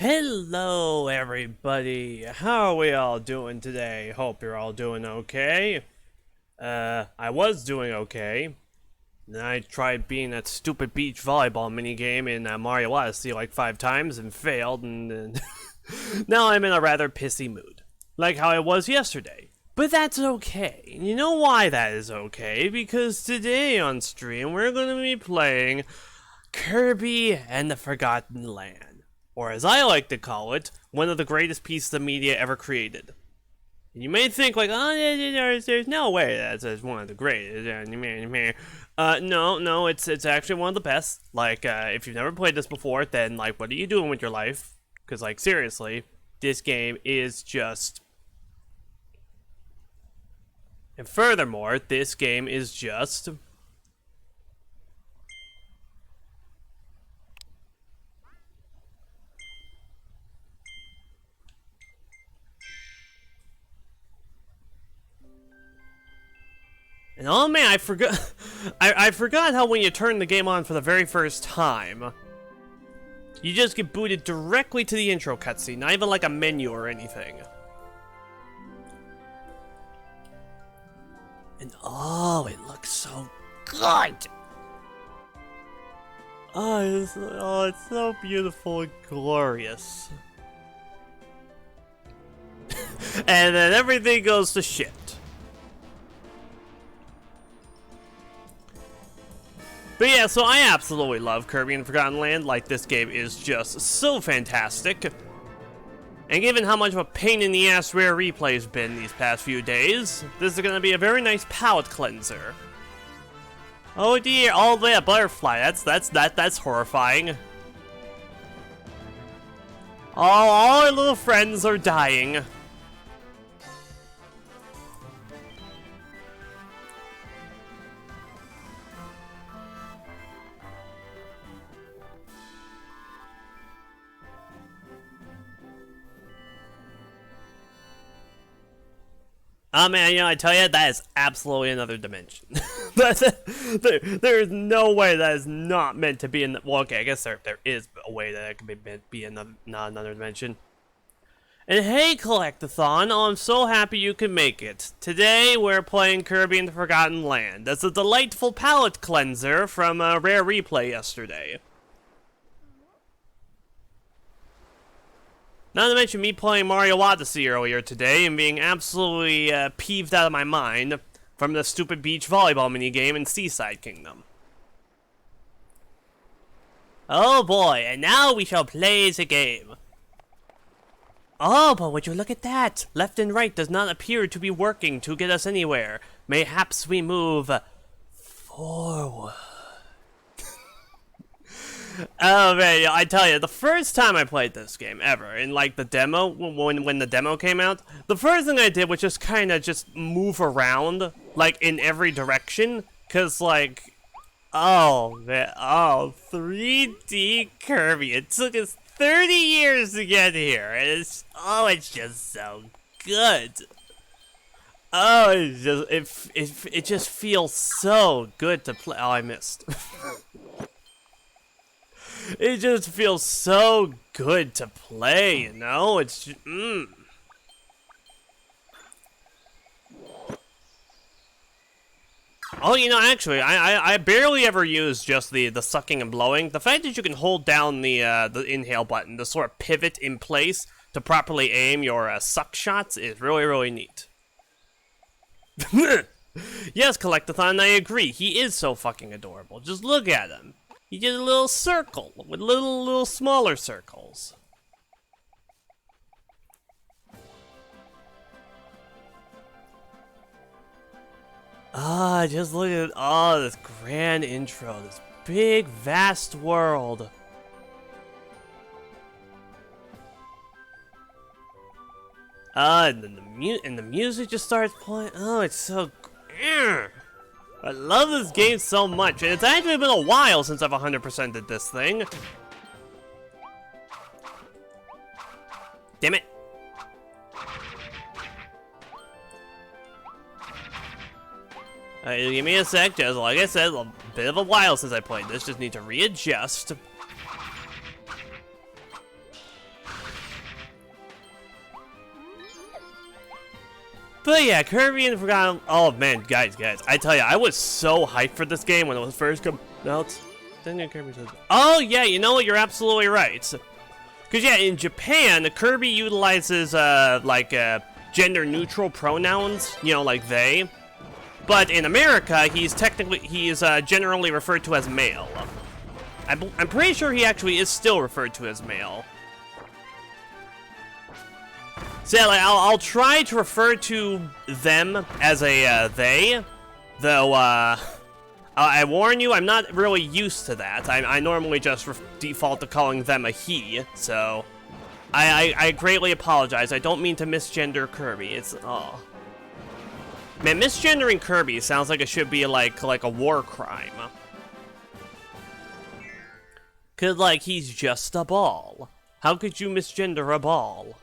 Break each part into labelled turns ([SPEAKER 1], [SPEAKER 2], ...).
[SPEAKER 1] Hello everybody, how are we all doing today? Hope you're all doing okay. I was doing okay. Then I tried being that stupid beach volleyball minigame in Mario Odyssey like 5 times and failed, and now I'm in a rather pissy mood. Like how I was yesterday. But that's okay. You know why that is okay? Because today on stream we're going to be playing Kirby and the Forgotten Land. Or as I like to call it, one of the greatest pieces of media ever created. And you may think like, oh, there's no way that's one of the greatest. No, it's actually one of the best. Like, if you've never played this before, then like, what are you doing with your life? Because like, seriously, this game is just... And furthermore, this game is just... And oh man, I forgot I forgot how when you turn the game on for the very first time, you just get booted directly to the intro cutscene, not even like a menu or anything. And oh, it looks so good! Oh, it's so beautiful and glorious. And then everything goes to shit. But yeah, so I absolutely love Kirby and Forgotten Land. Like, this game is just so fantastic. And given how much of a pain in the ass Rare Replay's been these past few days, this is gonna be a very nice palate cleanser. Oh dear, all that butterfly, that's horrifying. All our little friends are dying. Oh man, you know, I tell you, that is absolutely another dimension. There's no way that is not meant to be in the, well, okay, I guess there is a way that it could be meant to be not another dimension. And hey, Collectathon, oh, I'm so happy you can make it. Today, we're playing Kirby and the Forgotten Land. That's a delightful palate cleanser from Rare Replay yesterday. Not to mention me playing Mario Odyssey earlier today and being absolutely peeved out of my mind from the stupid beach volleyball minigame in Seaside Kingdom. Oh boy, and now we shall play the game. Oh, but would you look at that? Left and right does not appear to be working to get us anywhere. Mayhaps we move forward. Oh man, I tell you, the first time I played this game ever, in like the demo, when the demo came out, the first thing I did was just kind of just move around, like in every direction, cause like, oh man, oh, 3D Kirby, it took us 30 years to get here, and it's just so good. Oh, it just feels so good to play. Oh, I missed. It just feels so good to play, you know? It's just, Oh, you know, actually, I barely ever use just the sucking and blowing. The fact that you can hold down the inhale button to sort of pivot in place to properly aim your suck shots is really, really neat. Yes, Collectathon, I agree. He is so fucking adorable. Just look at him. He did a little circle with little smaller circles. Ah, just look at this grand intro, this big vast world. And then the music just starts playing. Oh, it's so. I love this game so much, and it's actually been a while since I've 100%ed this thing. Damn it. Give me a sec, just like I said, a bit of a while since I played this, just need to readjust. But yeah, Kirby and the Forgotten... Oh man, guys, I tell you, I was so hyped for this game when it was first come out. Kirby says, oh yeah, you know what, you're absolutely right. Because yeah, in Japan, Kirby utilizes gender-neutral pronouns, you know, like they. But in America, he's generally referred to as male. I'm pretty sure he actually is still referred to as male. So yeah, like, I'll try to refer to them as a they, though I warn you, I'm not really used to that. I normally just default to calling them a he, so I greatly apologize. I don't mean to misgender Kirby. It's man, misgendering Kirby sounds like it should be like a war crime. 'Cause like he's just a ball. How could you misgender a ball?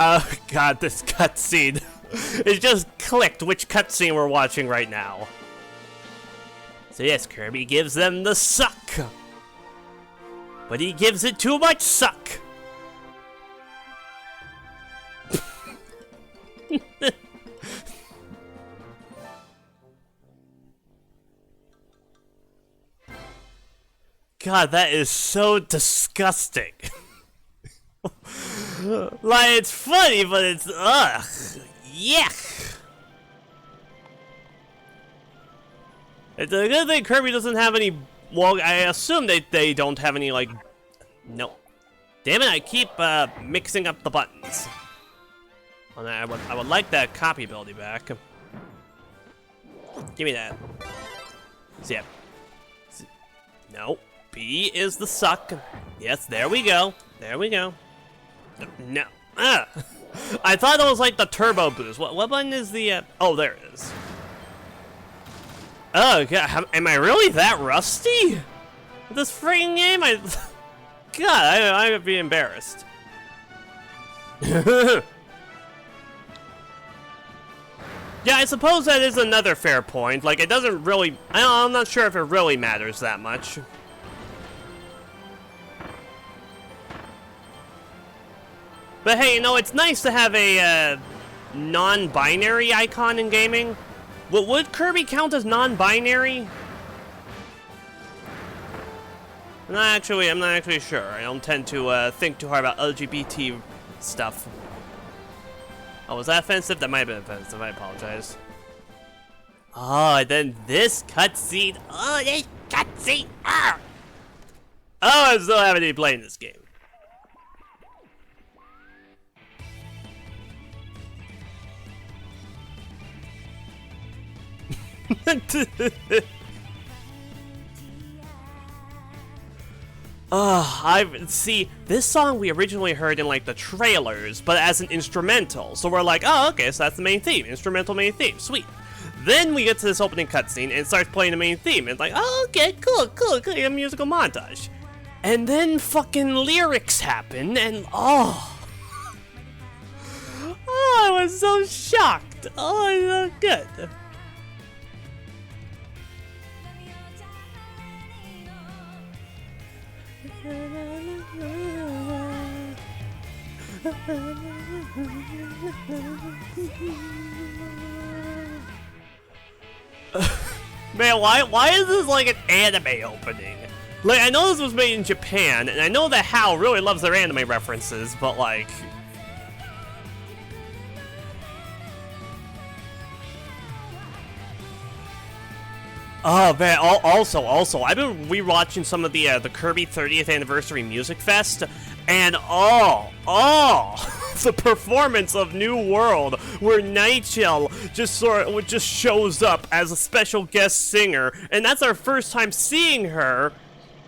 [SPEAKER 1] Oh god, this cutscene. It just clicked which cutscene we're watching right now. So yes, Kirby gives them the suck. But he gives it too much suck. God, that is so disgusting. Like, it's funny, but it's, ugh, yuck. It's a good thing Kirby doesn't have any, well, I assume they don't have any, like, no. Damn it, I keep, mixing up the buttons. Well, I would like that copy ability back. Give me that. So, yeah. No. B is the suck. Yes, there we go. There we go. No. I thought it was like the turbo boost. What button is the, oh, there it is. Oh, God. Am I really that rusty? With this freaking game? God, I would be embarrassed. Yeah, I suppose that is another fair point. Like, it doesn't really... I'm not sure if it really matters that much. But hey, you know, it's nice to have a non-binary icon in gaming. Would Kirby count as non-binary? I'm not actually sure. I don't tend to think too hard about LGBT stuff. Oh, was that offensive? That might have been offensive. I apologize. Oh, and then this cutscene. Oh, this cutscene. Ah! Oh, I'm still having to be playing this game. See, this song we originally heard in like the trailers, but as an instrumental. So we're like, oh, okay, so that's the main theme, instrumental main theme, sweet. Then we get to this opening cutscene and it starts playing the main theme. And it's like, oh, okay, cool, a musical montage. And then fucking lyrics happen, and oh, I was so shocked. Oh, it's so good. Man, why is this like an anime opening? Like, I know this was made in Japan, and I know that HAL really loves their anime references, but like... Oh man, also, I've been rewatching some of the Kirby 30th Anniversary Music Fest, and the performance of New World, where Nightshell just shows up as a special guest singer, and that's our first time seeing her,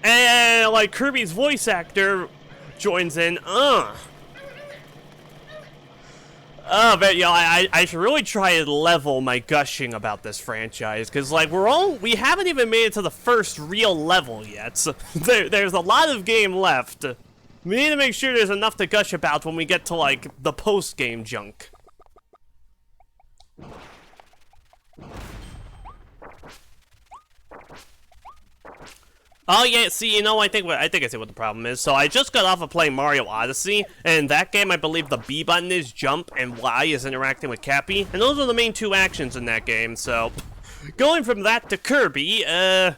[SPEAKER 1] and like Kirby's voice actor joins in. Oh, but you know, I should really try and level my gushing about this franchise, because like we haven't even made it to the first real level yet. So there's a lot of game left. We need to make sure there's enough to gush about when we get to like the post-game junk. Oh yeah, see, you know, I think I see what the problem is. So I just got off of playing Mario Odyssey, and in that game, I believe the B button is jump and Y is interacting with Cappy, and those are the main two actions in that game. So going from that to Kirby, gonna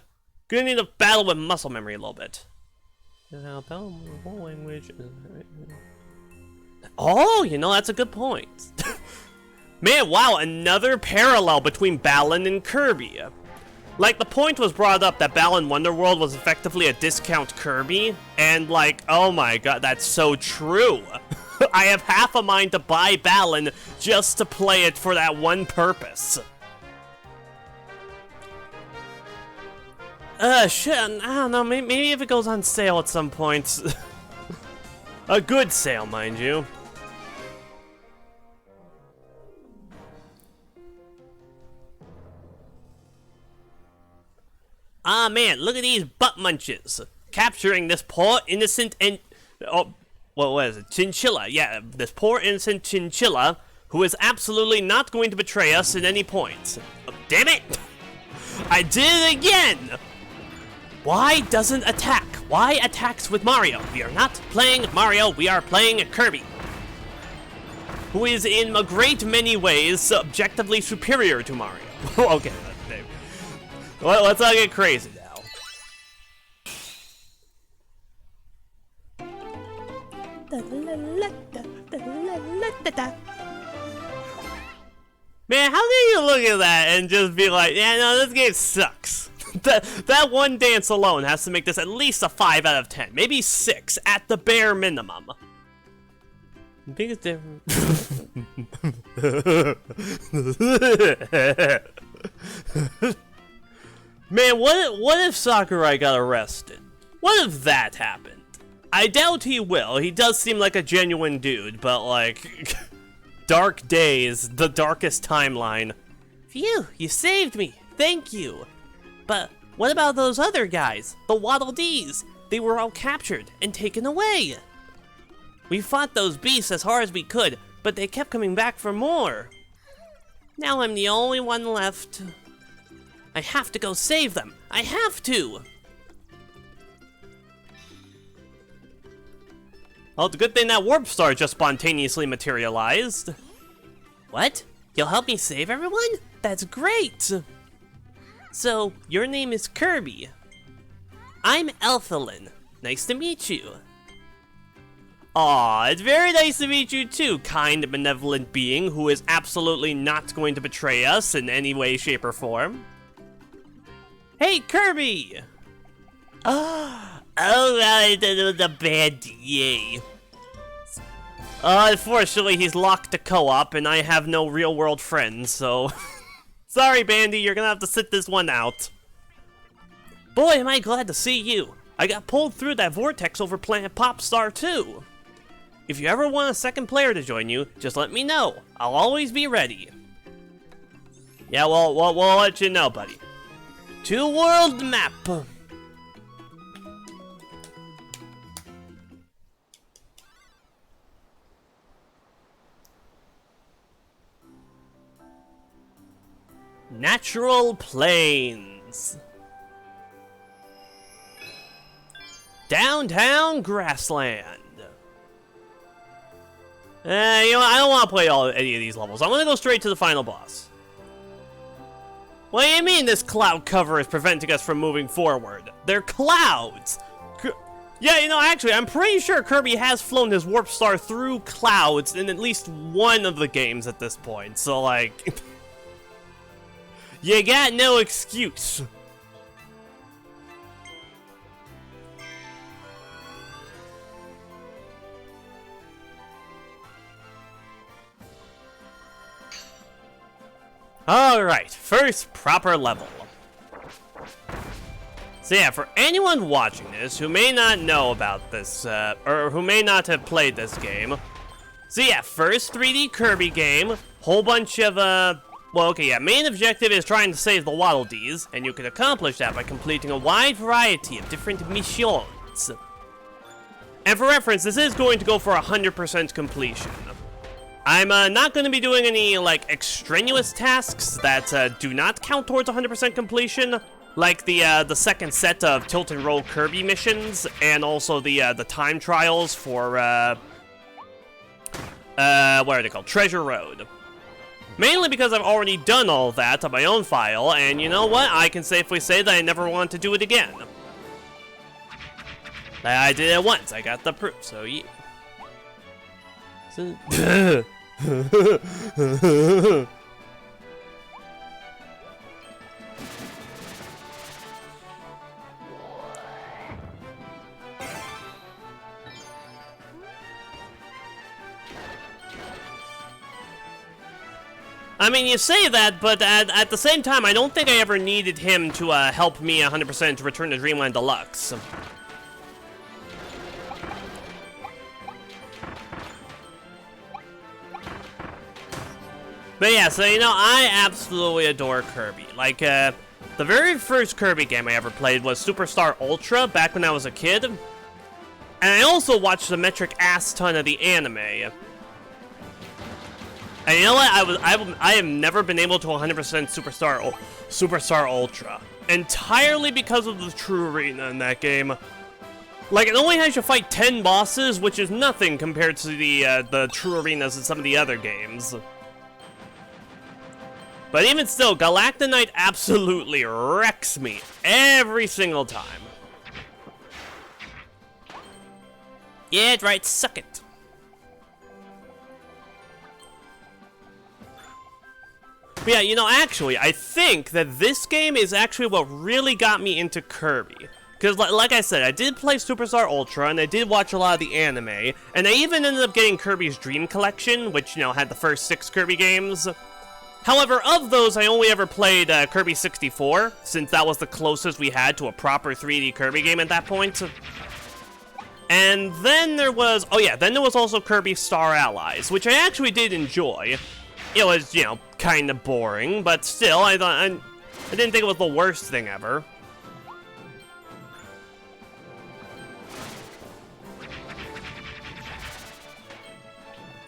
[SPEAKER 1] need to battle with muscle memory a little bit. Oh, you know, that's a good point. Man, wow, another parallel between Balan and Kirby. Like, the point was brought up that Balan Wonderworld was effectively a discount Kirby, and like, oh my god, that's so true. I have half a mind to buy Balan just to play it for that one purpose. Shit, I don't know, maybe if it goes on sale at some point. A good sale, mind you. Ah man, look at these butt munches. Capturing this poor innocent and... Oh, what was it? Chinchilla. Yeah, this poor innocent chinchilla who is absolutely not going to betray us at any point. Oh, damn it! I did it again! Why doesn't attack? Why attacks with Mario? We are not playing Mario, we are playing Kirby. Who is in a great many ways objectively superior to Mario. Okay, Dave. Well, let's not get crazy now. Man, how can you look at that and just be like, yeah, no, this game sucks. that one dance alone has to make this at least a 5 out of 10, maybe 6 at the bare minimum. Biggest difference. Man, what if Sakurai got arrested? What if that happened? I doubt he will. He does seem like a genuine dude, but like, dark days, the darkest timeline. Phew, you saved me. Thank you. But what about those other guys? The Waddle Dees? They were all captured and taken away. We fought those beasts as hard as we could, but they kept coming back for more. Now I'm the only one left. I have to go save them. I have to. Oh, it's a good thing that warp star just spontaneously materialized. What? You'll help me save everyone? That's great. So, your name is Kirby. I'm Elphalin. Nice to meet you. Aw, it's very nice to meet you too, kind, benevolent being who is absolutely not going to betray us in any way, shape, or form. Hey, Kirby! Oh, right, the bad yay. Unfortunately, he's locked to co-op, and I have no real-world friends, so... Sorry, Bandy, you're gonna have to sit this one out. Boy, am I glad to see you. I got pulled through that vortex over Planet Popstar, too. If you ever want a second player to join you, just let me know. I'll always be ready. Yeah, well, we'll let you know, buddy. To world map. Natural plains. Downtown grassland. You know, I don't want to play any of these levels. I want to go straight to the final boss. What do you mean this cloud cover is preventing us from moving forward? They're clouds! Yeah, you know, actually, I'm pretty sure Kirby has flown his warp star through clouds in at least one of the games at this point, so like... you got no excuse. Alright, first proper level. So yeah, for anyone watching this who may not know about this, or who may not have played this game. So yeah, first 3D Kirby game, whole bunch of, well, okay, yeah, main objective is trying to save the Waddle Dees, and you can accomplish that by completing a wide variety of different missions. And for reference, this is going to go for 100% completion. I'm not going to be doing any, like, extraneous tasks that do not count towards 100% completion, Like the second set of Tilt and Roll Kirby missions, and also the time trials for what are they called? Treasure Road. Mainly because I've already done all that on my own file, and you know what? I can safely say that I never want to do it again. I did it once. I got the proof. So yeah. I mean, you say that, but at the same time, I don't think I ever needed him to help me 100% to Return to Dreamland Deluxe. But yeah, so you know, I absolutely adore Kirby. Like, the very first Kirby game I ever played was Superstar Ultra back when I was a kid. And I also watched the metric ass ton of the anime. And you know what? I have never been able to 100% Superstar Ultra. Entirely because of the True Arena in that game. Like, it only has you fight 10 bosses, which is nothing compared to the True Arenas in some of the other games. But even still, Galactonite absolutely wrecks me every single time. Yeah, that's right, suck it. But yeah, you know, actually, I think that this game is actually what really got me into Kirby. Because, like I said, I did play Superstar Ultra, and I did watch a lot of the anime, and I even ended up getting Kirby's Dream Collection, which, you know, had the first 6 Kirby games. However, of those, I only ever played Kirby 64, since that was the closest we had to a proper 3D Kirby game at that point. And then there was, oh yeah, then there was also Kirby Star Allies, which I actually did enjoy. It was, you know, kind of boring, but still, I didn't think it was the worst thing ever.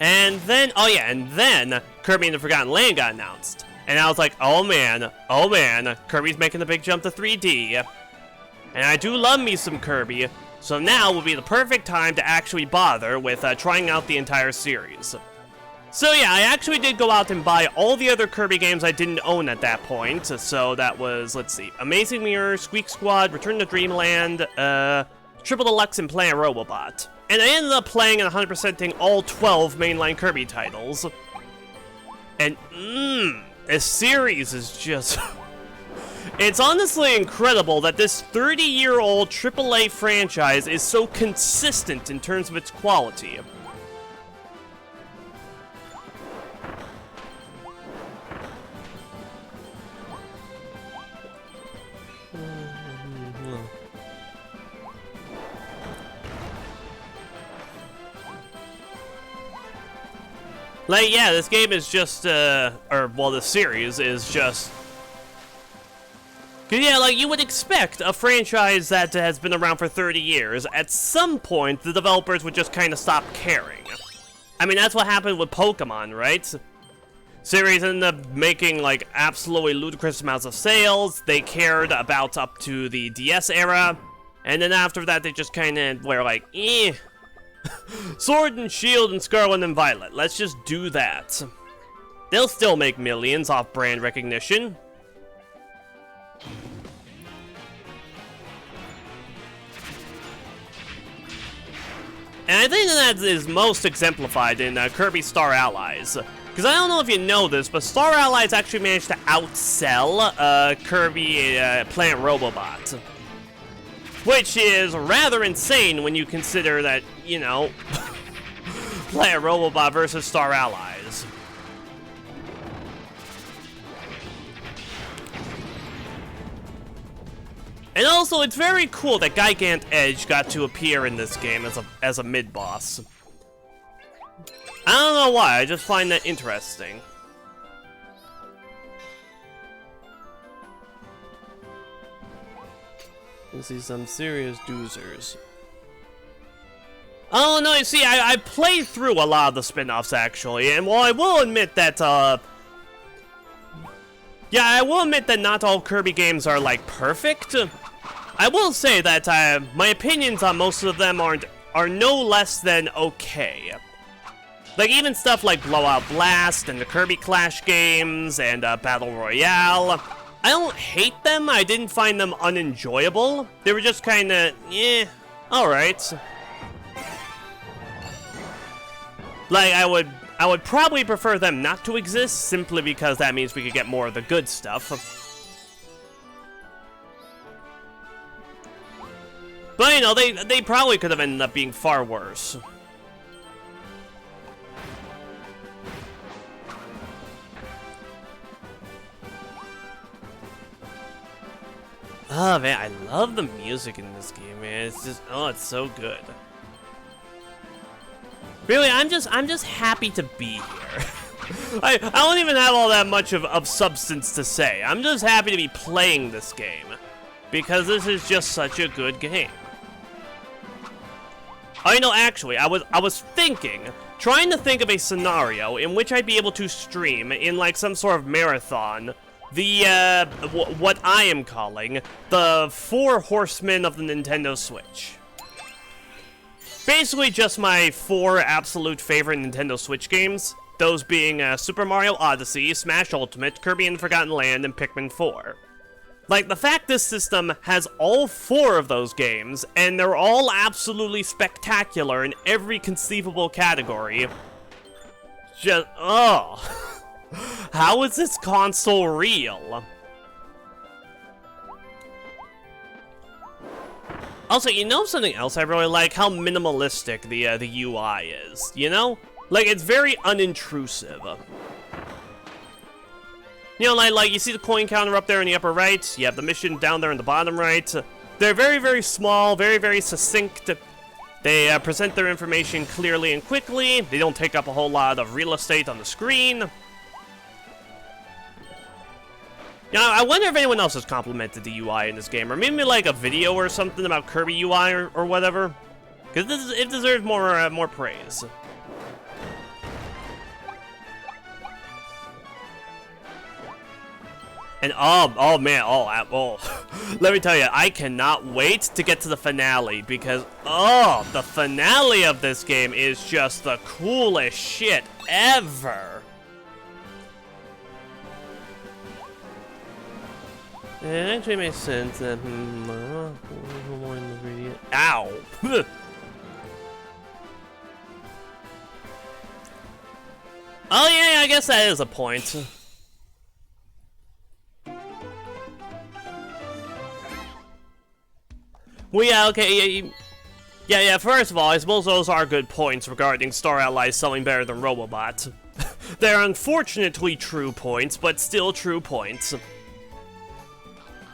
[SPEAKER 1] And then, oh yeah, and then Kirby and the Forgotten Land got announced. And I was like, oh man, Kirby's making the big jump to 3D. And I do love me some Kirby, so now would be the perfect time to actually bother with trying out the entire series. So yeah, I actually did go out and buy all the other Kirby games I didn't own at that point. So that was, let's see, Amazing Mirror, Squeak Squad, Return to Dreamland, Triple Deluxe, and Planet Robobot. And I ended up playing and 100%ing all 12 mainline Kirby titles. And, this series is just... It's honestly incredible that this 30-year-old AAA franchise is so consistent in terms of its quality. Like, yeah, this game is just, the series is just... Cause yeah, like, you would expect a franchise that has been around for 30 years, at some point, the developers would just kind of stop caring. I mean, that's what happened with Pokemon, right? Series ended up making, like, absolutely ludicrous amounts of sales, they cared about up to the DS era, and then after that, they just kind of were like, eh... Sword and Shield and Scarlet and Violet. Let's just do that. They'll still make millions off brand recognition. And I think that is most exemplified in Kirby Star Allies. Because I don't know if you know this, but Star Allies actually managed to outsell Kirby Planet Robobot. Which is rather insane when you consider that, you know, Planet Robobot versus Star Allies. And also, it's very cool that Gigant Edge got to appear in this game as a mid-boss. I don't know why, I just find that interesting. You see some serious doozers. Oh no, you see, I played through a lot of the spin-offs actually, and while I will admit that, Yeah, I will admit that not all Kirby games are, like, perfect. I will say that my opinions on most of them are no less than okay. Like, even stuff like Blowout Blast and the Kirby Clash games and Battle Royale, I don't hate them, I didn't find them unenjoyable. They were just kinda, alright. Like, I would probably prefer them not to exist, simply because that means we could get more of the good stuff. But, you know, they probably could have ended up being far worse. Oh man, I love the music in this game, man. It's just, oh, it's so good. Really, I'm just happy to be here. I don't even have all that much of substance to say. I'm just happy to be playing this game, because this is just such a good game. Oh, you know, actually, I was trying to think of a scenario in which I'd be able to stream in like some sort of marathon the, what I am calling the 4 Horsemen of the Nintendo Switch. Basically just my 4 absolute favorite Nintendo Switch games, those being Super Mario Odyssey, Smash Ultimate, Kirby and the Forgotten Land, and Pikmin 4. Like, the fact this system has all 4 of those games, and they're all absolutely spectacular in every conceivable category, just, oh. How is this console real? Also, you know something else I really like? How minimalistic the UI is, you know? Like, it's very unintrusive. You know, like you see the coin counter up there in the upper right, you have the mission down there in the bottom right. They're very, very small, very, very succinct. They present their information clearly and quickly. They don't take up a whole lot of real estate on the screen. You know, I wonder if anyone else has complimented the UI in this game, or maybe like a video or something about Kirby UI or whatever, because it deserves more praise. And oh man, let me tell you, I cannot wait to get to the finale, because the finale of this game is just the coolest shit ever. It actually makes sense that ow. Oh yeah, I guess that is a point. Well, yeah, okay, yeah, first of all, I suppose those are good points regarding Star Allies selling better than Robobot. They're unfortunately true points, but still true points.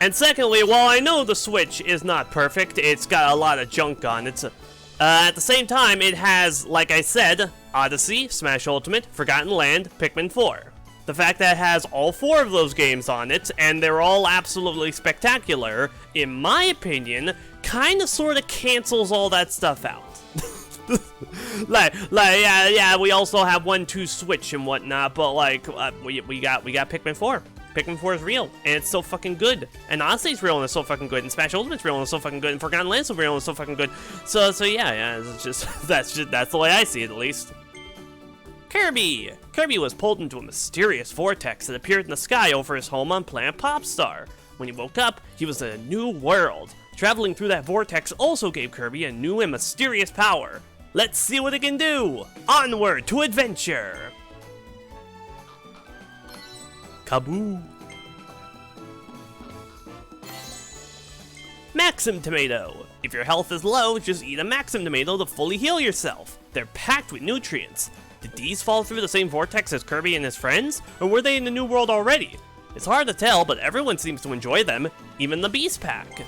[SPEAKER 1] And secondly, while I know the Switch is not perfect, it's got a lot of junk on it. At the same time, it has, like I said, Odyssey, Smash Ultimate, Forgotten Land, Pikmin 4. The fact that it has all 4 of those games on it, and they're all absolutely spectacular, in my opinion, kinda sorta cancels all that stuff out. Yeah, we also have 1-2 Switch and whatnot, but like, we got Pikmin 4. Pikmin 4 is real, and it's so fucking good. And Odyssey's real, and it's so fucking good. And Smash Ultimate's real, and it's so fucking good. And Forgotten Land's so real, and it's so fucking good. So yeah, it's just that's the way I see it, at least. Kirby! Kirby was pulled into a mysterious vortex that appeared in the sky over his home on planet Popstar. When he woke up, he was in a new world. Traveling through that vortex also gave Kirby a new and mysterious power. Let's see what it can do! Onward to adventure! Kaboo! Maxim Tomato! If your health is low, just eat a Maxim Tomato to fully heal yourself. They're packed with nutrients. Did these fall through the same vortex as Kirby and his friends? Or were they in the new world already? It's hard to tell, but everyone seems to enjoy them, even the Beast Pack.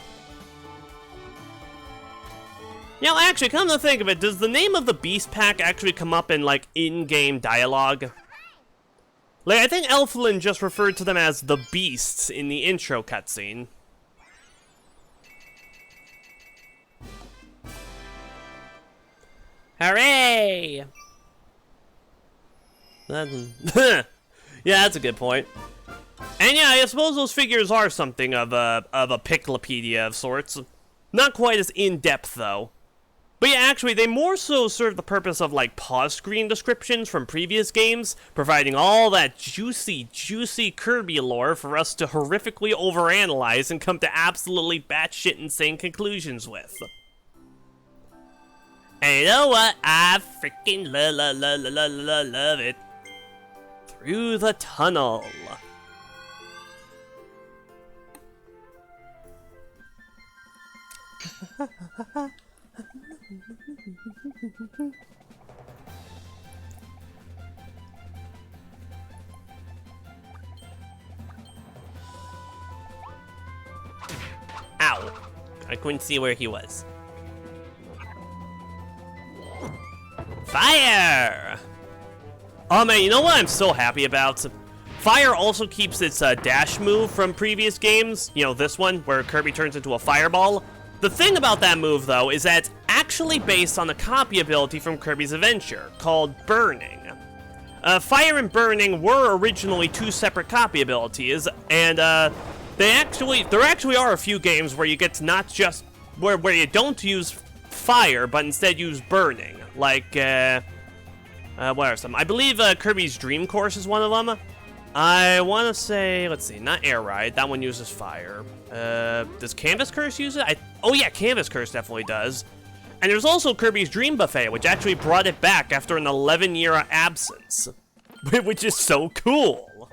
[SPEAKER 1] Now actually, come to think of it, does the name of the Beast Pack actually come up in, like, in-game dialogue? Like, I think Elflin just referred to them as the Beasts in the intro cutscene. Hooray! Yeah, that's a good point. And And yeah, I suppose those figures are something of a Piclopedia of sorts. Not quite as in-depth, though. But yeah, actually, they more so serve the purpose of, like, pause screen descriptions from previous games, providing all that juicy, juicy Kirby lore for us to horrifically overanalyze and come to absolutely batshit insane conclusions with. And you know what? I freaking love it. Through the tunnel. Ow. I couldn't see where he was. Fire! Oh man, you know what I'm so happy about? Fire also keeps its dash move from previous games. You know, this one, where Kirby turns into a fireball. The thing about that move, though, is that it's actually based on a copy ability from Kirby's Adventure, called Burning. Fire and Burning were originally two separate copy abilities, and there actually are a few games where you get to not just, where you don't use fire, but instead use Burning. Like, what are some? I believe Kirby's Dream Course is one of them. I want to say, let's see, not Air Ride, that one uses fire. Does Canvas Curse use it? Oh yeah, Canvas Curse definitely does. And there's also Kirby's Dream Buffet, which actually brought it back after an 11-year absence. Which is so cool.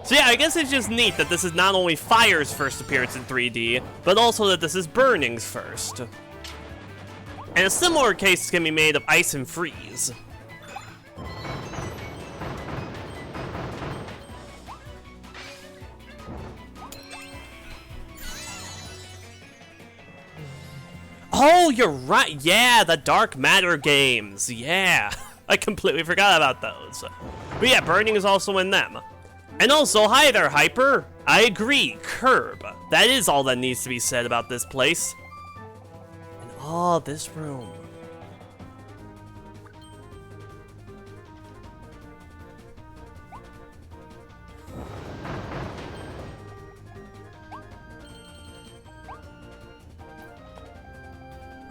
[SPEAKER 1] So yeah, I guess it's just neat that this is not only Fire's first appearance in 3D, but also that this is Burning's first. And a similar case can be made of Ice and Freeze. Oh, you're right. Yeah, the Dark Matter games. Yeah, I completely forgot about those. But yeah, Burning is also in them. And also, hi there, Hyper. I agree, Curb. That is all that needs to be said about this place. And oh, this room.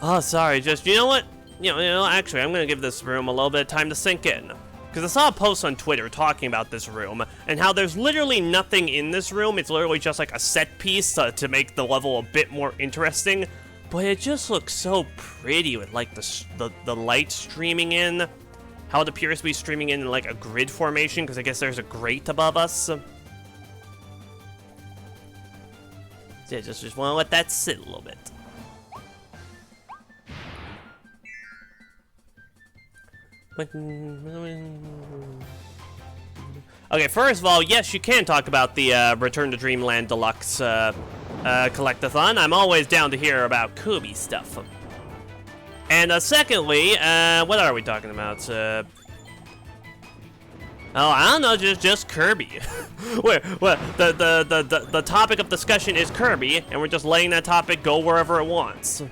[SPEAKER 1] Oh, sorry, just, you know what? You know, actually, I'm gonna give this room a little bit of time to sink in. Because I saw a post on Twitter talking about this room, and how there's literally nothing in this room. It's literally just like a set piece to make the level a bit more interesting. But it just looks so pretty with like the light streaming in. How it appears to be streaming in like a grid formation, because I guess there's a grate above us. So yeah, just want to let that sit a little bit. Okay, first of all, yes, you can talk about the Return to Dreamland Deluxe Collectathon. I'm always down to hear about Kirby stuff. And secondly, what are we talking about? Oh, I don't know, just Kirby. The topic of discussion is Kirby, and we're just letting that topic go wherever it wants.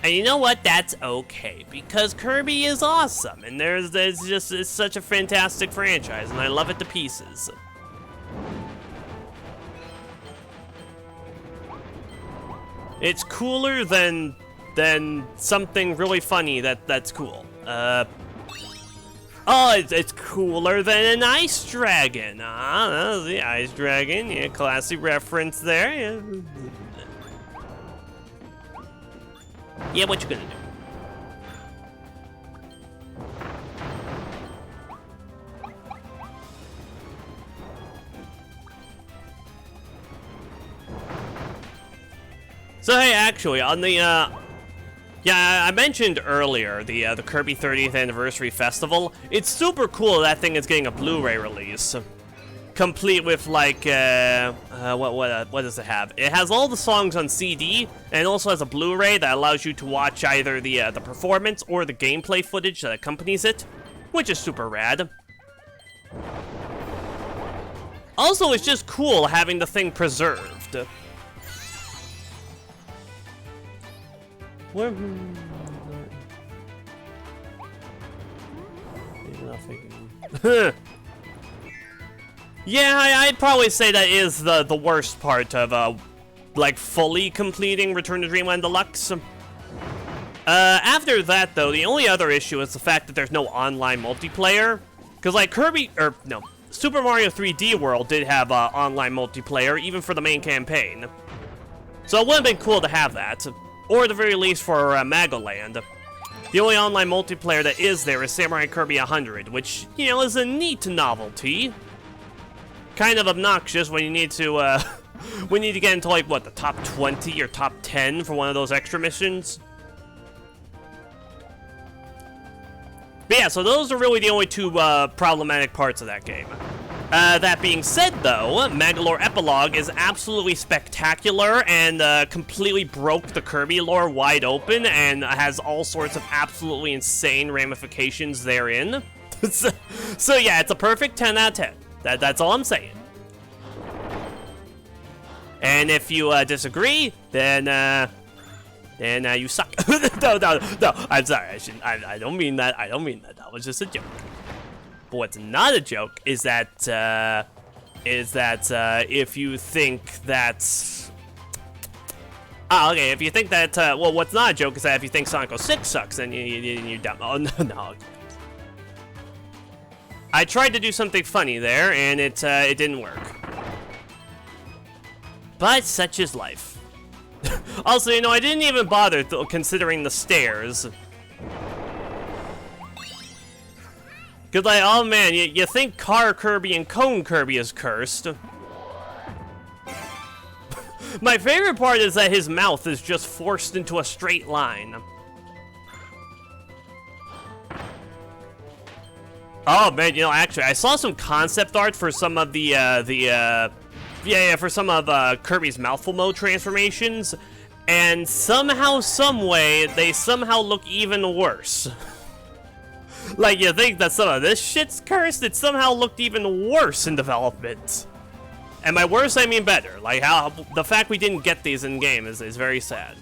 [SPEAKER 1] And you know what? That's okay, because Kirby is awesome, and it's such a fantastic franchise, and I love it to pieces. It's cooler than something really funny that's cool. Oh, it's cooler than an ice dragon. The ice dragon, yeah, classic reference there. Yeah. Yeah, what you gonna do? So hey, actually, on the yeah, I mentioned earlier the Kirby 30th Anniversary Festival. It's super cool that thing is getting a Blu-ray release. Complete with like what does it have? It has all the songs on CD, and it also has a Blu-ray that allows you to watch either the performance or the gameplay footage that accompanies it, which is super rad. Also, it's just cool having the thing preserved. Nothing. Yeah, I'd probably say that is the worst part of, like, fully completing Return to Dreamland Deluxe. After that, though, the only other issue is the fact that there's no online multiplayer. Because, like, Super Mario 3D World did have online multiplayer, even for the main campaign. So it would have been cool to have that. Or at the very least for Magoland. The only online multiplayer that is there is Samurai Kirby 100, which, you know, is a neat novelty. Kind of obnoxious when you need to, we need to get into, like, what, the top 20 or top 10 for one of those extra missions? But yeah, so those are really the only two problematic parts of that game. That being said, though, Magolor Epilogue is absolutely spectacular and completely broke the Kirby lore wide open and has all sorts of absolutely insane ramifications therein. So yeah, it's a perfect 10 out of 10. That's all I'm saying. And if you disagree, then you suck. No, I'm sorry. I don't mean that. I don't mean that. That was just a joke. But what's not a joke is that if you think that's okay. If you think that well, what's not a joke is that if you think Sonic 06 sucks, then you're dumb. Oh no. I tried to do something funny there, and it didn't work. But such is life. Also, you know, I didn't even bother considering the stairs. Cause like, oh man, you think Car Kirby and Cone Kirby is cursed. My favorite part is that his mouth is just forced into a straight line. Oh man, you know, actually, I saw some concept art for some of for some of Kirby's Mouthful Mode transformations, and somehow, someway, they somehow look even worse. Like, you think that some of this shit's cursed, it somehow looked even worse in development. And by worse, I mean better. Like, how the fact we didn't get these in game is very sad.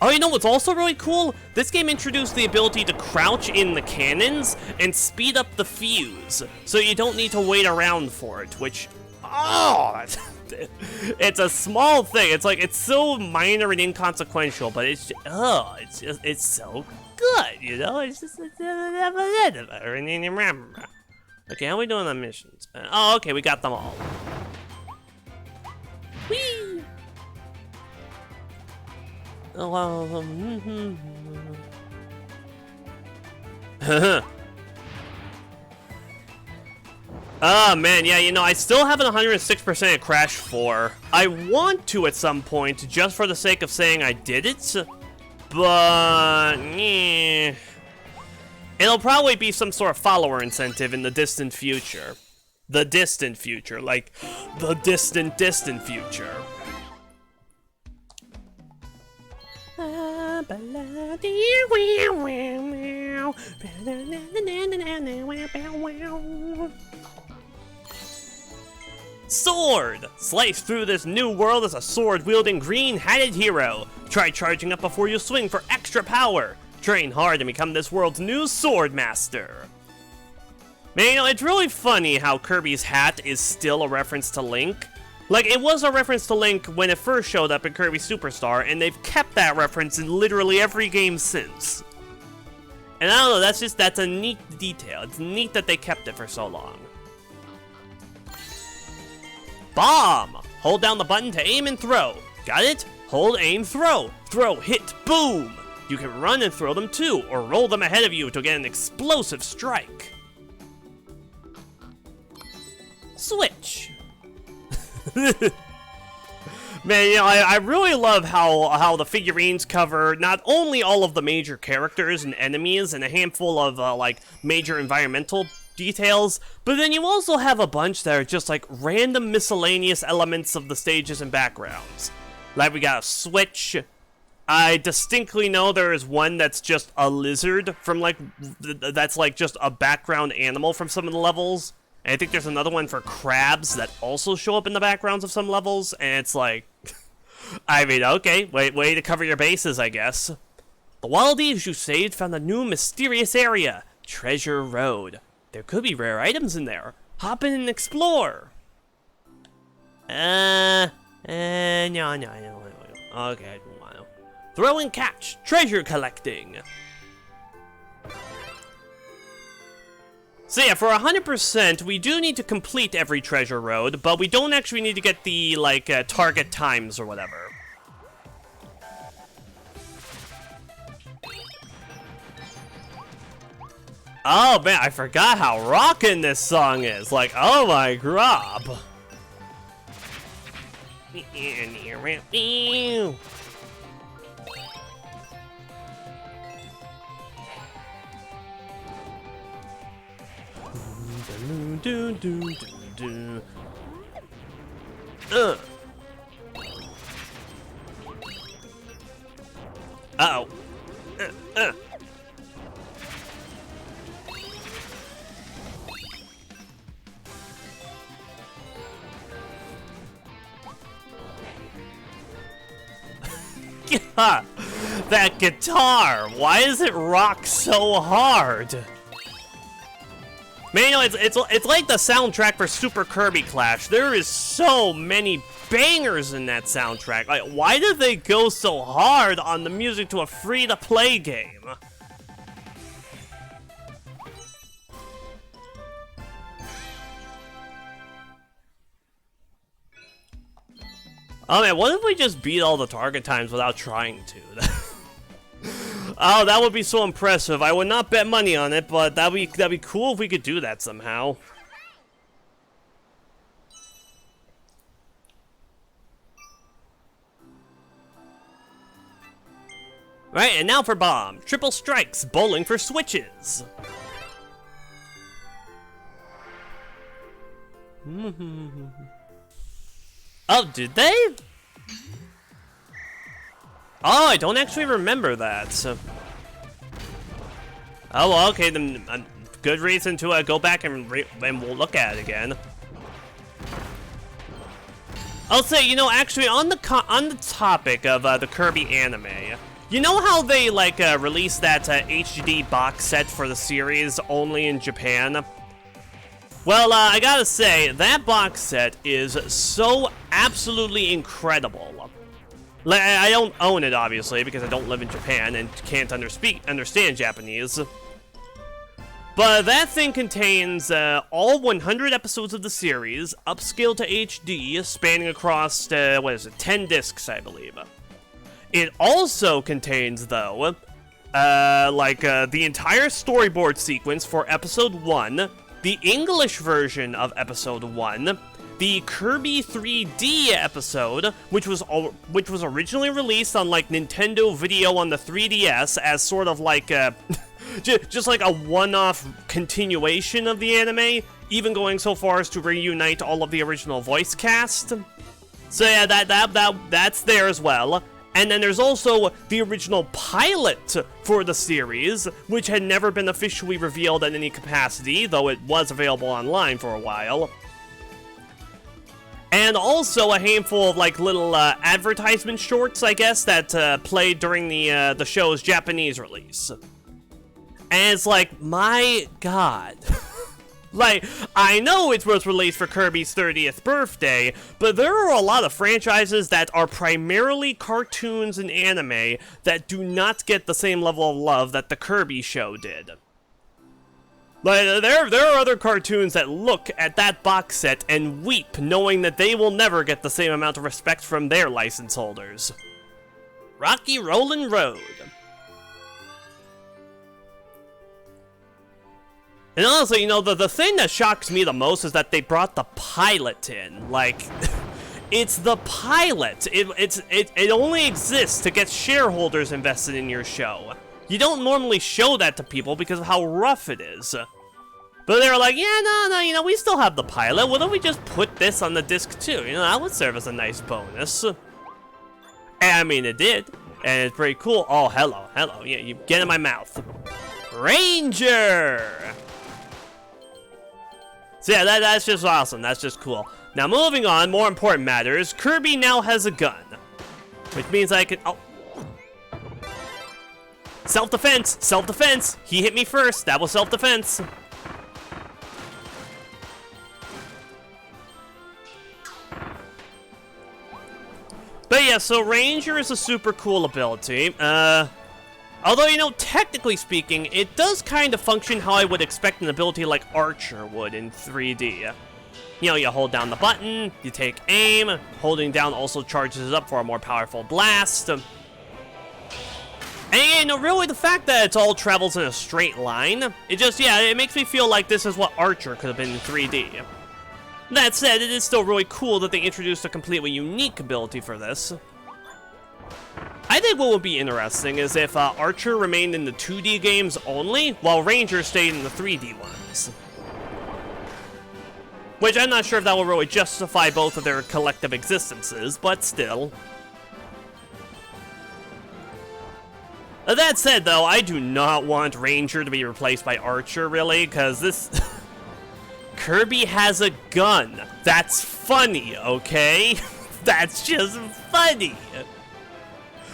[SPEAKER 1] Oh, you know what's also really cool? This game introduced the ability to crouch in the cannons and speed up the fuse, so you don't need to wait around for it, which, oh, it's a small thing. It's like, it's so minor and inconsequential, but it's so good, you know? It's just, okay, how are we doing on missions? Oh, okay, we got them all. Whee! Oh, man, yeah, you know, I still have an 106% at Crash 4. I want to at some point, just for the sake of saying I did it, but, it'll probably be some sort of follower incentive in the distant future. The distant future, like, the distant future. Sword! Slice through this new world as a sword-wielding green-hatted hero. Try charging up before you swing for extra power. Train hard and become this world's new sword master. Man, you know, it's really funny how Kirby's hat is still a reference to Link. Like, it was a reference to Link when it first showed up in Kirby Superstar, and they've kept that reference in literally every game since. And I don't know, that's a neat detail. It's neat that they kept it for so long. Bomb! Hold down the button to aim and throw. Got it? Hold, aim, throw. Throw, hit, boom! You can run and throw them too, or roll them ahead of you to get an explosive strike. Switch. Man, you know, I really love how the figurines cover not only all of the major characters and enemies and a handful of, like, major environmental details, but then you also have a bunch that are just, like, random miscellaneous elements of the stages and backgrounds. Like, we got a switch. I distinctly know there is one that's just a lizard from, like, that's, like, just a background animal from some of the levels. And I think there's another one for crabs that also show up in the backgrounds of some levels, and it's like, I mean, okay, way to cover your bases, I guess. The Wild Eves you saved found a new mysterious area. Treasure Road. There could be rare items in there. Hop in and explore. No. Okay, I don't want to. Throw and catch. Treasure collecting. So yeah, for 100%, we do need to complete every treasure road, but we don't actually need to get the, like, target times or whatever. Oh man, I forgot how rockin' this song is. Like, oh my grub. Uh-oh. God, that guitar, why does it rock so hard? Man, you know, it's like the soundtrack for Super Kirby Clash. There is so many bangers in that soundtrack. Like, why did they go so hard on the music to a free-to-play game? Oh man, what if we just beat all the target times without trying to? Oh, that would be so impressive. I would not bet money on it, but that'd be cool if we could do that somehow. Right, and now for bomb. Triple strikes, bowling for switches. Oh, did they? Oh, I don't actually remember that. So. Oh, well, okay, then good reason to go back and we'll look at it again. I'll say, you know, actually, on the topic of the Kirby anime, you know how they like released that HD box set for the series only in Japan? Well, I gotta say, that box set is so absolutely incredible. Like, I don't own it, obviously, because I don't live in Japan and can't understand Japanese. But that thing contains all 100 episodes of the series, upscaled to HD, spanning across, 10 discs, I believe. It also contains, though, the entire storyboard sequence for Episode 1, the English version of Episode 1, the Kirby 3D episode, which was originally released on, like, Nintendo Video on the 3DS as sort of like just like a one-off continuation of the anime, even going so far as to reunite all of the original voice cast. So yeah, that's there as well. And then there's also the original pilot for the series, which had never been officially revealed in any capacity, though it was available online for a while. And also a handful of like little advertisement shorts, I guess, that played during the show's Japanese release. And it's like, my god. Like, I know it was released for Kirby's 30th birthday, but there are a lot of franchises that are primarily cartoons and anime that do not get the same level of love that the Kirby show did. Like, there are other cartoons that look at that box set and weep, knowing that they will never get the same amount of respect from their license holders. Rocky Rollin' Road. And honestly, you know, the thing that shocks me the most is that they brought the pilot in. Like, it's the pilot. It only exists to get shareholders invested in your show. You don't normally show that to people because of how rough it is. But they were like, yeah, no, you know, we still have the pilot. Why don't we just put this on the disc too? You know, that would serve as a nice bonus. And I mean, it did. And it's pretty cool. Oh, hello. Yeah, you get in my mouth. Ranger! So yeah, that's just awesome. That's just cool. Now moving on, more important matters. Kirby now has a gun, which means I can. Oh, Self-defense! Self-defense! He hit me first. That was self-defense. But yeah, so Ranger is a super cool ability. Although, you know, technically speaking, it does kind of function how I would expect an ability like Archer would in 3D. You know, you hold down the button, you take aim, holding down also charges up for a more powerful blast. And, you know, really the fact that it all travels in a straight line, it just, yeah, it makes me feel like this is what Archer could have been in 3D. That said, it is still really cool that they introduced a completely unique ability for this. I think what would be interesting is if Archer remained in the 2D games only, while Ranger stayed in the 3D ones. Which I'm not sure if that will really justify both of their collective existences, but still. That said, though, I do not want Ranger to be replaced by Archer, really, because this... Kirby has a gun. That's funny, okay? That's just funny.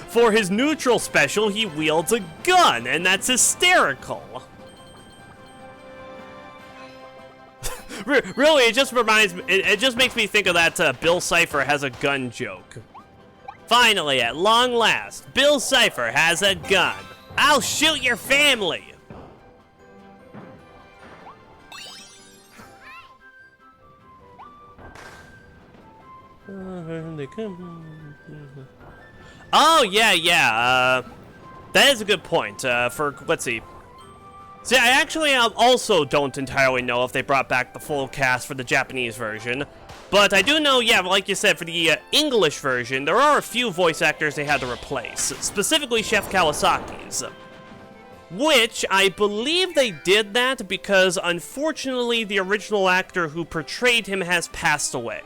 [SPEAKER 1] For his neutral special, he wields a gun, and that's hysterical. Really, it just reminds me, it just makes me think of that Bill Cipher has a gun joke. Finally, at long last, Bill Cipher has a gun. I'll shoot your family. Oh, yeah. That is a good point. Let's see. See, I actually also don't entirely know if they brought back the full cast for the Japanese version. But I do know, yeah, like you said, for the English version, there are a few voice actors they had to replace. Specifically, Chef Kawasaki's. Which, I believe they did that because, unfortunately, the original actor who portrayed him has passed away.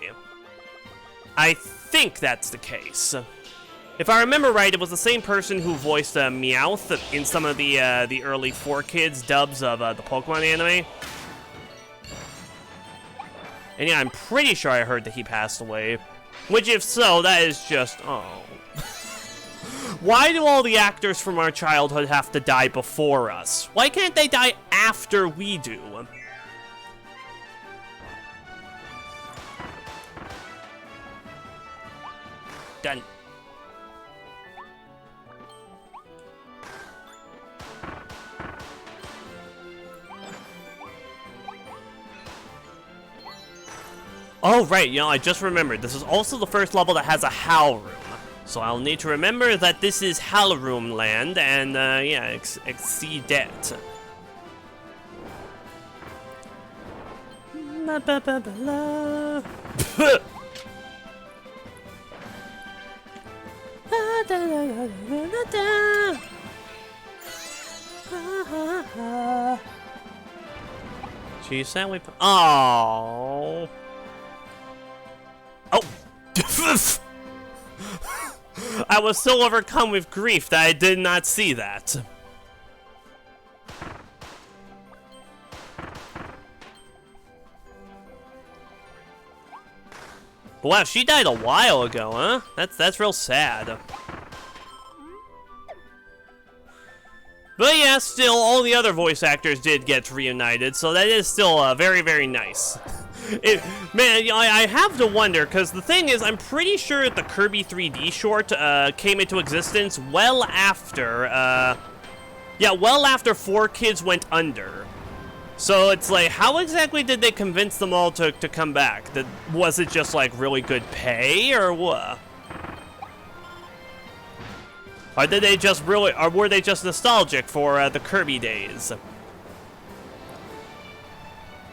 [SPEAKER 1] I think that's the case. If I remember right, it was the same person who voiced Meowth in some of the early 4Kids dubs of the Pokemon anime. And yeah, I'm pretty sure I heard that he passed away. Which, if so, that is just... oh. Why do all the actors from our childhood have to die before us? Why can't they die after we do? Done. Oh, right, you know, I just remembered. This is also the first level that has a Howl Room. So I'll need to remember that this is Howl Room land, and, yeah, exceed that. Cheese sandwich. Oh. Oh. I was so overcome with grief that I did not see that. Wow, she died a while ago, huh? That's real sad. But yeah, still, all the other voice actors did get reunited, so that is still very, very nice. Man, you know, I have to wonder, because the thing is, I'm pretty sure that the Kirby 3D short came into existence well after, well after 4Kids went under. So it's like, how exactly did they convince them all to come back? Was it just like really good pay, or what? Or did they just really, or were they just nostalgic for the Kirby days?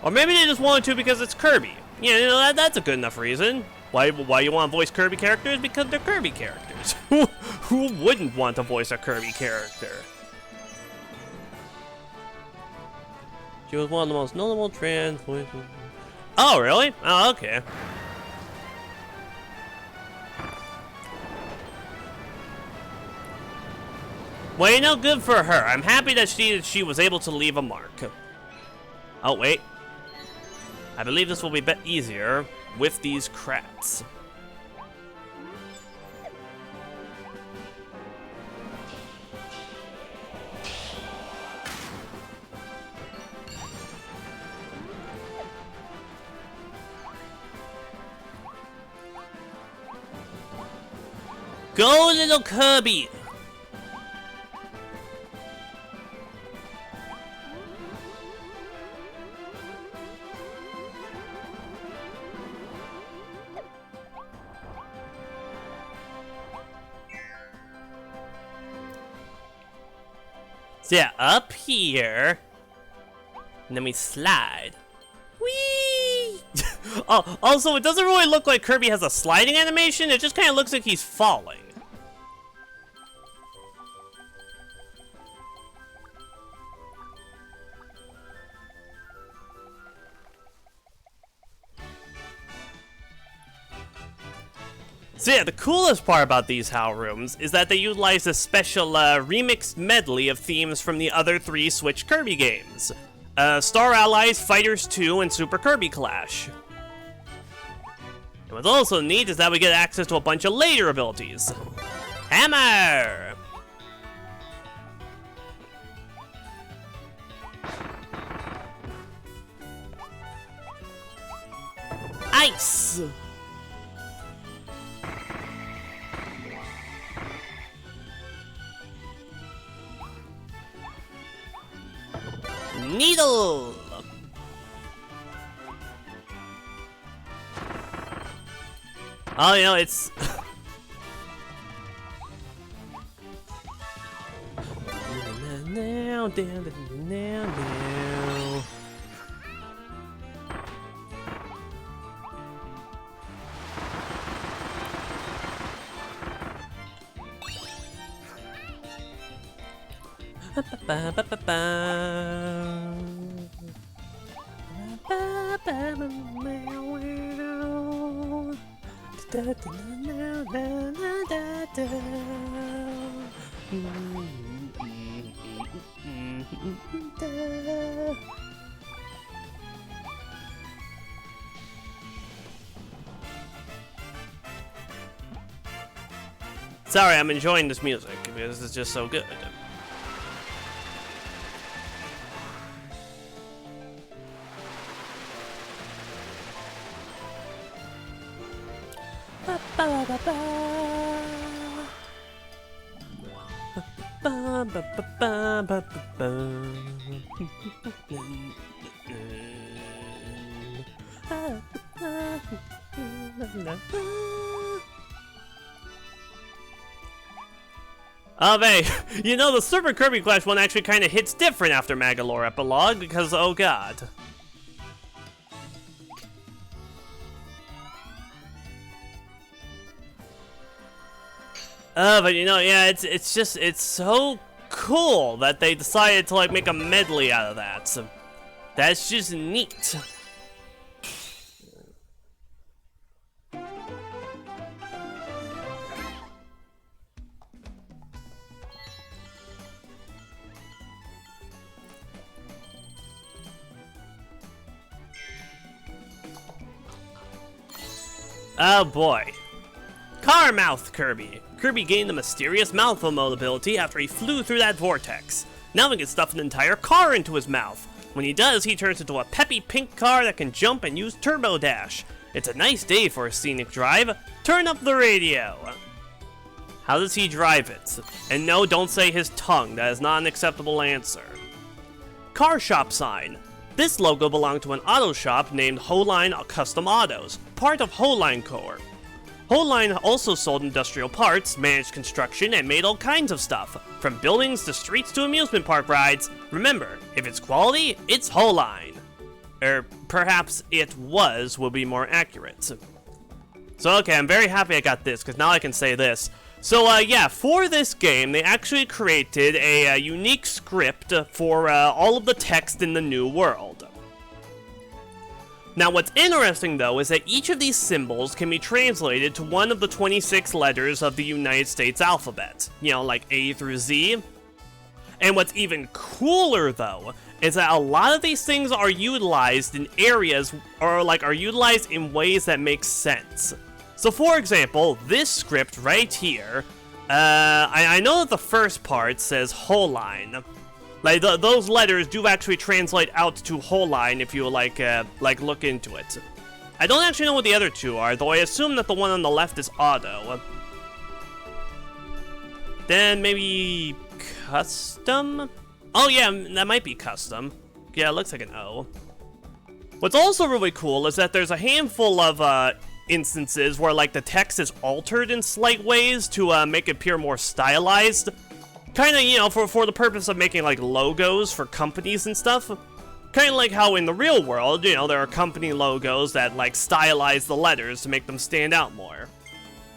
[SPEAKER 1] Or maybe they just wanted to because it's Kirby. Yeah, you know, that's a good enough reason. Why you want to voice Kirby characters? Because they're Kirby characters. Who wouldn't want to voice a Kirby character? She was one of the most notable trans voices. Oh, really? Oh, okay. Well, you know, good for her. I'm happy that she was able to leave a mark. Oh, wait. I believe this will be a bit easier with these crats. Go, little Kirby! So yeah, up here, and then we slide. Whee! Oh, also, it doesn't really look like Kirby has a sliding animation. It just kind of looks like he's falling. So yeah, the coolest part about these HAL rooms is that they utilize a special remixed medley of themes from the other 3 Switch Kirby games. Star Allies, Fighters 2, and Super Kirby Clash. And what's also neat is that we get access to a bunch of later abilities. Hammer! Ice! Needle! Oh, you know, it's... now. Sorry, I'm enjoying this music because it's just so good. Oh, hey, you know, the Super Kirby Clash one actually kind of hits different after Magalore Epilogue because, oh god. But you know, yeah, it's just, it's so cool that they decided to, like, make a medley out of that. So that's just neat. Oh boy. Car Mouth Kirby. Kirby gained the mysterious mouth mode ability after he flew through that vortex. Now he can stuff an entire car into his mouth. When he does, he turns into a peppy pink car that can jump and use Turbo Dash. It's a nice day for a scenic drive. Turn up the radio. How does he drive it? And no, don't say his tongue. That is not an acceptable answer. Car Shop Sign. This logo belonged to an auto shop named Holine Custom Autos, part of Holine Corp. Holine also sold industrial parts, managed construction, and made all kinds of stuff, from buildings to streets to amusement park rides. Remember, if it's quality, it's Holine. Or perhaps it was, will be more accurate. So okay, I'm very happy I got this, because now I can say this. So yeah, for this game, they actually created a unique script for all of the text in the new world. Now what's interesting though is that each of these symbols can be translated to one of the 26 letters of the United States alphabet. You know, like A through Z. And what's even cooler though is that a lot of these things are utilized in areas, or like are utilized in ways that make sense. So for example, this script right here, I know that the first part says Holine. Like, those letters do actually translate out to Holine if you, like look into it. I don't actually know what the other two are, though I assume that the one on the left is Auto. Then maybe custom? Oh yeah, that might be custom. Yeah, it looks like an O. What's also really cool is that there's a handful of instances where like the text is altered in slight ways to make it appear more stylized. Kind of, you know, for the purpose of making like logos for companies and stuff. Kind of like how in the real world, you know, there are company logos that like stylize the letters to make them stand out more.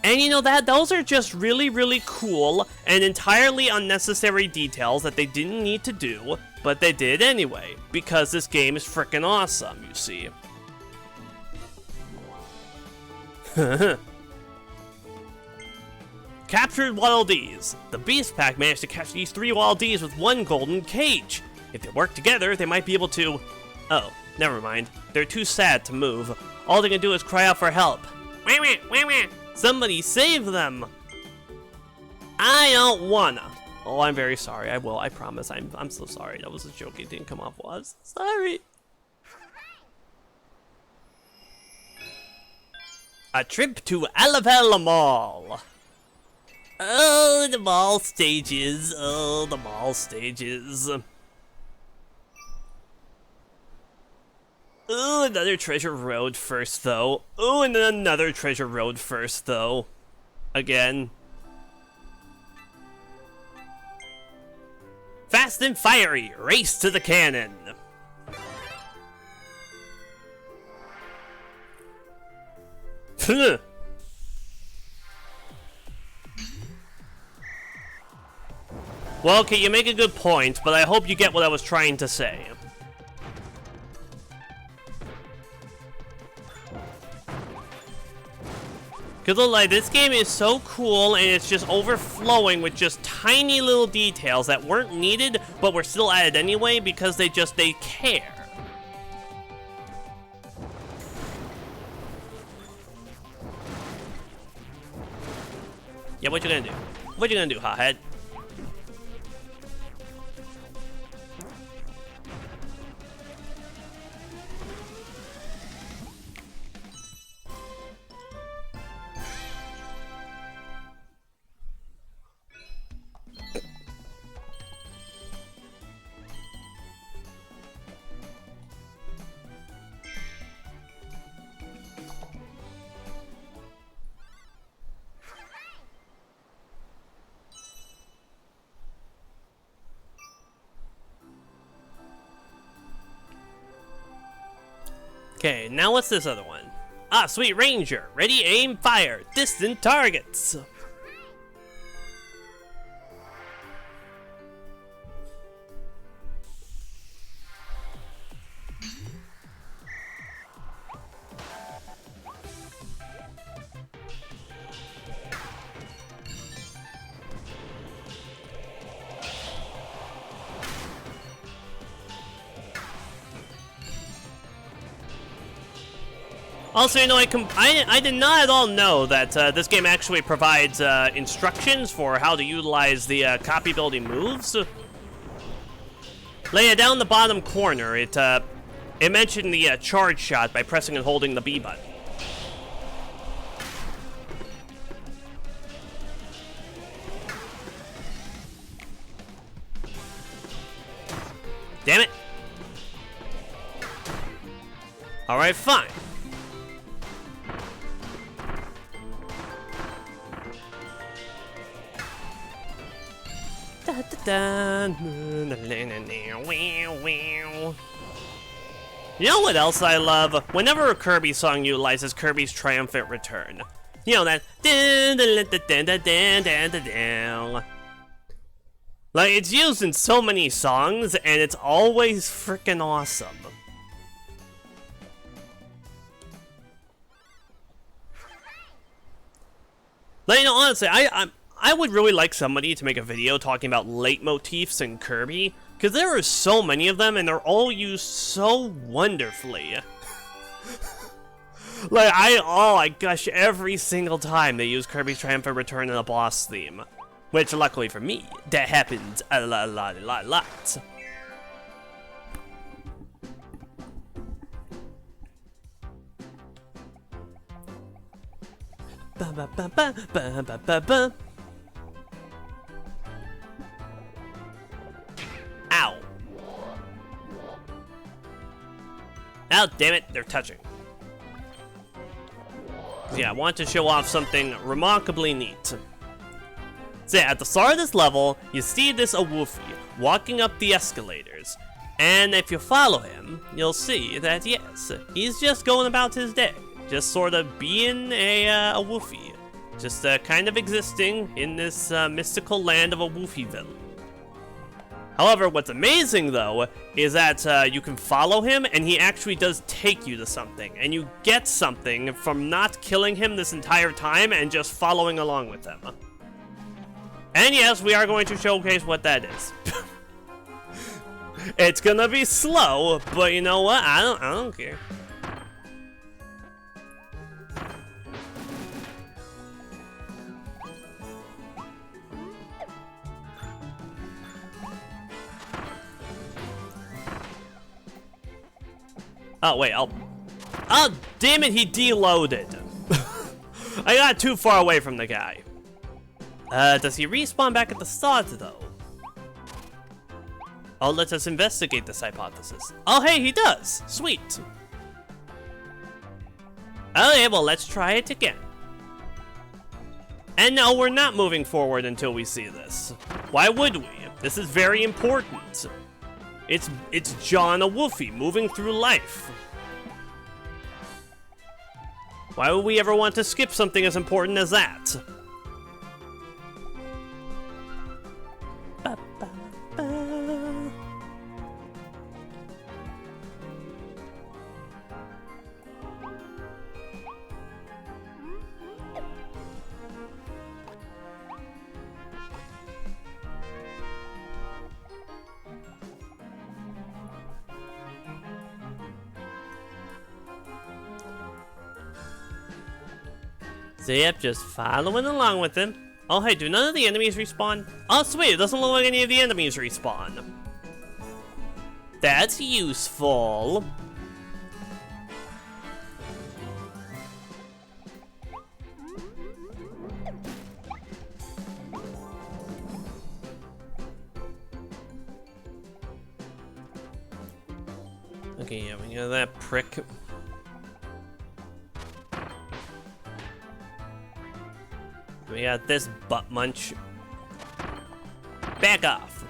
[SPEAKER 1] And you know those are just really, really cool and entirely unnecessary details that they didn't need to do, but they did anyway, because this game is frickin' awesome, you see. Captured Wild D's. The Beast Pack managed to catch these 3 Wild D's with 1 golden cage. If they work together, they might be able to... Oh, never mind. They're too sad to move. All they can do is cry out for help. Wah, wah, wah, wah. Somebody save them! I don't wanna. Oh, I'm very sorry. I will. I promise. I'm so sorry. That was a joke. It didn't come off was. Sorry. A trip to Alavella Mall. Oh, the mall stages. Oh, the mall stages. Ooh, another treasure road first, though. Ooh, and then another treasure road first, though. Again. Fast and fiery, race to the cannon. Well, okay, you make a good point, but I hope you get what I was trying to say. Because like, this game is so cool, and it's just overflowing with just tiny little details that weren't needed, but were still added anyway, because they care. Yeah, what you gonna do? What you gonna do, hothead? Okay, now what's this other one? Ah, Sweet Ranger. Ready, aim, fire. Distant targets. Also, you know, I did not at all know that this game actually provides instructions for how to utilize the copy ability moves. Lay it down the bottom corner. It mentioned the charge shot by pressing and holding the B button. Damn it! All right, fine. You know what else I love? Whenever a Kirby song utilizes Kirby's triumphant return. You know that. Like, it's used in so many songs, and it's always freaking awesome. Like, you know, honestly, I would really like somebody to make a video talking about leitmotifs in Kirby, because there are so many of them, and they're all used so wonderfully. Like, oh my gosh, every single time they use Kirby's Triumphant Return in a boss theme. Which, luckily for me, that happens a lot. Ba ba ba ba ba ba ba ba. Oh, damn it, they're touching. Yeah, I want to show off something remarkably neat. So yeah, at the start of this level, you see this Awufi walking up the escalators. And if you follow him, you'll see that yes, he's just going about his day. Just sort of being a Awufi. Just kind of existing in this mystical land of Awufiville. However, what's amazing though, is that you can follow him and he actually does take you to something. And you get something from not killing him this entire time and just following along with him. And yes, we are going to showcase what that is. It's gonna be slow, but you know what? I don't care. Oh wait, oh damn it, he deloaded. I got too far away from the guy. Does he respawn back at the start, though? Oh, let us investigate this hypothesis. Oh, hey, he does! Sweet! Okay, well, let's try it again. And no, we're not moving forward until we see this. Why would we? This is very important. It's John Awufi moving through life. Why would we ever want to skip something as important as that? So yep, just following along with him. Oh hey, do none of the enemies respawn? Oh sweet, it doesn't look like any of the enemies respawn. That's useful. Okay, yeah, we got that prick. We got this butt munch. Back off.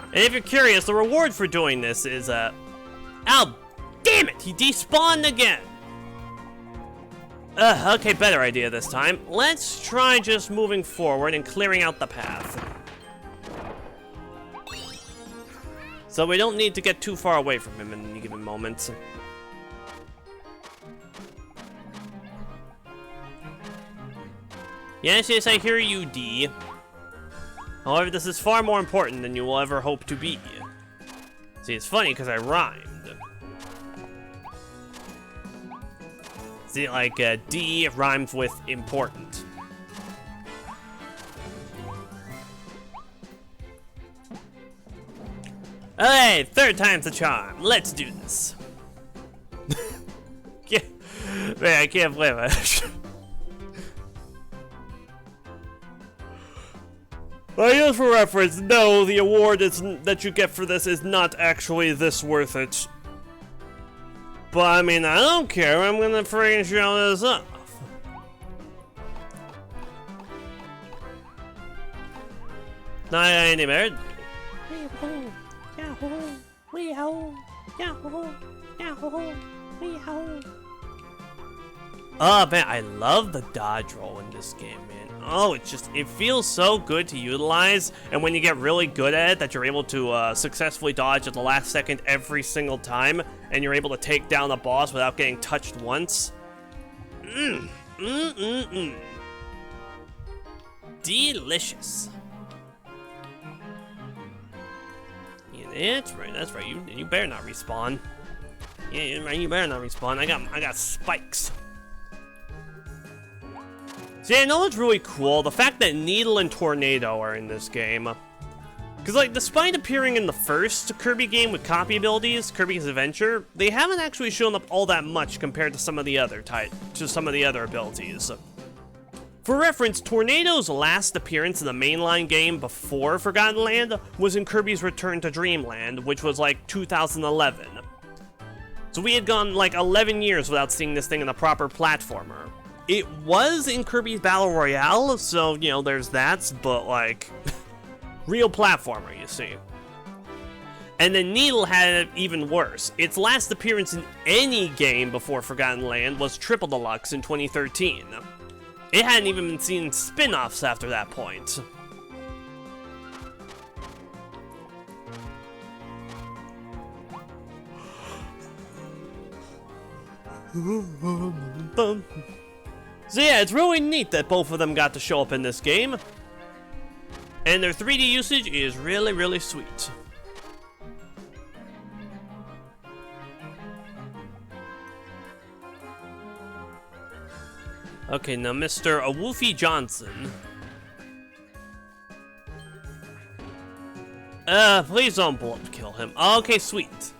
[SPEAKER 1] And if you're curious, the reward for doing this is, oh, damn it! He despawned again! Okay, better idea this time. Let's try just moving forward and clearing out the path. So we don't need to get too far away from him in any given moment. Yes, yes, I hear you, D. However, this is far more important than you will ever hope to be. See, it's funny because I rhymed. See, like, D rhymes with important. Okay, third time's the charm. Let's do this. Man, I can't believe it. Well, just for reference, no, the award that you get for this is not actually this worth it. But I mean, I don't care. I'm gonna friggin' show this off. Not any better. Oh man, I love the dodge roll in this game, man. Oh, it feels so good to utilize, and when you get really good at it, that you're able to successfully dodge at the last second every single time, and you're able to take down a boss without getting touched once. Delicious. Yeah, that's right. You better not respawn. Yeah, you better not respawn. I got spikes. See, I know it's really cool, the fact that Needle and Tornado are in this game. Because, like, despite appearing in the first Kirby game with copy abilities, Kirby's Adventure, they haven't actually shown up all that much compared to some of the other abilities. For reference, Tornado's last appearance in the mainline game before Forgotten Land was in Kirby's Return to Dreamland, which was like 2011. So we had gone like 11 years without seeing this thing in a proper platformer. It was in Kirby's Battle Royale, so, you know, there's that, but like... real platformer, you see. And then Needle had it even worse. Its last appearance in any game before Forgotten Land was Triple Deluxe in 2013. It hadn't even been seen in spin-offs after that point. So yeah, it's really neat that both of them got to show up in this game. And their 3D usage is really, really sweet. Okay, now Mr. Awolfie Johnson. Please don't bullet kill him. Okay, sweet.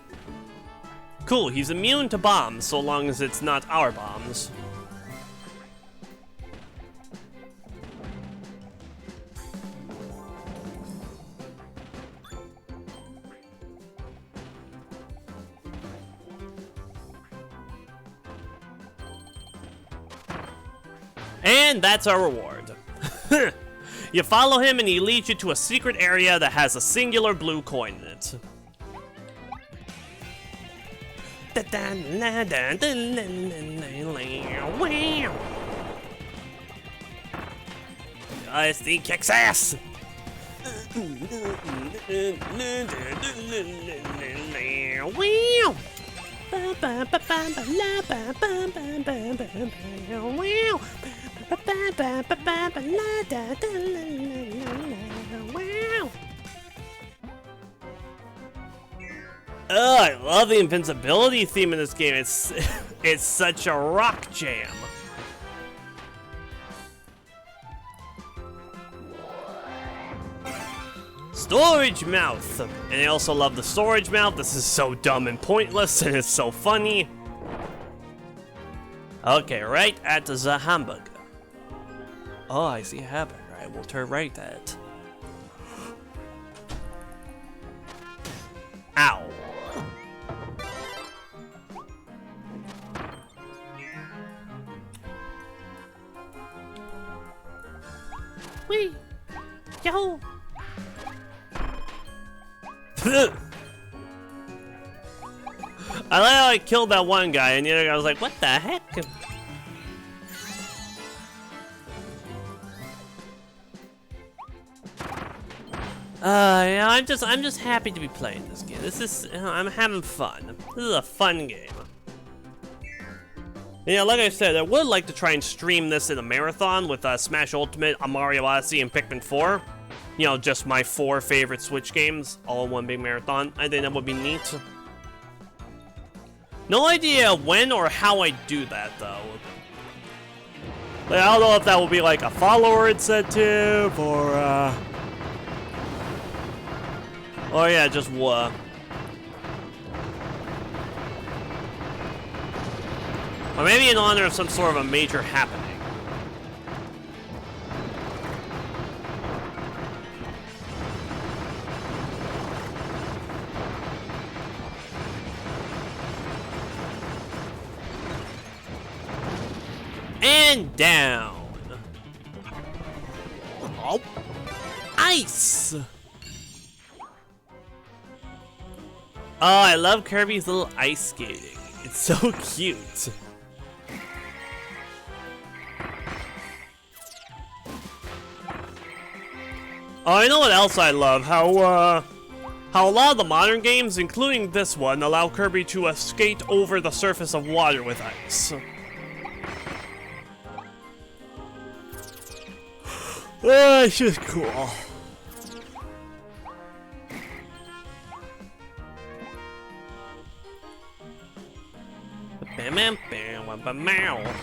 [SPEAKER 1] Cool, he's immune to bombs so long as it's not our bombs. And that's our reward. You follow him and he leads you to a secret area that has a singular blue coin in it. This kicks ass! Oh, I love the invincibility theme in this game. It's such a rock jam. Storage mouth. And I also love the storage mouth. This is so dumb and pointless, and it's so funny. Okay, right at the hamburger. Oh, I see a hamburger. I will turn right at it. Ow. Wee. Yo. I like how I killed that one guy, and the other guy was like, "What the heck?" Yeah, I'm just happy to be playing this game. This is, I'm having fun. This is a fun game. Yeah, like I said, I would like to try and stream this in a marathon with Smash Ultimate, Mario Odyssey, and Pikmin 4. You know, just my 4 favorite Switch games, all in one big marathon. I think that would be neat. No idea when or how I do that, though. Like, I don't know if that will be like a follower incentive, or yeah, just or maybe in honor of some sort of a major happening. And down. Oh. Ice. Oh, I love Kirby's little ice skating. It's so cute. Oh, I know what else I love? How a lot of the modern games, including this one, allow Kirby to skate over the surface of water with ice. It's just cool. Bam, bam, bam, bam, bam, bam.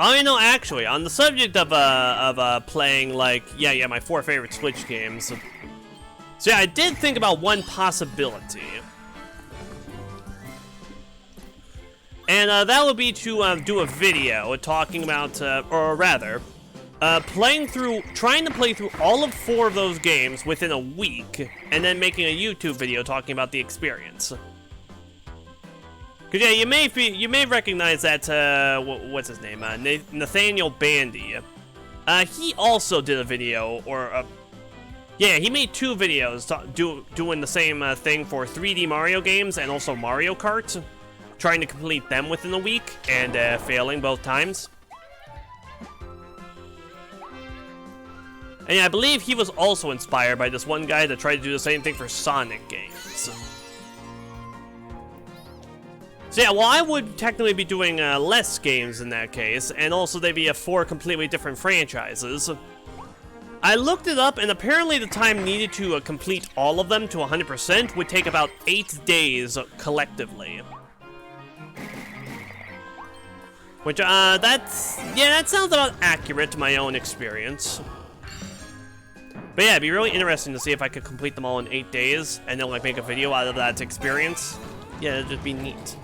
[SPEAKER 1] Oh, you know, actually, on the subject of playing, like, yeah, my 4 favorite Switch games. So yeah, I did think about one possibility. And that would be to do a video talking about, or rather, trying to play through all of 4 of those games within a week, and then making a YouTube video talking about the experience. Cause yeah, you may recognize that what's his name? Nathaniel Bandy. He also did a video, or yeah, he made 2 videos doing the same thing for 3D Mario games and also Mario Kart, trying to complete them within a week and failing both times. And yeah, I believe he was also inspired by this one guy that tried to do the same thing for Sonic games. So yeah, well, I would technically be doing less games in that case, and also they'd be 4 completely different franchises. I looked it up, and apparently the time needed to complete all of them to 100% would take about 8 days collectively. Which, that sounds about accurate to my own experience. But yeah, it'd be really interesting to see if I could complete them all in 8 days, and then, like, make a video out of that experience. Yeah, it'd just be neat.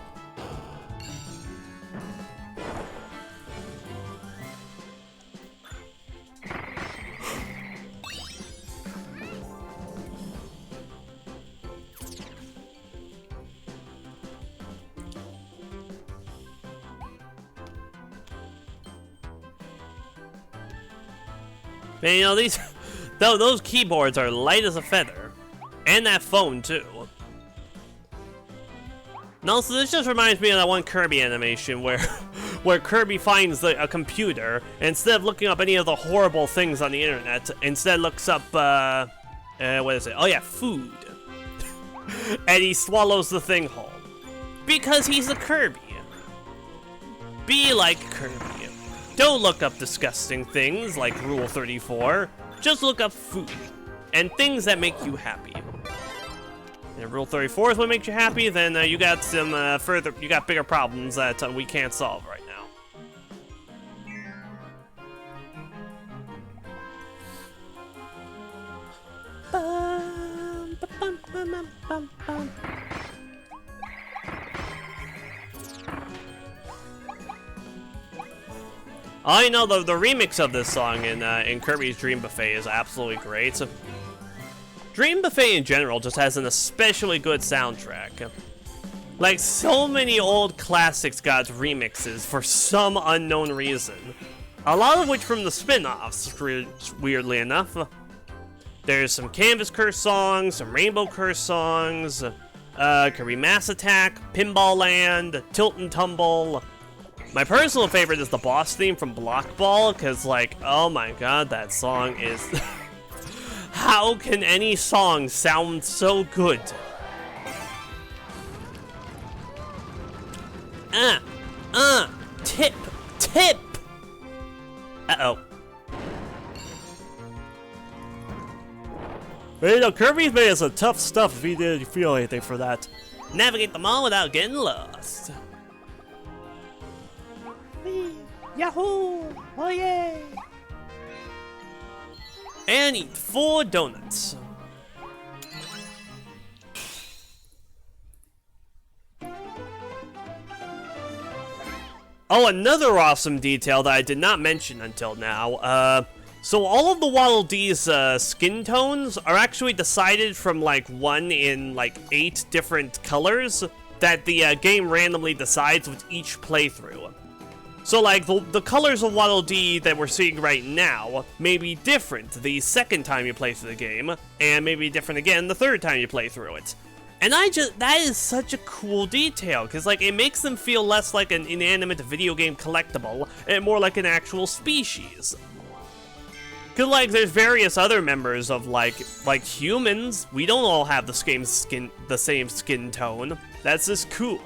[SPEAKER 1] And, you know, those keyboards are light as a feather. And that phone, too. And also, this just reminds me of that one Kirby animation where Kirby finds a computer, and instead of looking up any of the horrible things on the internet, instead looks up, what is it? Oh yeah, food. And he swallows the thing whole. Because he's a Kirby. Be like Kirby. Don't look up disgusting things like Rule 34. Just look up food and things that make you happy. And if Rule 34 is what makes you happy, then you got some you got bigger problems that we can't solve right now. I know the remix of this song in Kirby's Dream Buffet is absolutely great. Dream Buffet in general just has an especially good soundtrack. Like, so many old classics got remixes for some unknown reason. A lot of which from the spin-offs, weirdly enough. There's some Canvas Curse songs, some Rainbow Curse songs, Kirby Mass Attack, Pinball Land, Tilt and Tumble. My personal favorite is the boss theme from Block Ball, because, like, oh my god, that song is... How can any song sound so good? Tip! Uh-oh. Well, you know, Kirby's made some tough stuff if he didn't feel anything for that. Navigate them all without getting lost. Yahoo! Oh yay! And eat 4 donuts. Oh, another awesome detail that I did not mention until now. So all of the Waddle Dee's skin tones are actually decided from like 1 in like 8 different colors that the game randomly decides with each playthrough. So, like, the colors of Waddle Dee that we're seeing right now may be different the second time you play through the game, and may be different again the third time you play through it. And that is such a cool detail, because, like, it makes them feel less like an inanimate video game collectible, and more like an actual species. Because, like, there's various other members of, like humans. We don't all have the same skin tone. That's just cool.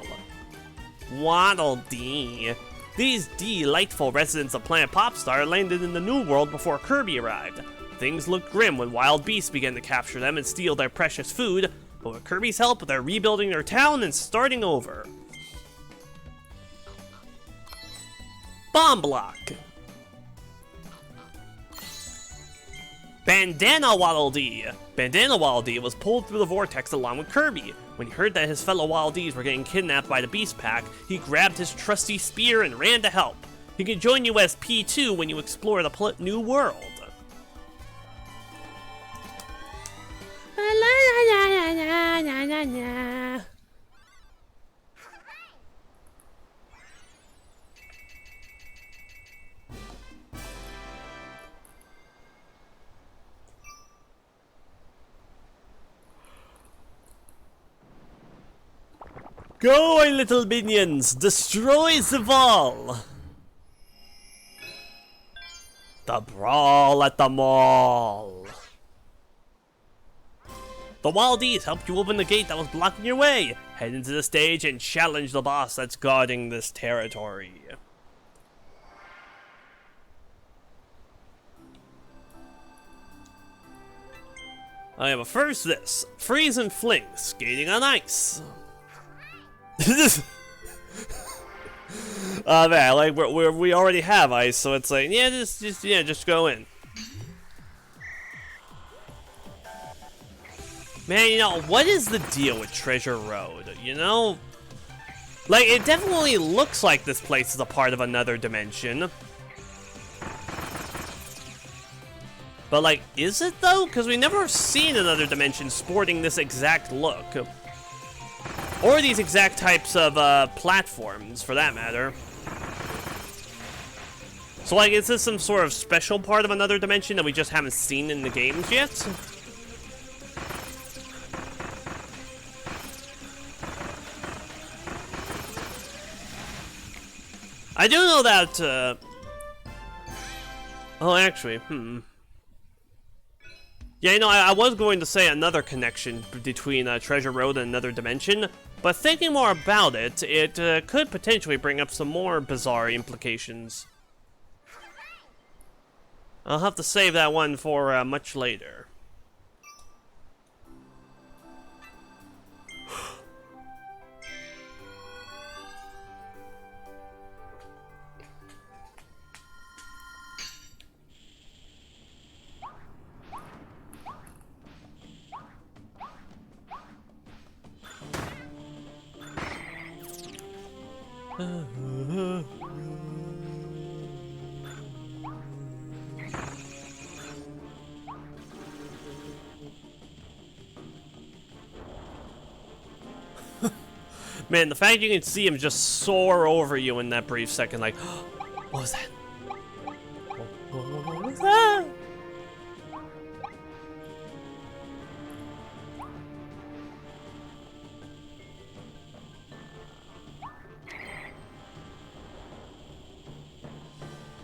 [SPEAKER 1] Waddle Dee. These delightful residents of Planet Popstar landed in the New World before Kirby arrived. Things looked grim when wild beasts began to capture them and steal their precious food, but with Kirby's help, they're rebuilding their town and starting over. Bomb block. Bandana Waddle Dee. Bandana Waddle Dee was pulled through the vortex along with Kirby. When he heard that his fellow Waddle Dees were getting kidnapped by the Beast Pack, he grabbed his trusty spear and ran to help. He can join you as P2 when you explore the new world. Go, my little minions! Destroy the wall! The brawl at the mall! The Waldies helped you open the gate that was blocking your way! Head into the stage and challenge the boss that's guarding this territory. Okay, but first this. Freeze and Fling, skating on ice. Man, like we already have ice, so it's like, yeah, just go in. Man, you know, what is the deal with Treasure Road? You know, like it definitely looks like this place is a part of another dimension. But like, is it though? Because we never seen another dimension sporting this exact look. Or these exact types of platforms, for that matter. So, like, is this some sort of special part of another dimension that we just haven't seen in the games yet? I do know that, oh, actually, Yeah, you know, I was going to say another connection between Treasure Road and another dimension, but thinking more about it, it could potentially bring up some more bizarre implications. I'll have to save that one for much later. Man, the fact you can see him just soar over you in that brief second, like, what was that? What was that?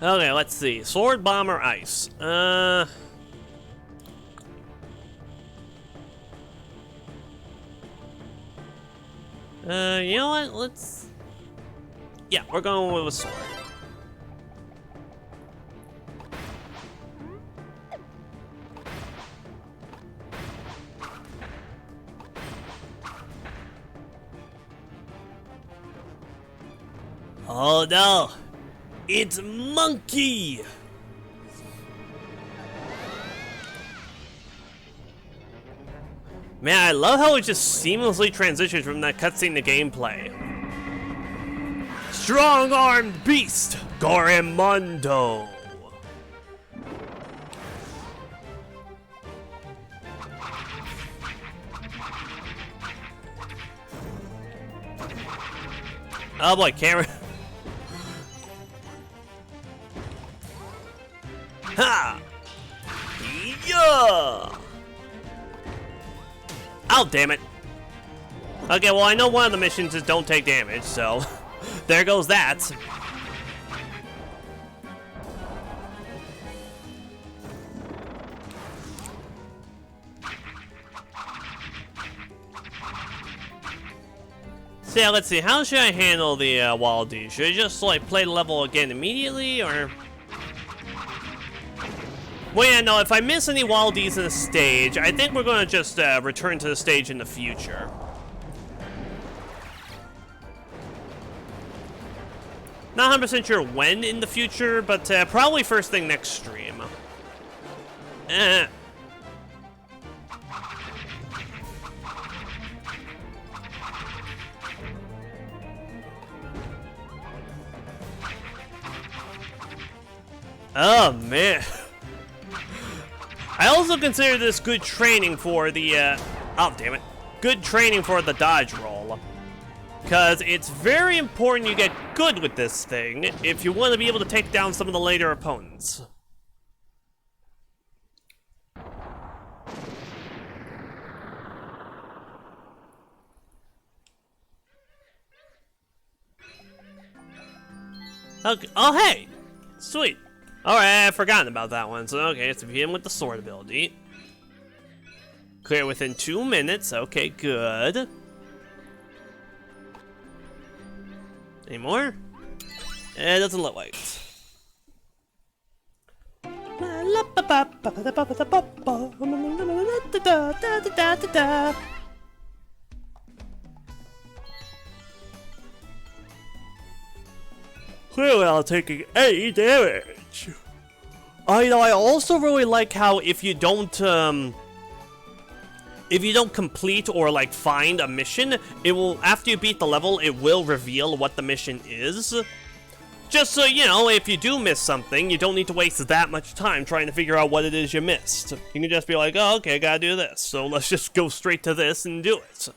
[SPEAKER 1] Okay, let's see. Sword, bomb, or ice? You know what? Let's... Yeah, we're going with a sword. Oh no! It's Monkey! Man, I love how it just seamlessly transitions from that cutscene to gameplay. Strong-armed beast, Gorimundo. Oh boy, camera. Ha! Yeah! Oh, damn it. Okay, well, I know one of the missions is don't take damage, so there goes that. So yeah, let's see. How should I handle the Waldy? Should I just, like, play the level again immediately, or... Well, yeah, no, if I miss any Waldies in the stage, I think we're going to just return to the stage in the future. Not 100% sure when in the future, but probably first thing next stream. Oh, man. I also consider this good training for the, oh, damn it. Good training for the dodge roll. Because it's very important you get good with this thing if you want to be able to take down some of the later opponents. Okay. Oh, hey! Sweet. Alright, I've forgotten about that one. So, okay, it's begin with the sword ability. Clear within 2 minutes. Okay, good. Any more? It doesn't look like it. Clearly I'm taking 8 damage. I also really like how if you don't complete or like find a mission, it will, after you beat the level, it will reveal what the mission is. Just so, you know, if you do miss something, you don't need to waste that much time trying to figure out what it is you missed. You can just be like, oh, okay, gotta do this. So let's just go straight to this and do it.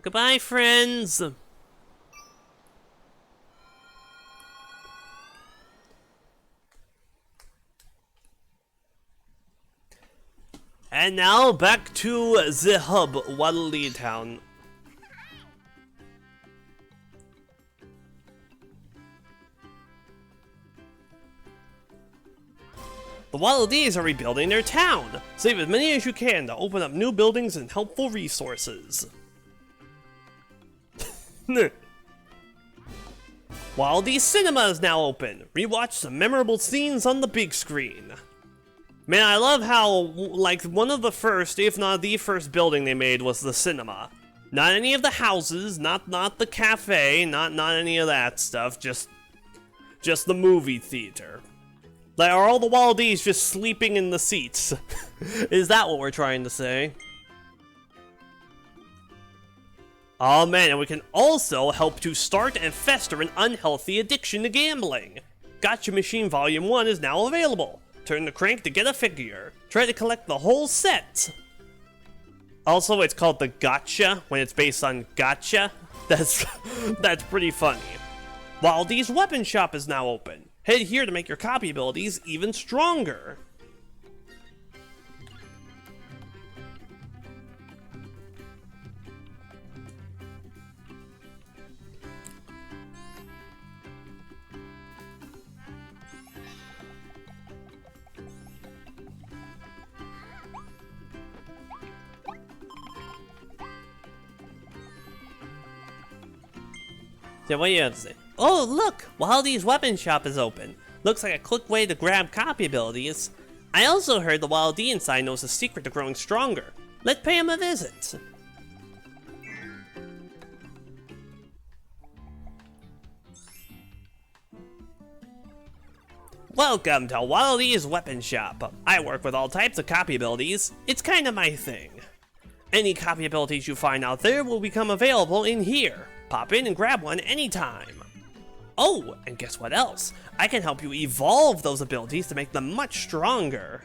[SPEAKER 1] Goodbye, friends. And now, back to the hub, Waddle Town. The Waddle Dees are rebuilding their town. Save as many as you can to open up new buildings and helpful resources. Waddle Dee Cinema is now open. Rewatch some memorable scenes on the big screen. Man, I love how, like, one of the first, if not the first building they made was the cinema. Not any of the houses, not the cafe, not any of that stuff, just the movie theater. Like, are all the Waddle Dees just sleeping in the seats? Is that what we're trying to say? Oh man, and we can also help to start and fester an unhealthy addiction to gambling. Gotcha Machine Volume 1 is now available. Turn the crank to get a figure. Try to collect the whole set. Also, it's called the Gotcha when it's based on Gotcha. That's pretty funny. Waddle Dee's Weapon Shop is now open. Head here to make your copy abilities even stronger. So what do you have to say? Oh, look! Waddle Dee's Weapon Shop is open. Looks like a quick way to grab copy abilities. I also heard the Waddle Dee inside knows the secret to growing stronger. Let's pay him a visit. Welcome to Waddle Dee's Weapon Shop. I work with all types of copy abilities. It's kind of my thing. Any copy abilities you find out there will become available in here. Pop in and grab one anytime. Oh, and guess what else? I can help you evolve those abilities to make them much stronger.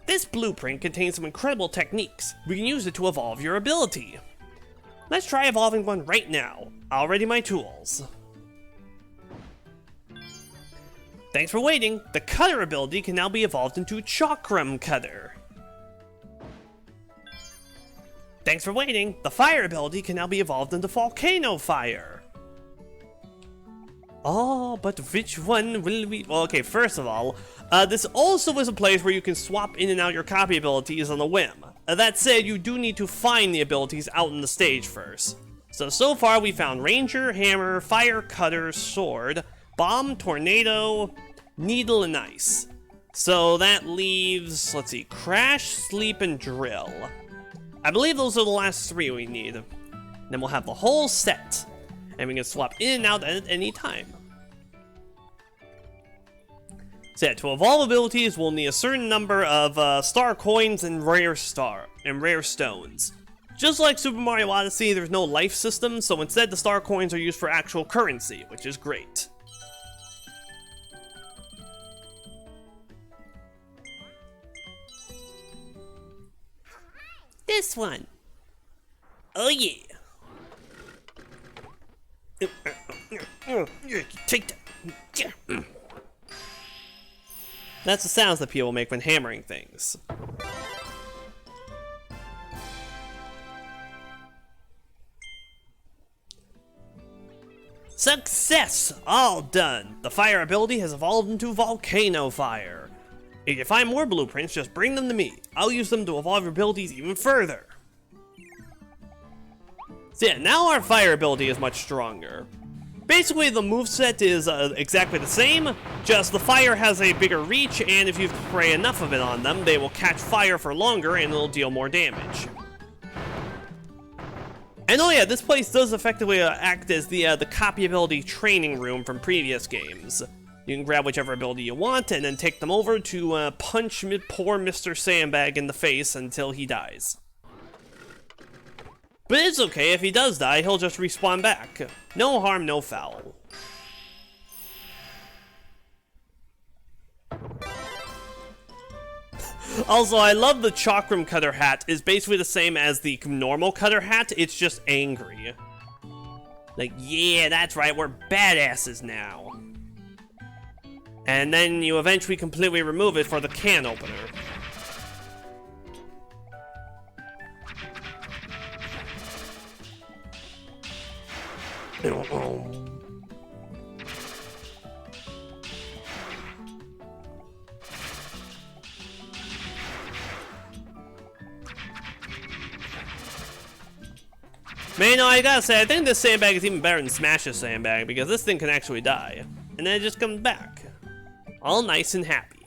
[SPEAKER 1] This blueprint contains some incredible techniques. We can use it to evolve your ability. Let's try evolving one right now. I'll ready my tools. Thanks for waiting. The Cutter ability can now be evolved into Chakram Cutter. Thanks for waiting. The Fire ability can now be evolved into Volcano Fire. Oh, but which one will we... Well, okay, first of all, this also is a place where you can swap in and out your copy abilities on a whim. That said, you do need to find the abilities out in the stage first. So far we found Ranger, Hammer, Fire, Cutter, Sword, Bomb, Tornado, Needle, and Ice. So that leaves, let's see, Crash, Sleep, and Drill. I believe those are the last 3 we need. Then we'll have the whole set. and we can swap in and out at any time. So yeah, to evolve abilities, we'll need a certain number of star coins and rare stones. Just like Super Mario Odyssey, there's no life system, so instead the star coins are used for actual currency, which is great. This one. Oh yeah. Take that. That's the sounds that people make when hammering things. Success! All done! The fire ability has evolved into Volcano Fire. If you find more blueprints, just bring them to me. I'll use them to evolve your abilities even further. So yeah, now our fire ability is much stronger. Basically, the moveset is exactly the same, just the fire has a bigger reach, and if you spray enough of it on them, they will catch fire for longer and it'll deal more damage. And oh yeah, this place does effectively act as the copy ability training room from previous games. You can grab whichever ability you want and then take them over to punch poor Mr. Sandbag in the face until he dies. But it's okay, if he does die, he'll just respawn back. No harm, no foul. Also, I love the Chakram Cutter hat is basically the same as the normal Cutter hat, it's just angry. Like, yeah, that's right, we're badasses now. And then you eventually completely remove it for the can opener. Man, you know, I gotta say, I think this sandbag is even better than Smash's sandbag because this thing can actually die. And then it just comes back. All nice and happy.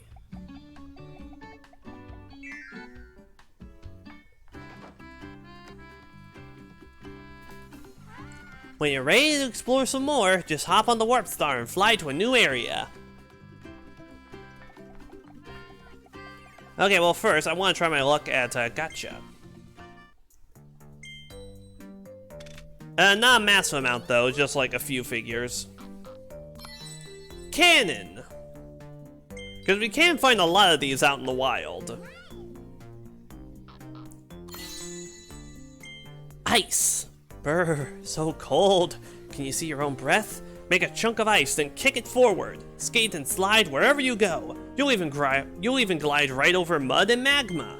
[SPEAKER 1] When you're ready to explore some more, just hop on the Warp Star and fly to a new area. Okay, well first, I want to try my luck at Gotcha. Not a massive amount though, just like a few figures. Cannon! Because we can find a lot of these out in the wild. Ice! Brr, so cold. Can you see your own breath? Make a chunk of ice, then kick it forward. Skate and slide wherever you go. You'll even glide right over mud and magma.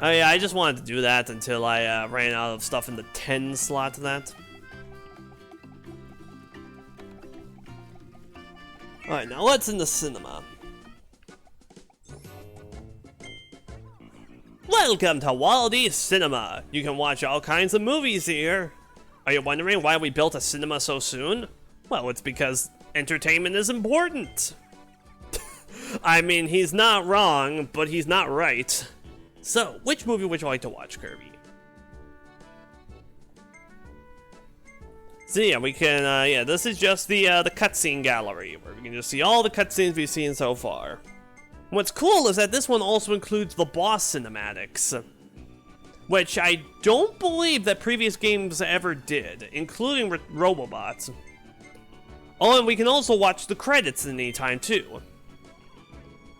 [SPEAKER 1] Oh yeah, I just wanted to do that until I ran out of stuff in the 10 slot to that. Alright, now what's in the cinema? Welcome to Waldy's Cinema! You can watch all kinds of movies here! Are you wondering why we built a cinema so soon? Well, it's because entertainment is important! I mean, he's not wrong, but he's not right. So, which movie would you like to watch, Kirby? So yeah, we can, yeah, this is just the cutscene gallery, where we can just see all the cutscenes we've seen so far. What's cool is that this one also includes the boss cinematics, which I don't believe that previous games ever did, including Robobots. Oh, and we can also watch the credits at any time, too.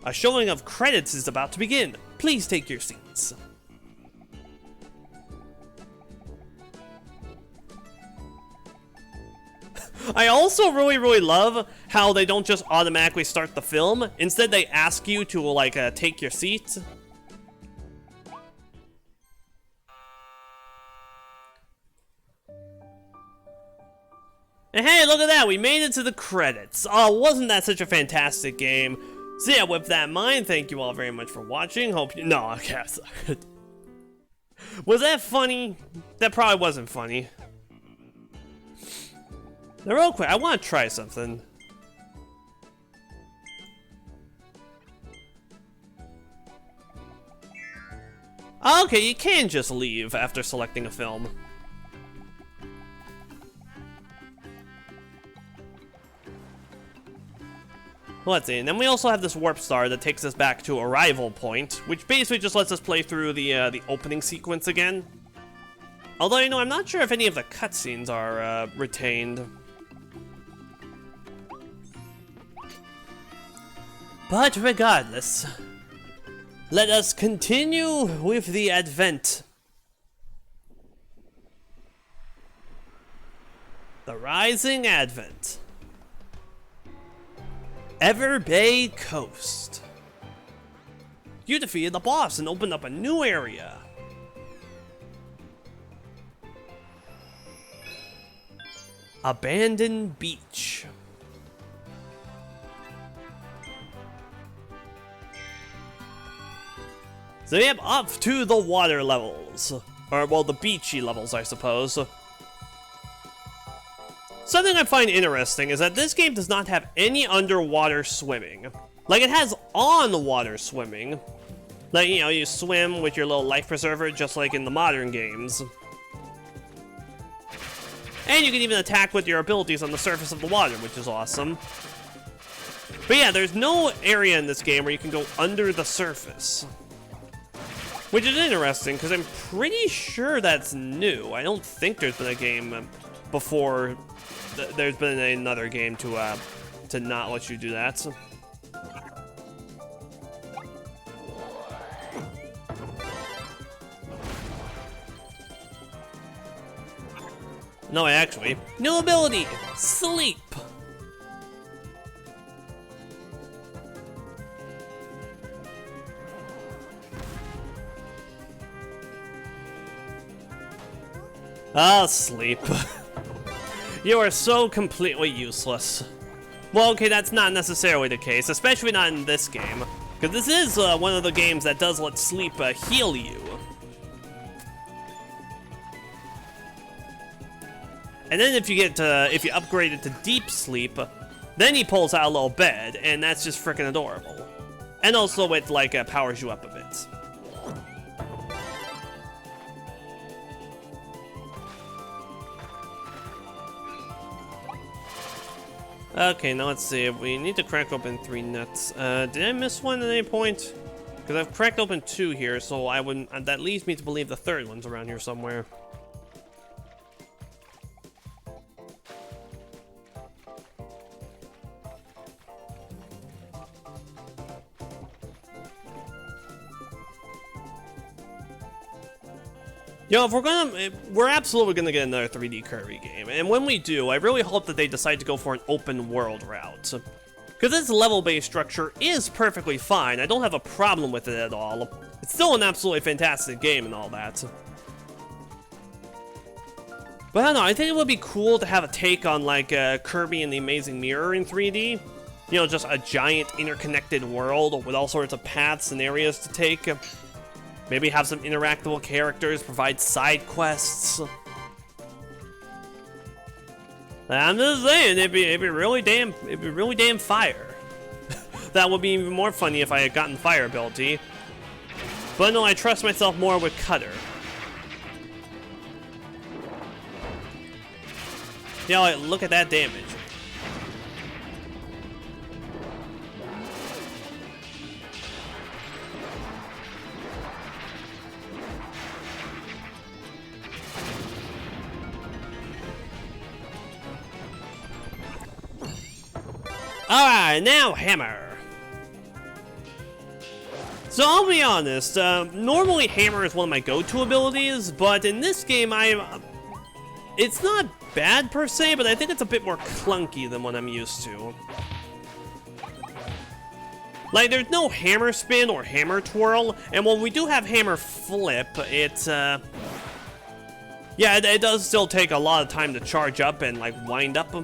[SPEAKER 1] A showing of credits is about to begin. Please take your seats. I also really love how they don't just automatically start the film. Instead, they ask you to, like, take your seat. And hey, look at that, we made it to the credits. Oh, wasn't that such a fantastic game? So yeah, with that in mind, thank you all very much for watching. Hope you... No, okay. Was that funny? That probably wasn't funny. Now, real quick, I want to try something. Okay, you can just leave after selecting a film. Let's see, and then we also have this warp star that takes us back to Arrival Point, which basically just lets us play through the opening sequence again. Although, you know, I'm not sure if any of the cutscenes are retained. But regardless, let us continue with the advent. The Rising Advent. Ever Bay Coast. You defeated the boss and opened up a new area. Abandoned Beach. So yep, up to the water levels. Or, well, the beachy levels, I suppose. Something I find interesting is that this game does not have any underwater swimming. Like, it has on-water swimming. Like, you know, you swim with your little life preserver, just like in the modern games. And you can even attack with your abilities on the surface of the water, which is awesome. But yeah, there's no area in this game where you can go under the surface. Which is interesting, because I'm pretty sure that's new. I don't think there's been a game before there's been another game to not let you do that. No, actually, new ability, Sleep. Ah, Sleep. You are so completely useless. Well, okay, that's not necessarily the case, especially not in this game. Because this is one of the games that does let Sleep heal you. And then if you upgrade it to Deep Sleep, then he pulls out a little bed, and that's just freaking adorable. And also it, like, powers you up a bit. Okay, now let's see. We need to crack open 3 nuts. Did I miss one at any point? Because I've cracked open 2 here, so I wouldn't. That leads me to believe the 3rd one's around here somewhere. You know, we're absolutely gonna get another 3D Kirby game, and when we do, I really hope that they decide to go for an open world route. Because this level-based structure is perfectly fine, I don't have a problem with it at all. It's still an absolutely fantastic game and all that. But I don't know, I think it would be cool to have a take on, like, Kirby and the Amazing Mirror in 3D. You know, just a giant interconnected world with all sorts of paths and areas to take. Maybe have some interactable characters, provide side quests. I'm just saying, it'd be really damn fire. That would be even more funny if I had gotten fire ability. But no, I trust myself more with Cutter. You know, look at that damage. Alright, now Hammer. So I'll be honest, normally Hammer is one of my go-to abilities, but in this game it's not bad per se, but I think it's a bit more clunky than what I'm used to. Like, there's no Hammer Spin or Hammer Twirl, and when we do have Hammer Flip, it's, yeah, it does still take a lot of time to charge up and, like, wind up.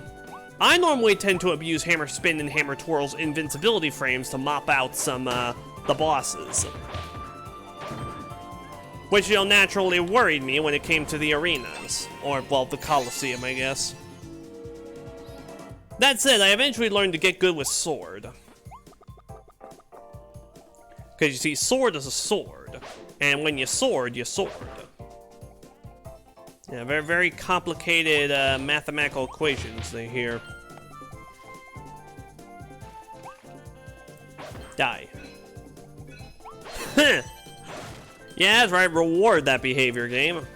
[SPEAKER 1] I normally tend to abuse Hammer Spin and Hammer Twirl's invincibility frames to mop out some, the bosses. Which, you know, naturally worried me when it came to the arenas. Or, well, the Coliseum, I guess. That said, I eventually learned to get good with Sword. Because, you see, Sword is a sword. And when you sword, you sword. Yeah, very, very complicated mathematical equations here. Die. Yeah, that's right. Reward that behavior, game.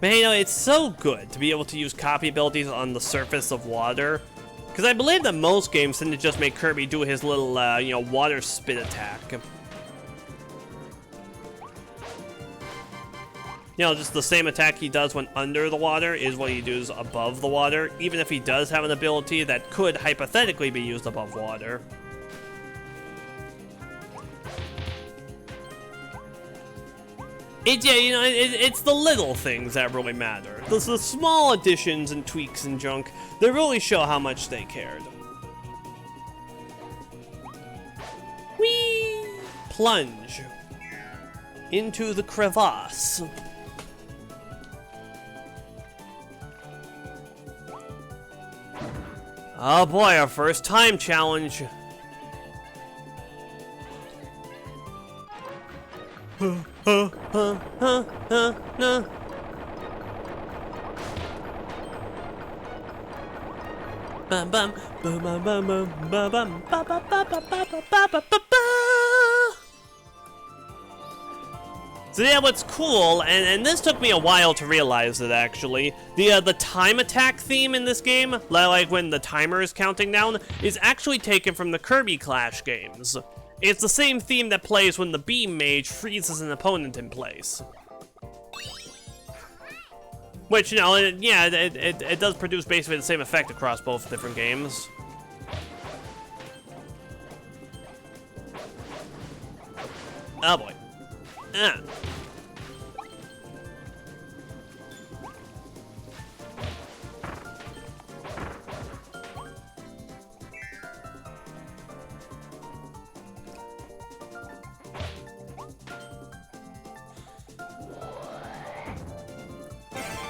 [SPEAKER 1] Man, you know, it's so good to be able to use copy abilities on the surface of water. Because I believe that most games tend to just make Kirby do his little, you know, water spit attack. You know, just the same attack he does when under the water is what he does above the water, even if he does have an ability that could hypothetically be used above water. Yeah, you know, it's the little things that really matter. The small additions and tweaks and junk that really show how much they cared. Whee! Plunge into the crevasse. Oh boy, our first time challenge. Bum bum bum bum bum bum bum bum ba ba ba ba ba ba ba ba. So yeah, what's cool, and this took me a while to realize it actually, the time attack theme in this game, like when the timer is counting down, is actually taken from the Kirby Clash games. It's the same theme that plays when the Beam Mage freezes an opponent in place. Which, you know, yeah, it does produce basically the same effect across both different games. Oh boy. Ah.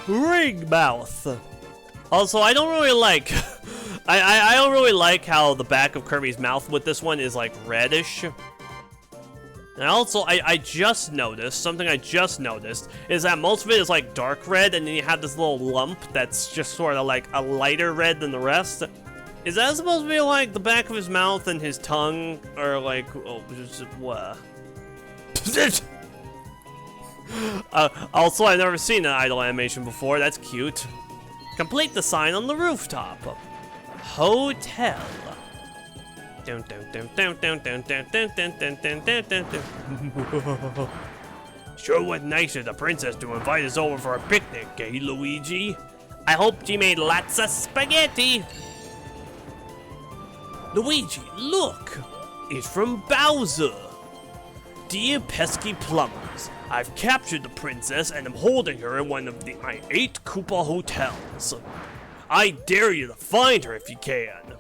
[SPEAKER 1] Ring mouth. Also, I don't really like I don't really like how the back of Kirby's mouth with this one is like reddish. And also, I just noticed, something I just noticed, is that most of it is like dark red, and then you have this little lump that's just sort of like a lighter red than the rest. Is that supposed to be like the back of his mouth and his tongue, or like, oh, just what? Also, I've never seen an idle animation before. That's cute. Complete the sign on the rooftop. Hotel. Sure was nice of the princess to invite us over for a picnic, eh, Luigi? I hope she made lots of spaghetti. Luigi, look! It's from Bowser. Dear pesky plumbers, I've captured the princess and am holding her in one of my 8 Koopa hotels. I dare you to find her if you can.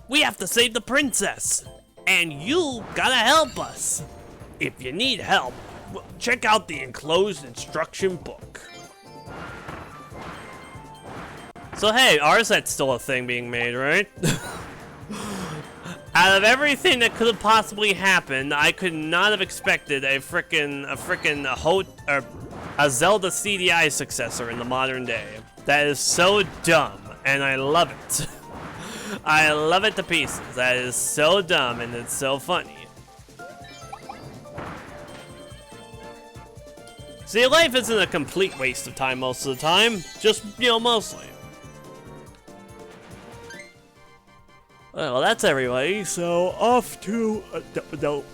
[SPEAKER 1] We have to save the princess, and you gotta help us. If you need help, check out the enclosed instruction book. So hey, Arzet's still a thing being made, right? Out of everything that could have possibly happened, I could not have expected a Zelda CDI successor in the modern day. That is so dumb, and I love it. I love it to pieces. That is so dumb, and it's so funny. See, life isn't a complete waste of time most of the time. Just, you know, mostly. Well, that's everybody, so off to... no.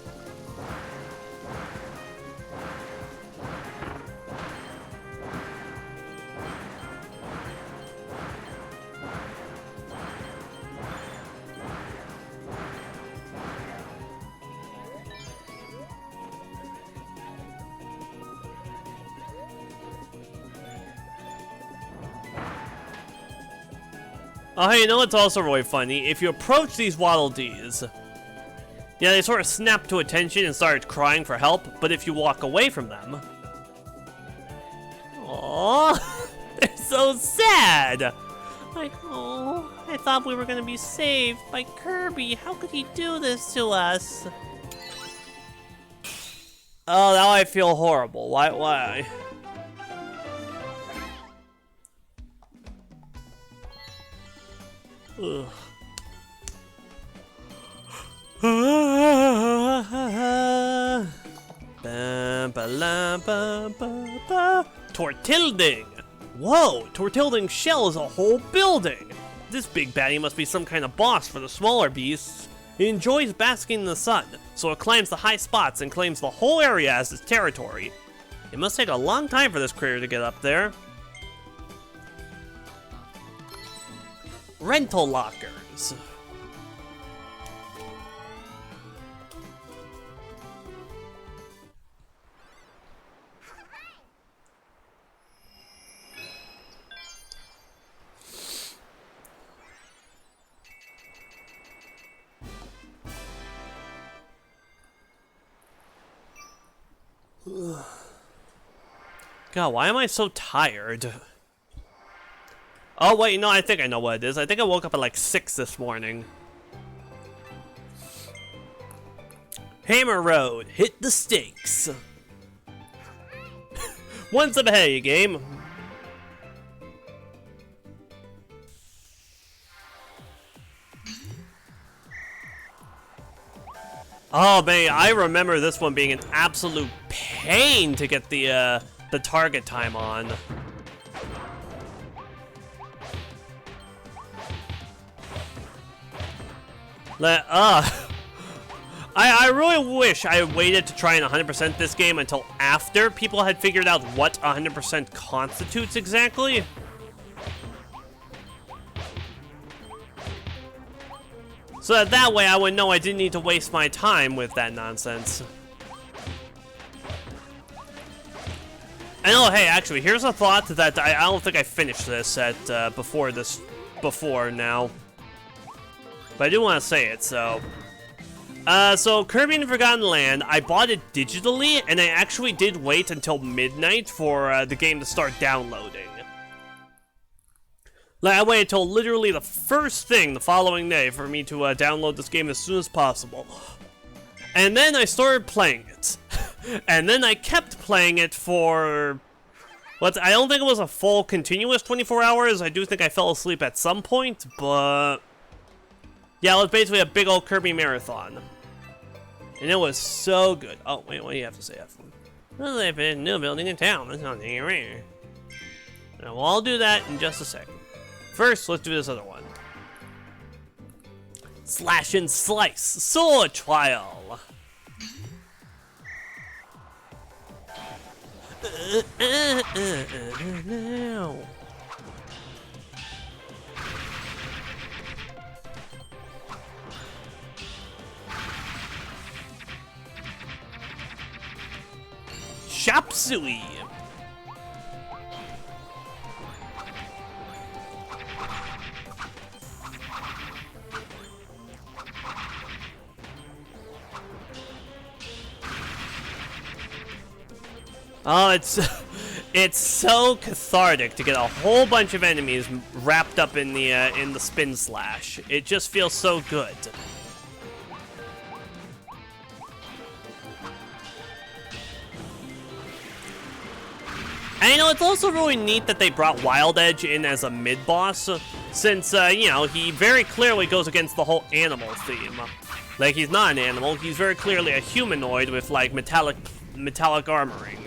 [SPEAKER 1] Oh, hey, you know what's also really funny? If you approach these Waddle Dees, yeah, they sort of snap to attention and start crying for help, but if you walk away from them... Aww, they're so sad! Like, oh, I thought we were gonna be saved by Kirby. How could he do this to us? Oh, now I feel horrible. Why? Ugh. Tortilding! Whoa, Tortilding's shell is a whole building! This big baddie must be some kind of boss for the smaller beasts. It enjoys basking in the sun, so it climbs the high spots and claims the whole area as its territory. It must take a long time for this critter to get up there. Rental lockers. God, why am I so tired? Oh wait, no, I think I know what it is. I think I woke up at like 6 this morning. Hammer Road, hit the stakes. One step ahead of you, game. Oh man, I remember this one being an absolute pain to get the target time on. I really wish I waited to try and 100% this game until after people had figured out what 100% constitutes exactly. So that way I would know I didn't need to waste my time with that nonsense. And oh, hey, actually, here's a thought that I don't think I finished this at before now. But I do want to say it, so. So Kirby and the Forgotten Land, I bought it digitally, and I actually did wait until midnight for the game to start downloading. Like, I waited until literally the first thing the following day for me to download this game as soon as possible. And then I started playing it. And then I kept playing it for... I don't think it was a full continuous 24 hours. I do think I fell asleep at some point, but... yeah, it was basically a big old Kirby marathon. And it was so good. Oh, wait, what do you have to say, F1? I live in a new building in town. That's not rare. Well, I'll do that in just a second. First, let's do this other one. Slash and Slice Sword Trial. No. Chop Suey. Oh, it's so cathartic to get a whole bunch of enemies wrapped up in the spin slash. It just feels so good. And you know, it's also really neat that they brought Wild Edge in as a mid-boss, since, you know, he very clearly goes against the whole animal theme. Like, he's not an animal, he's very clearly a humanoid with, like, metallic armoring.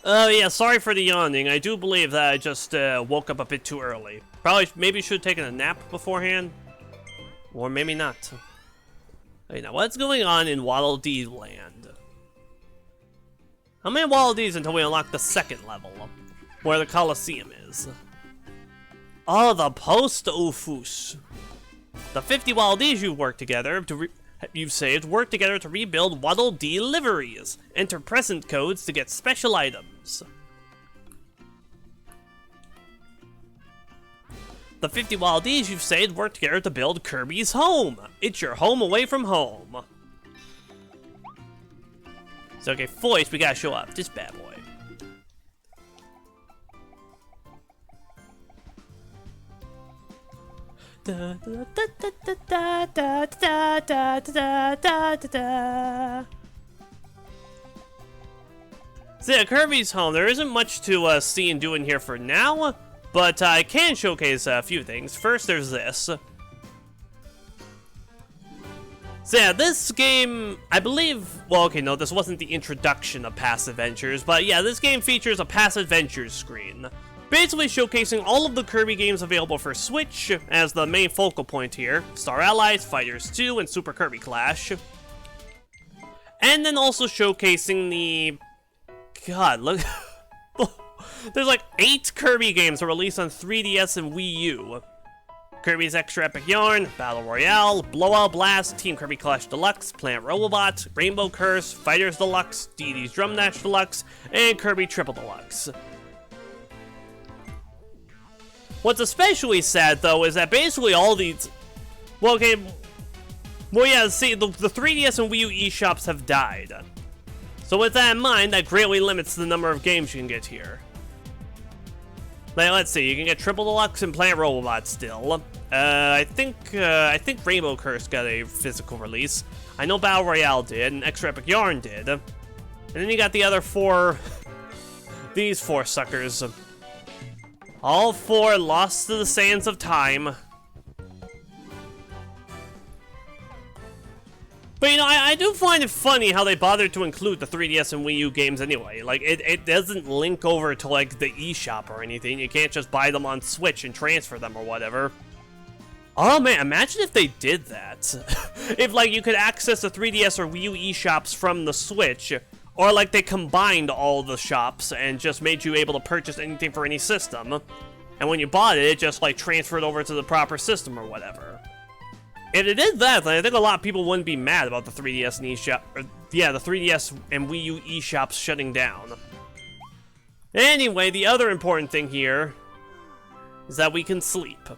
[SPEAKER 1] Oh yeah, sorry for the yawning. I do believe that I just woke up a bit too early. Maybe should have taken a nap beforehand. Or maybe not. Okay, now what's going on in Waddle Dee Land? How many Waddle Dees until we unlock the second level, where the Coliseum is? Oh, the post-Ufus. The 50 Waddle Dees you've saved work together to rebuild Waddle Dee liveries. Enter present codes to get special items. The 50 Wild D's you've saved work together to build Kirby's home. It's your home away from home. So, okay, voice, we gotta show up. This bad boy. Da, da, da, da, da, da, da, da, da, da. So yeah, Kirby's home. There isn't much to see and do in here for now, but I can showcase a few things. First, there's this. So yeah, this game, I believe, well, okay, no, this wasn't the introduction of Past Adventures, but yeah, this game features a Past Adventures screen, basically showcasing all of the Kirby games available for Switch as the main focal point here. Star Allies, Fighters 2, and Super Kirby Clash. And then also showcasing the... God, look... There's like 8 Kirby games released on 3DS and Wii U. Kirby's Extra Epic Yarn, Battle Royale, Blowout Blast, Team Kirby Clash Deluxe, Planet Robobot, Rainbow Curse, Fighters Deluxe, DD's Drum Dash Deluxe, and Kirby Triple Deluxe. What's especially sad, though, is that basically all these... Well, okay... Well, yeah, see, the 3DS and Wii U eShops have died. So with that in mind, that greatly limits the number of games you can get here. Like, let's see, you can get Triple Deluxe and Planet Robobot still. I think Rainbow Curse got a physical release. I know Battle Royale did, and Extra Epic Yarn did. And then you got the other 4... These 4 suckers. All 4 lost to the sands of time. But, you know, I do find it funny how they bothered to include the 3DS and Wii U games anyway. Like, it doesn't link over to, like, the eShop or anything. You can't just buy them on Switch and transfer them or whatever. Oh, man, imagine if they did that. If, like, you could access the 3DS or Wii U eShops from the Switch, or, like, they combined all the shops and just made you able to purchase anything for any system. And when you bought it, it just, like, transferred over to the proper system or whatever. If it did that, then I think a lot of people wouldn't be mad about the 3DS and eShop, the 3DS and Wii U eShops shutting down. Anyway, the other important thing here is that we can sleep.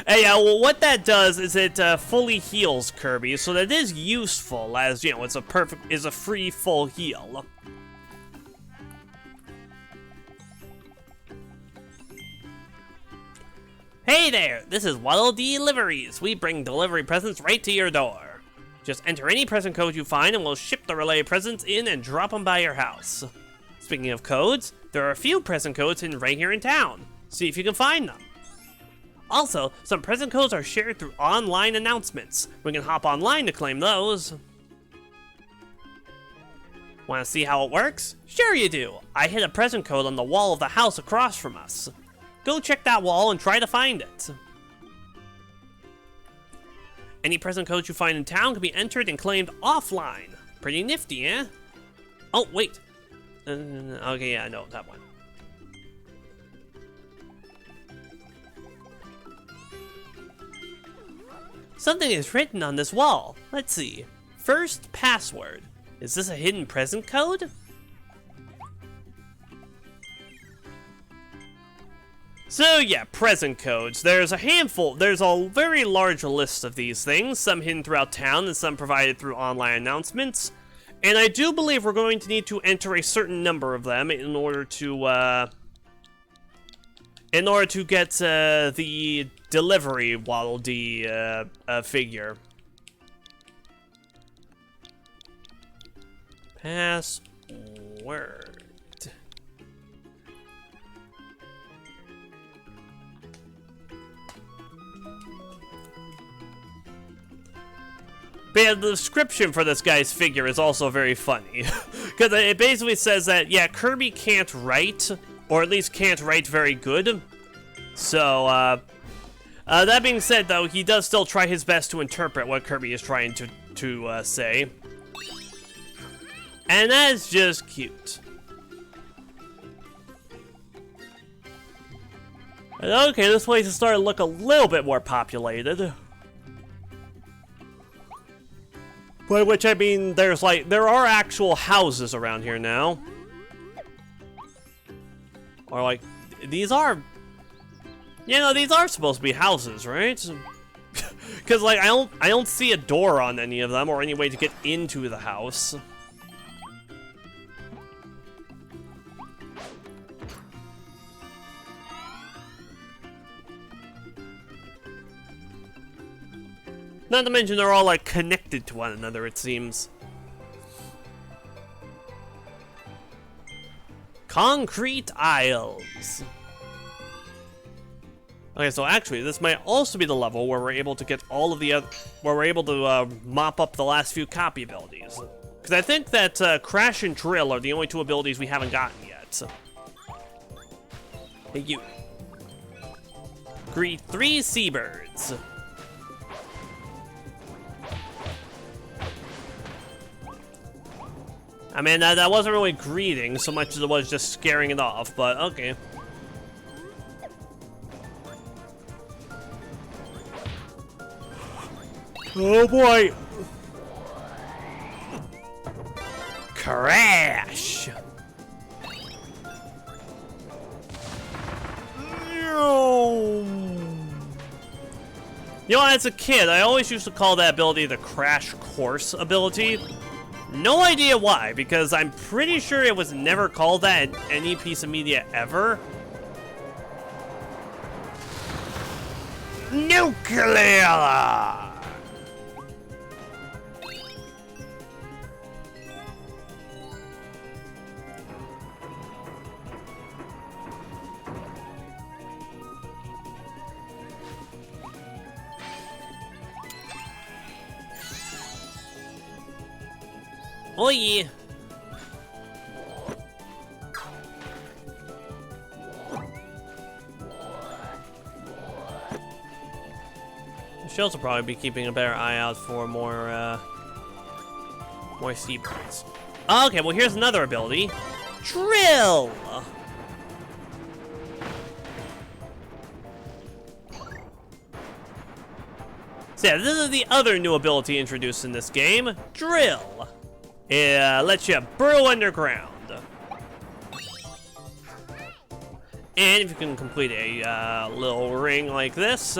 [SPEAKER 1] Hey, well, what that does is it fully heals Kirby, so that is useful, as you know, it's a free full heal. Hey there, this is Waddle Deliveries. We bring delivery presents right to your door. Just enter any present code you find and we'll ship the relay presents in and drop them by your house. Speaking of codes, there are a few present codes hidden right here in town. See if you can find them. Also, some present codes are shared through online announcements. We can hop online to claim those. Want to see how it works? Sure you do. I hid a present code on the wall of the house across from us. Go check that wall and try to find it. Any present codes you find in town can be entered and claimed offline. Pretty nifty, eh? Oh, wait. Okay, yeah, no, that one. Something is written on this wall. Let's see. First password. Is this a hidden present code? So yeah, present codes. There's a handful, there's a very large list of these things, some hidden throughout town and some provided through online announcements. And I do believe we're going to need to enter a certain number of them in order to get the delivery Waddle Dee figure. Password. But yeah, the description for this guy's figure is also very funny. Because it basically says that, yeah, Kirby can't write, or at least can't write very good. So, that being said, though, he does still try his best to interpret what Kirby is trying to say. And that is just cute. Okay, this place is starting to look a little bit more populated. By which I mean, there are actual houses around here now. Or like, these are You know, these are supposed to be houses, right? Because like I don't see a door on any of them or any way to get into the house. Not to mention they're all like connected to one another, it seems. Concrete aisles. Okay, so actually, this might also be the level where we're able to get all of the other, where we're able to mop up the last few copy abilities. Because I think that Crash and Drill are the only two abilities we haven't gotten yet. So. Hey, you. Greet 3 seabirds. I mean, that wasn't really greeting so much as it was just scaring it off, but okay. Oh boy! Crash! You know, as a kid, I always used to call that ability the Crash Course ability. No idea why, because I'm pretty sure it was never called that in any piece of media ever. Nuclear! Oh yeah. Shells will probably be keeping a better eye out for more seabirds. Okay, well here's another ability. Drill! So yeah, this is the other new ability introduced in this game. Drill! It lets you burrow underground. And if you can complete a little ring like this,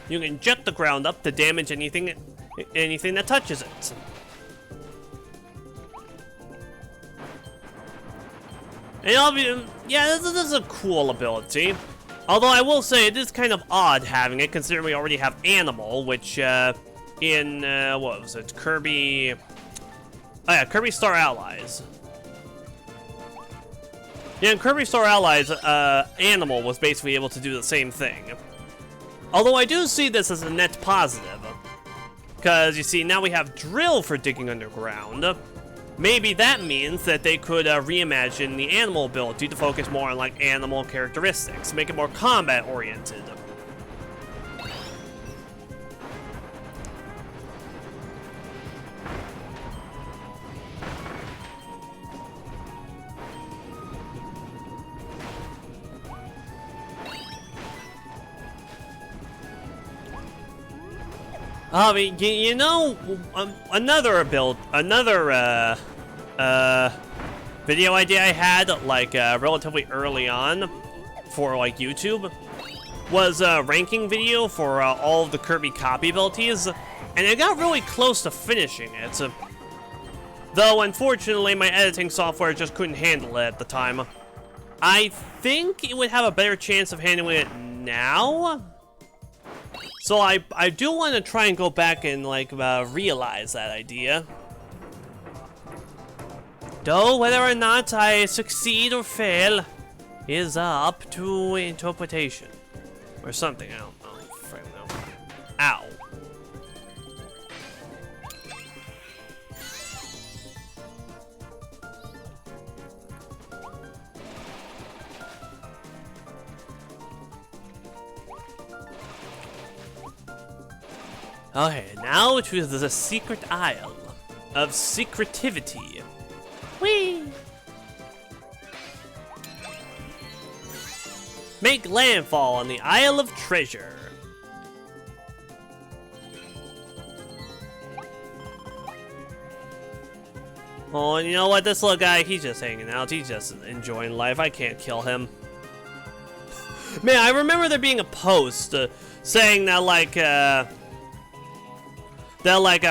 [SPEAKER 1] you can jet the ground up to damage anything that touches it. And yeah, this is a cool ability. Although I will say it is kind of odd having it, considering we already have Animal, which in what was it, Kirby? Oh yeah, Kirby Star Allies. Yeah, in Kirby Star Allies, Animal was basically able to do the same thing. Although I do see this as a net positive. Because, you see, now we have Drill for digging underground. Maybe that means that they could reimagine the Animal ability to focus more on, like, animal characteristics. Make it more combat-oriented. I mean, you know, another video idea I had, like, relatively early on for, like, YouTube was a ranking video for all of the Kirby copy abilities, and I got really close to finishing it. Though, unfortunately, my editing software just couldn't handle it at the time. I think it would have a better chance of handling it now. So I do want to try and go back and, like, realize that idea. Though whether or not I succeed or fail is up to interpretation. Or something, I don't know. Frick no. Ow. Okay, now to the secret aisle of secretivity. Whee! Make landfall on the Isle of Treasure. Oh, and you know what? This little guy, he's just hanging out. He's just enjoying life. I can't kill him. Man, I remember there being a post saying that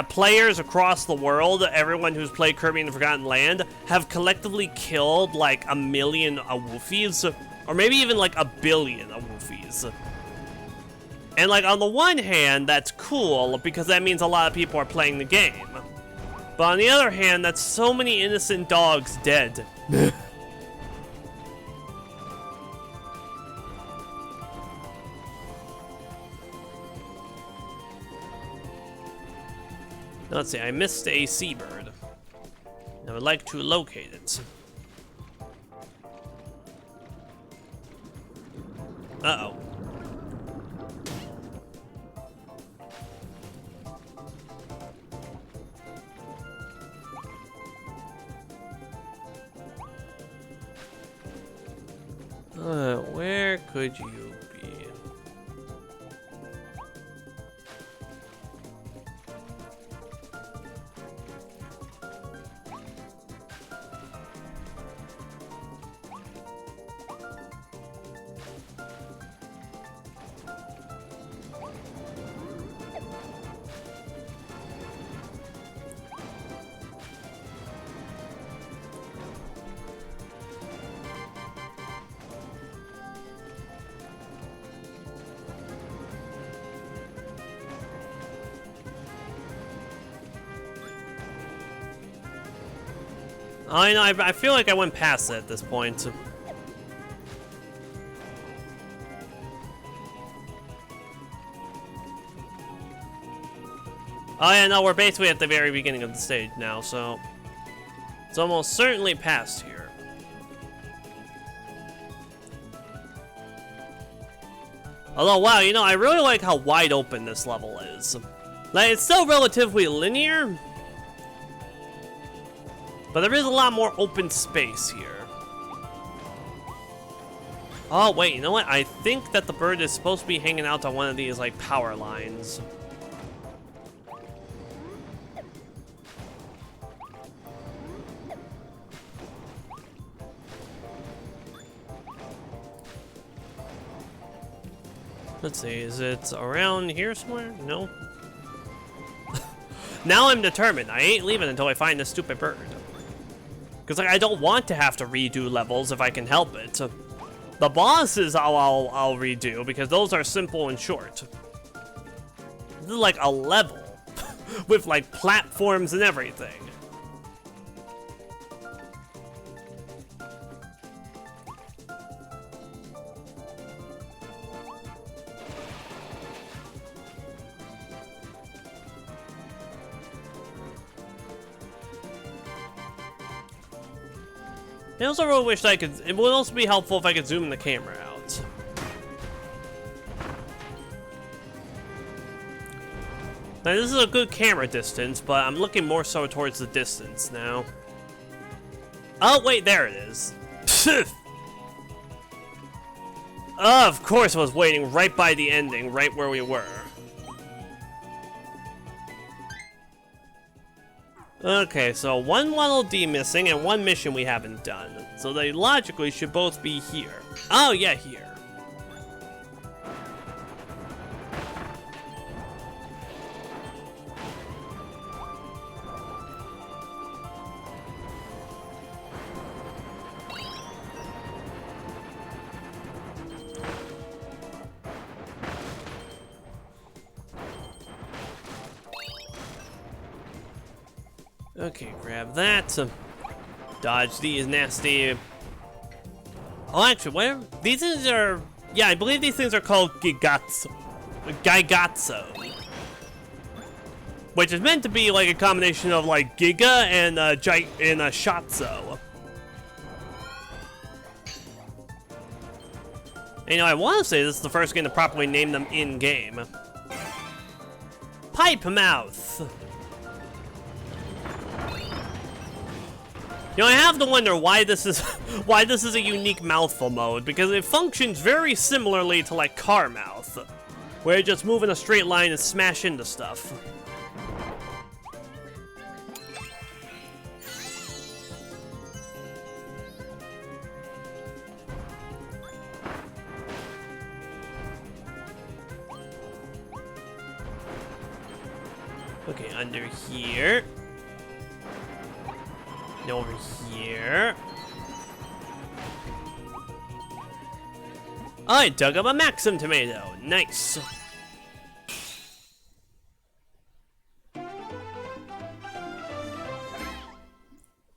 [SPEAKER 1] players across the world, everyone who's played Kirby in the Forgotten Land, have collectively killed like 1 million Awoofies, or maybe even like 1 billion Awoofies. And like on the one hand, that's cool because that means a lot of people are playing the game. But on the other hand, that's so many innocent dogs dead. Let's see, I missed a seabird. I would like to locate it. Uh-oh. Where could you be? I know, I feel like I went past it at this point. Oh yeah, no, we're basically at the very beginning of the stage now, so it's almost certainly past here. Although, wow, you know, I really like how wide open this level is. Like, it's still relatively linear, but there is a lot more open space here. Oh, wait, you know what? I think that the bird is supposed to be hanging out on one of these, like, power lines. Let's see, is it around here somewhere? No. Now I'm determined. I ain't leaving until I find this stupid bird. Because like, I don't want to have to redo levels if I can help it. The bosses I'll redo because those are simple and short. This is like a level with like platforms and everything. I also really wish I could. It would also be helpful if I could zoom the camera out. Now this is a good camera distance, but I'm looking more so towards the distance now. Oh wait, there it is. Oh, of course I was waiting right by the ending, right where we were. Okay, so one Waddle Dee missing and one mission we haven't done. So they logically should both be here. Oh yeah, here. Okay, grab that. Dodge these nasty. Oh, actually, where? These things are. Yeah, I believe these things are called Gigatsu. Which is meant to be like a combination of like Giga and Shatso. You know, I want to say this is the first game to properly name them in game. Pipe Mouth. You know, I have to wonder why this is a unique mouthful mode, because it functions very similarly to like Car Mouth, where you just move in a straight line and smash into stuff. Okay, under here. And over here. I dug up a Maxim tomato. Nice.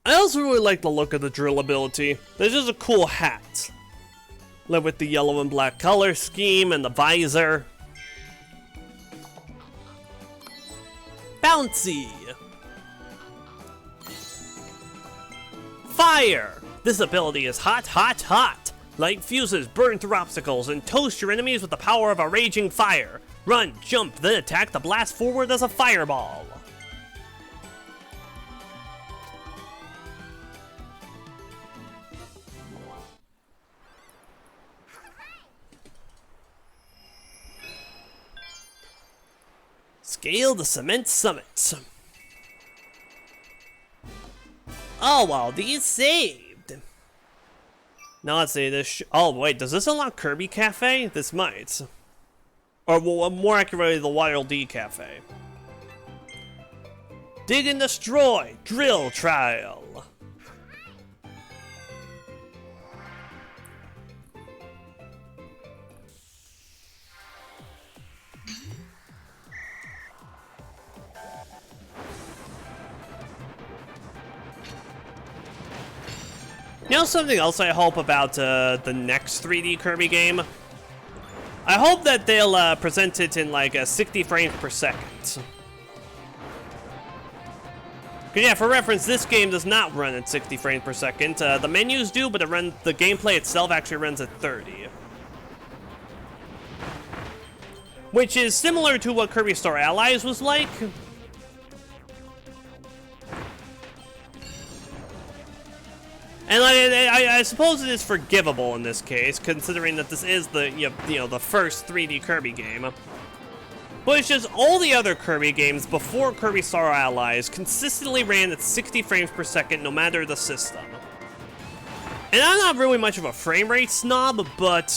[SPEAKER 1] I also really like the look of the drill ability. This is a cool hat. Like with the yellow and black color scheme and the visor. Bouncy. Fire! This ability is hot, hot, hot. Light fuses burn through obstacles and toast your enemies with the power of a raging fire. Run, jump, then attack to blast forward as a fireball. Scale the cement summit. Oh, well, these saved. Now let's see this. Oh, wait, does this unlock Kirby Cafe? This might. Or well, more accurately, the Wild D Cafe. Dig and destroy. Drill trial. You know something else I hope about the next 3D Kirby game? I hope that they'll present it in like 60 frames per second. Cause yeah, for reference, this game does not run at 60 frames per second. The menus do, but the gameplay itself actually runs at 30. Which is similar to what Kirby Star Allies was like. And I suppose it is forgivable in this case, considering that this is the the first 3D Kirby game. But it's just all the other Kirby games before Kirby Star Allies consistently ran at 60 frames per second, no matter the system. And I'm not really much of a frame rate snob, but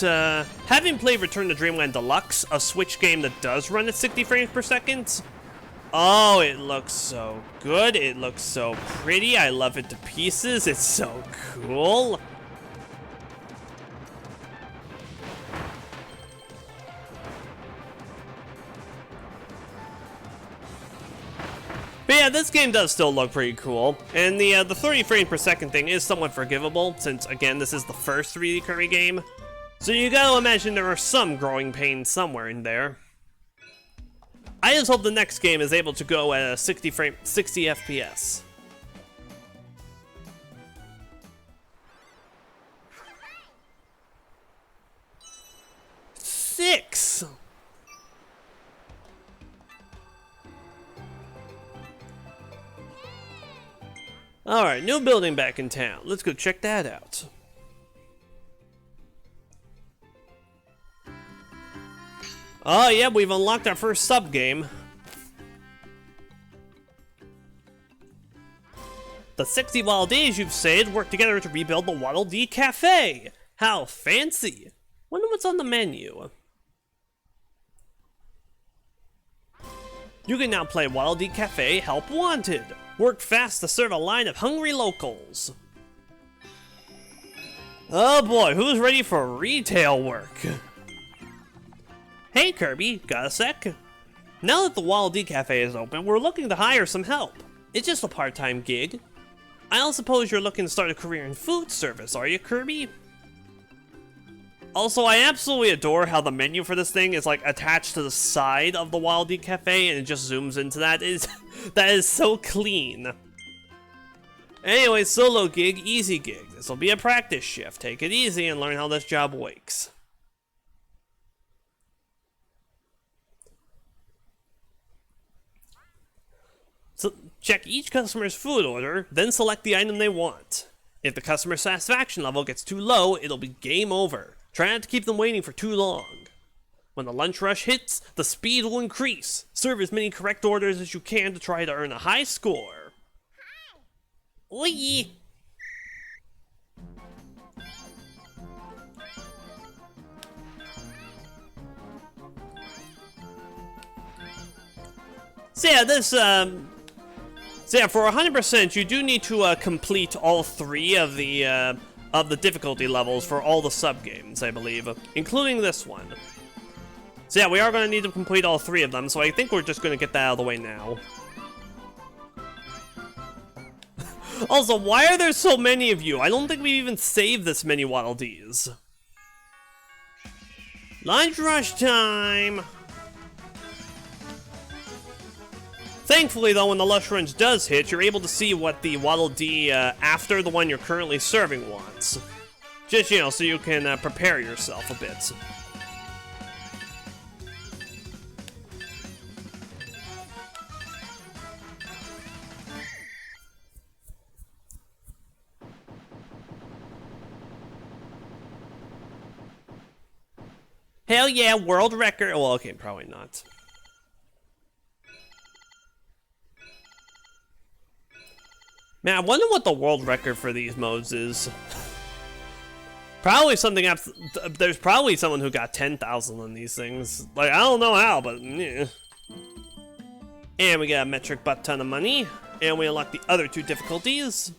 [SPEAKER 1] having played Return to Dreamland Deluxe, a Switch game that does run at 60 frames per second. Oh, it looks so good. It looks so pretty. I love it to pieces. It's so cool. But yeah, this game does still look pretty cool. And the 30 frames per second thing is somewhat forgivable, since, again, this is the first 3D Kirby game. So you gotta imagine there are some growing pains somewhere in there. I just hope the next game is able to go at a 60 FPS. Six. Alright, new building back in town. Let's go check that out. Oh yeah, we've unlocked our first sub-game. The 60 Wild Days you've saved work together to rebuild the Waddle Dee Cafe. How fancy. Wonder what's on the menu. You can now play Waddle Dee Cafe Help Wanted. Work fast to serve a line of hungry locals. Oh boy, who's ready for retail work? Hey Kirby, got a sec? Now that the Waddle Dee Cafe is open, we're looking to hire some help. It's just a part-time gig. I don't suppose you're looking to start a career in food service, are you, Kirby? Also, I absolutely adore how the menu for this thing is like attached to the side of the Waddle Dee Cafe and it just zooms into that. That is so clean. Anyway, solo gig, easy gig. This will be a practice shift. Take it easy and learn how this job works. So check each customer's food order, then select the item they want. If the customer satisfaction level gets too low, it'll be game over. Try not to keep them waiting for too long. When the lunch rush hits, the speed will increase. Serve as many correct orders as you can to try to earn a high score. Oi! So yeah, for 100%, you do need to complete all 3 of the difficulty levels for all the sub-games, I believe, including this one. So yeah, we are going to need to complete all 3 of them, so I think we're just going to get that out of the way now. Also, why are there so many of you? I don't think we even saved this many Waddle Dees. Lunch rush time! Thankfully, though, when the Lush Lunch does hit, you're able to see what the Waddle Dee after the one you're currently serving wants. Just, you know, so you can prepare yourself a bit. Hell yeah, world record! Well, okay, probably not. Man, I wonder what the world record for these modes is. Probably something there's probably someone who got 10,000 on these things. Like, I don't know how, but yeah. And we got a metric butt ton of money. And we unlock the other 2 difficulties.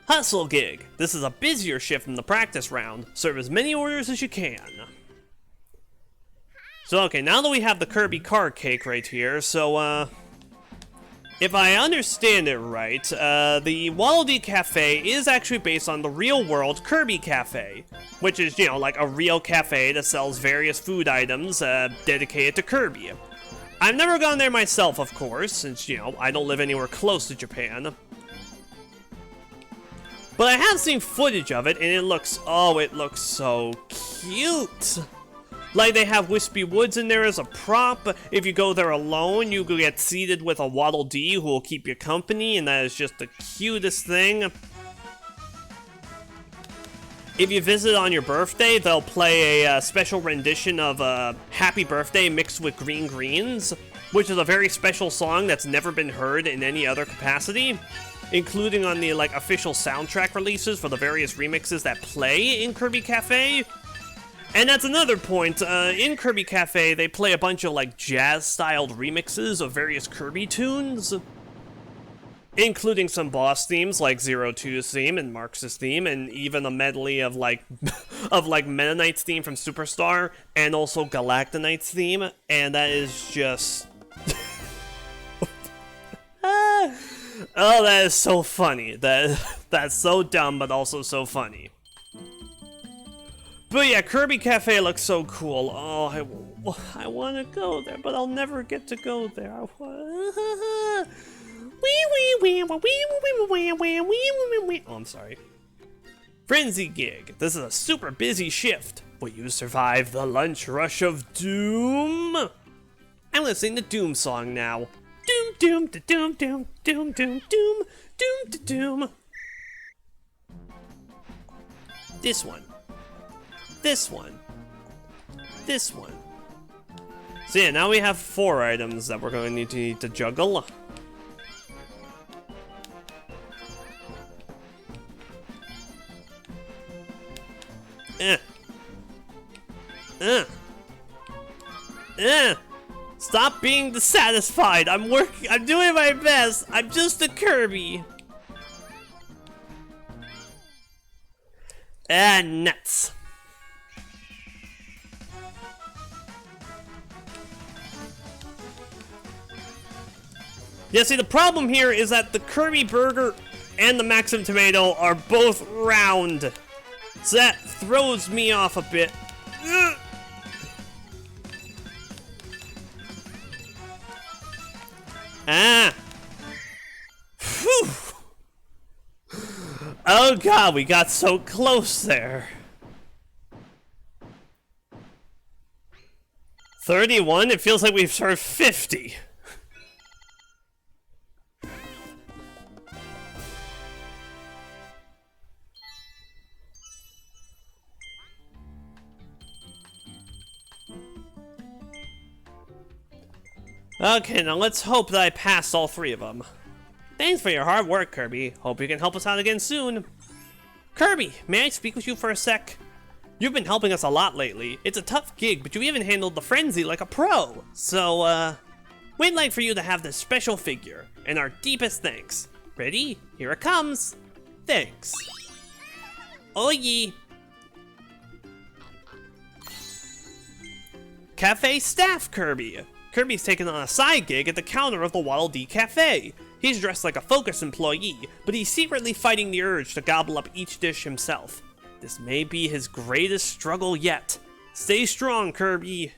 [SPEAKER 1] Hustle gig. This is a busier shift than the practice round. Serve as many orders as you can. So, okay, now that we have the Kirby card cake right here, so, if I understand it right, the Waddle Dee Cafe is actually based on the real-world Kirby Cafe, which is, you know, like a real cafe that sells various food items, dedicated to Kirby. I've never gone there myself, of course, since, you know, I don't live anywhere close to Japan. But I have seen footage of it, and it looks, oh, it looks so cute! Like, they have Wispy Woods in there as a prop. If you go there alone, you could get seated with a Waddle Dee who will keep you company, and that is just the cutest thing. If you visit on your birthday, they'll play a special rendition of Happy Birthday mixed with Green Greens, which is a very special song that's never been heard in any other capacity, including on the, like, official soundtrack releases for the various remixes that play in Kirby Cafe. And that's another point, in Kirby Cafe, they play a bunch of, like, jazz-styled remixes of various Kirby tunes, including some boss themes, like Zero Two's theme and Marx's theme, and even a medley of, like, Meta Knight's theme from Superstar, and also Galactonite's theme, and that is just... Oh, that is so funny. That's so dumb, but also so funny. But yeah, Kirby Cafe looks so cool. Oh, I want to go there, but I'll never get to go there. Oh, I'm sorry. Frenzy Gig. This is a super busy shift. Will you survive the lunch rush of doom? I'm gonna sing the Doom song now. Doom, doom, da, doom, doom, doom, doom, doom, doom, da, doom. This one. This one. This one. So yeah, now we have 4 items that we're going to need to juggle. Stop being dissatisfied. I'm doing my best. I'm just a Kirby. Nuts. Yeah, see, the problem here is that the Kirby Burger and the Maxim Tomato are both round. So that throws me off a bit. Whew. Oh god, we got so close there. 31? It feels like we've served 50. Okay, now let's hope that I passed all 3 of them. Thanks for your hard work, Kirby. Hope you can help us out again soon. Kirby, may I speak with you for a sec? You've been helping us a lot lately. It's a tough gig, but you even handled the frenzy like a pro. So, we'd like for you to have this special figure, and our deepest thanks. Ready? Here it comes. Thanks. Oh yeah. Cafe staff Kirby. Kirby's taken on a side gig at the counter of the Waddle Dee Cafe. He's dressed like a Focus employee, but he's secretly fighting the urge to gobble up each dish himself. This may be his greatest struggle yet. Stay strong, Kirby.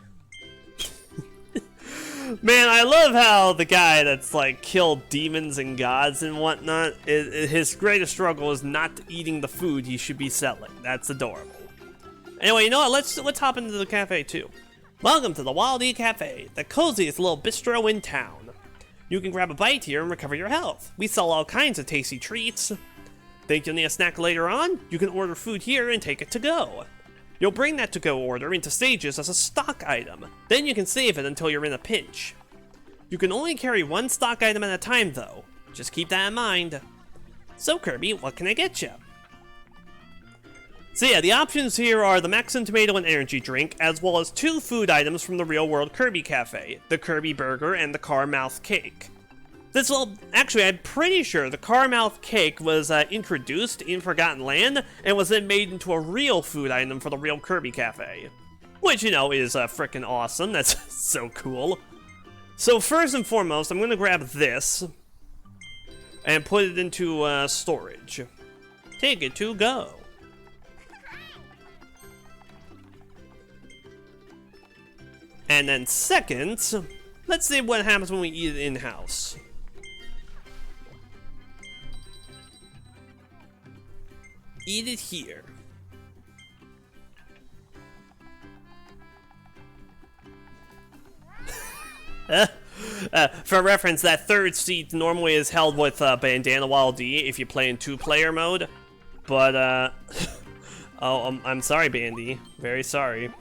[SPEAKER 1] Man, I love how the guy that's like killed demons and gods and whatnot, his greatest struggle is not eating the food he should be selling. That's adorable. Anyway, you know what? Let's hop into the cafe too. Welcome to the Waddle Dee Cafe, the coziest little bistro in town. You can grab a bite here and recover your health. We sell all kinds of tasty treats. Think you'll need a snack later on? You can order food here and take it to go. You'll bring that to-go order into stages as a stock item. Then you can save it until you're in a pinch. You can only carry one stock item at a time though. Just keep that in mind. So Kirby, what can I get you? So yeah, the options here are the Maxim Tomato and Energy Drink, as well as 2 food items from the Real World Kirby Cafe, the Kirby Burger and the Car Mouth Cake. This will, actually, I'm pretty sure the Car Mouth Cake was introduced in Forgotten Land, and was then made into a real food item for the Real Kirby Cafe. Which, you know, is frickin' awesome, that's so cool. So first and foremost, I'm gonna grab this, and put it into storage. Take it to go. And then second, let's see what happens when we eat it in-house. Eat it here. For reference, that third seat normally is held with Bandana Waddle Dee if you play in 2-player mode. But, oh, I'm sorry, Bandy. Very sorry.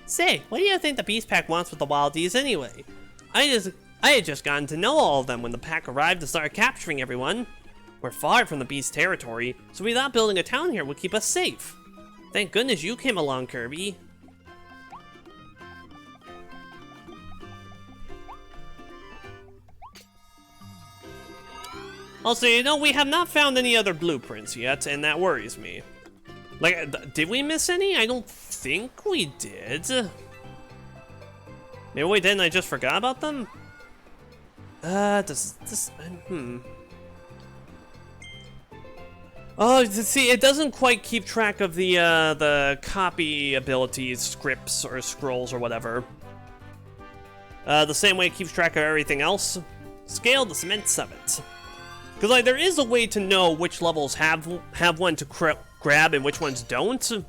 [SPEAKER 1] Say, what do you think the Beast Pack wants with the Waddle Dees anyway? I had just gotten to know all of them when the pack arrived to start capturing everyone. We're far from the Beast territory, so we thought building a town here would keep us safe. Thank goodness you came along, Kirby. Also, you know, we have not found any other blueprints yet, and that worries me. Like, did we miss any? I don't think we did. Maybe we didn't, I just forgot about them? Oh, see, it doesn't quite keep track of the copy abilities, scripts, or scrolls, or whatever. The same way it keeps track of everything else. Scale the Cement Summit. Because, like, there is a way to know which levels have one to grab and which ones don't.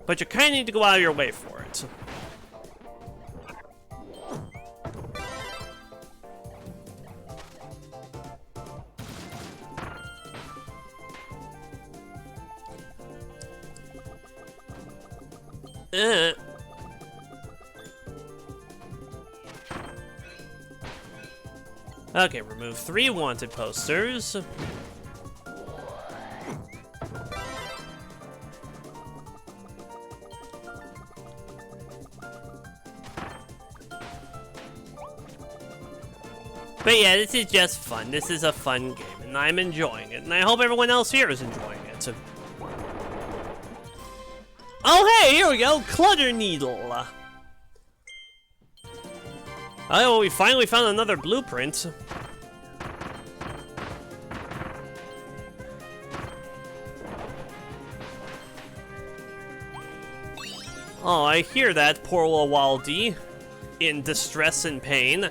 [SPEAKER 1] But you kind of need to go out of your way for it. Okay, remove 3 wanted posters. But yeah, this is just fun. This is a fun game, and I'm enjoying it, and I hope everyone else here is enjoying it. Oh hey, here we go, Clutter Needle. Oh, we finally found another blueprint. Oh, I hear that, poor little Waddle Dee, in distress and pain.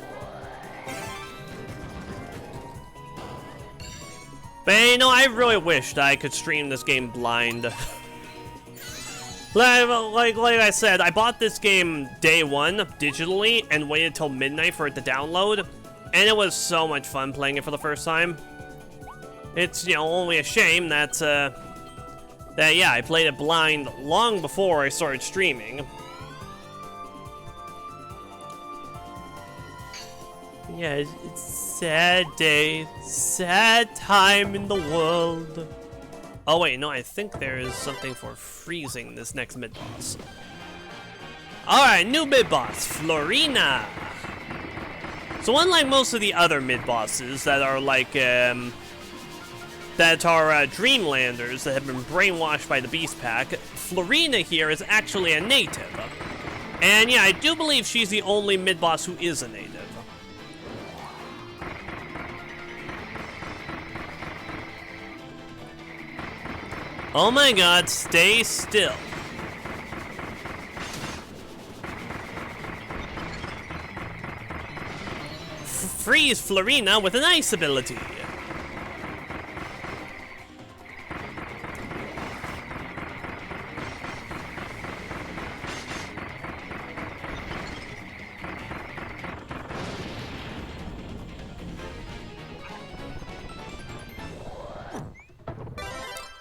[SPEAKER 1] But you know, I really wished I could stream this game blind. Like I said, I bought this game day 1 digitally and waited till midnight for it to download, and it was so much fun playing it for the first time. It's, you know, only a shame that yeah, I played it blind long before I started streaming. Yeah, it's sad day, sad time in the world. Oh wait, no, I think there is something for freezing this next mid-boss. Alright, new mid-boss, Florina. So unlike most of the other mid-bosses that are like, that are Dreamlanders that have been brainwashed by the Beast Pack, Florina here is actually a native. And yeah, I do believe she's the only mid-boss who is a native. Oh my god, stay still. Freeze Florina with an ice ability.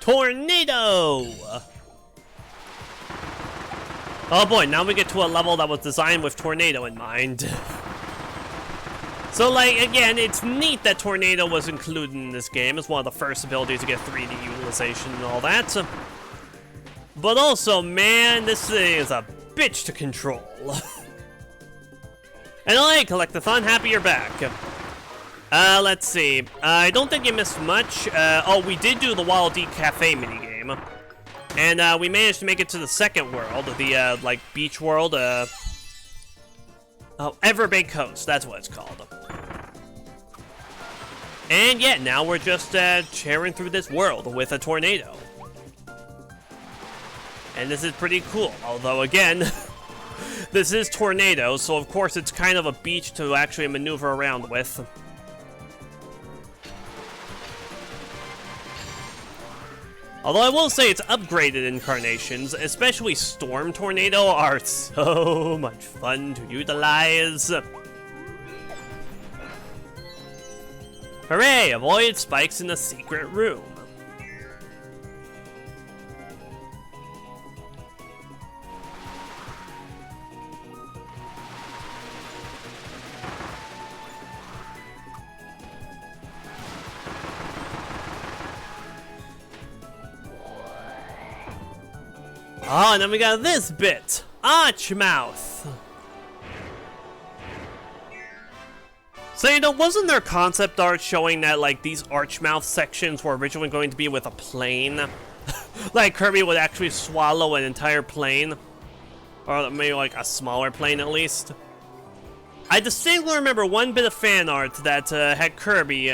[SPEAKER 1] Tornado! Oh boy, now we get to a level that was designed with Tornado in mind. So like, again, it's neat that Tornado was included in this game. It's one of the first abilities to get 3D utilization and all that. But also, man, this thing is a bitch to control. And alright, Collectathon, happy you're back. Let's see. I don't think you missed much. Oh, we did do the Wallaby Cafe minigame. And, we managed to make it to the second world, the, like, beach world, oh, Everbay Coast, that's what it's called. And yeah, now we're just, tearing through this world with a tornado. And this is pretty cool, although again, this is Tornado, so of course it's kind of a beach to actually maneuver around with. Although I will say its upgraded incarnations, especially Storm Tornado, are so much fun to utilize. Hooray! Avoid spikes in the secret room. Oh, and then we got this bit, Archmouth. So, you know, wasn't there concept art showing that, like, these Archmouth sections were originally going to be with a plane? Like, Kirby would actually swallow an entire plane? Or maybe, like, a smaller plane, at least? I distinctly remember one bit of fan art that, had Kirby,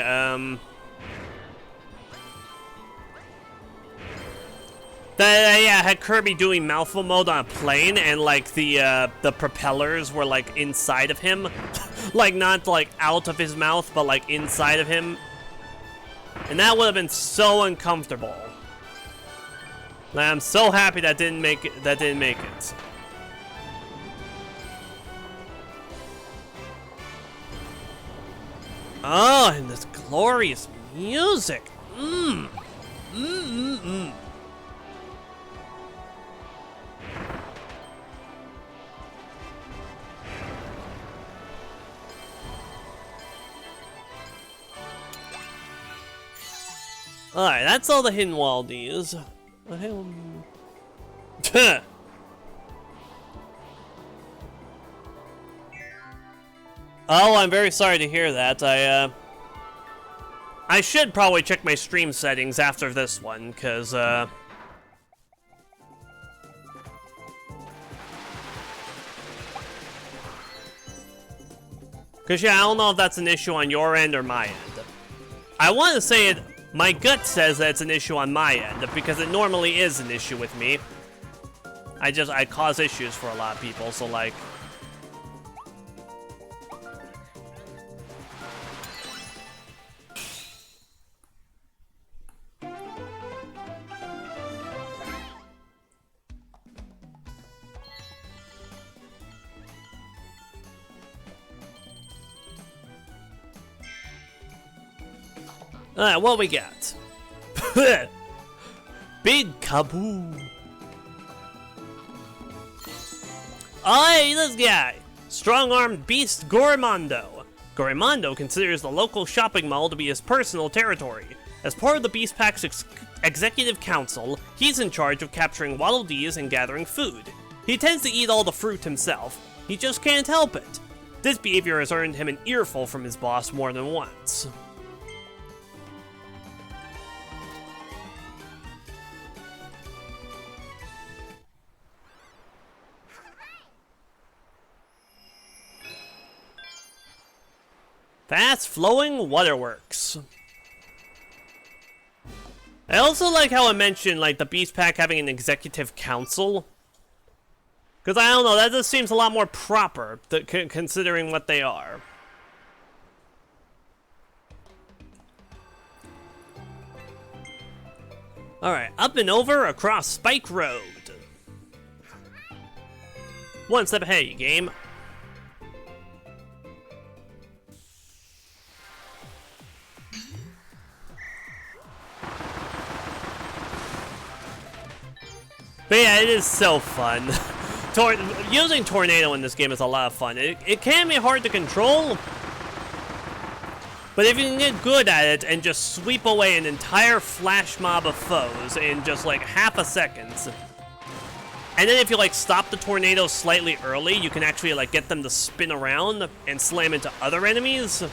[SPEAKER 1] yeah, had Kirby doing mouthful mode on a plane, and like the propellers were like inside of him, like not like out of his mouth, but like inside of him, and that would have been so uncomfortable. Like, I'm so happy that didn't make it. That didn't make it. Oh, and this glorious music. Alright, that's all the hidden Waldies. Oh, I'm very sorry to hear that. I should probably check my stream settings after this one, cause yeah, I don't know if that's an issue on your end or my end. I want to say it. My gut says that it's an issue on my end, because it normally is an issue with me. I cause issues for a lot of people, so like... Alright, what we got? Big Kaboo. Alright, this guy. Strong-armed beast Gormondo. Gorimondo considers the local shopping mall to be his personal territory. As part of the Beast Pack's executive council, he's in charge of capturing Waddle Dees and gathering food. He tends to eat all the fruit himself. He just can't help it. This behavior has earned him an earful from his boss more than once. Fast-flowing waterworks. I also like how I mentioned, like, the Beast Pack having an executive council. Because, I don't know, that just seems a lot more proper, considering what they are. Alright, up and over across Spike Road. One step ahead, you game. But yeah, it is so fun. Using Tornado in this game is a lot of fun. It can be hard to control, but if you can get good at it and just sweep away an entire flash mob of foes in just like half a second, and then if you like stop the tornado slightly early, you can actually like get them to spin around and slam into other enemies.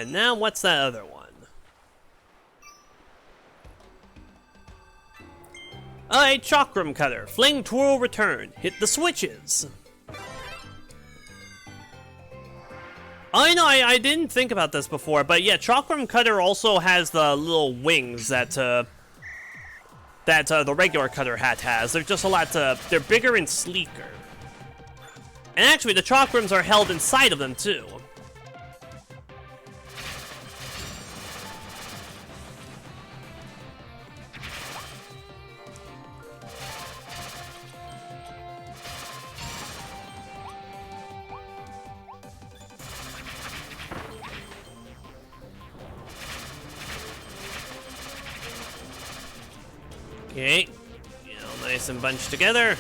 [SPEAKER 1] Now what's that other one? Alright, Chakram Cutter. Fling, twirl, return. Hit the switches. I know, I didn't think about this before, but yeah, Chakram Cutter also has the little wings that the regular Cutter hat has. They're just a lot, they're bigger and sleeker. And actually, the Chakrams are held inside of them, too. Okay, you know, nice and bunched together.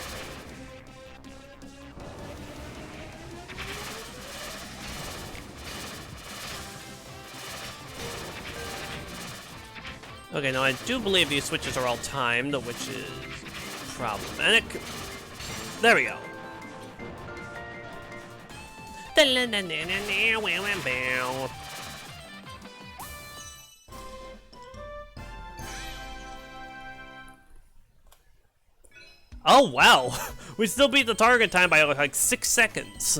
[SPEAKER 1] Okay, now I do believe these switches are all timed, which is problematic. There we go. Oh, wow. We still beat the target time by like 6 seconds.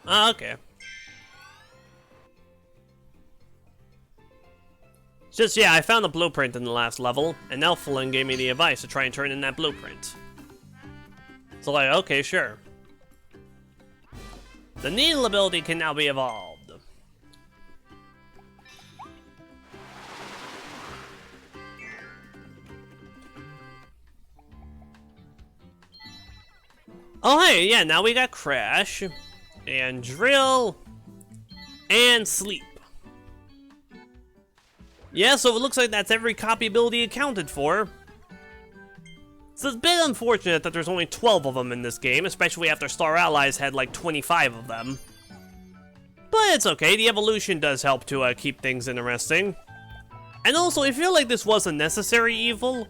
[SPEAKER 1] Okay. Just, yeah, I found the blueprint in the last level, and Elflin gave me the advice to try and turn in that blueprint. So like, okay, sure. The needle ability can now be evolved. Oh hey, yeah, now we got Crash, and Drill, and Sleep. Yeah, so it looks like that's every copy ability accounted for. So it's a bit unfortunate that there's only 12 of them in this game, especially after Star Allies had like 25 of them. But it's okay, the evolution does help to keep things interesting. And also, I feel like this was a necessary evil.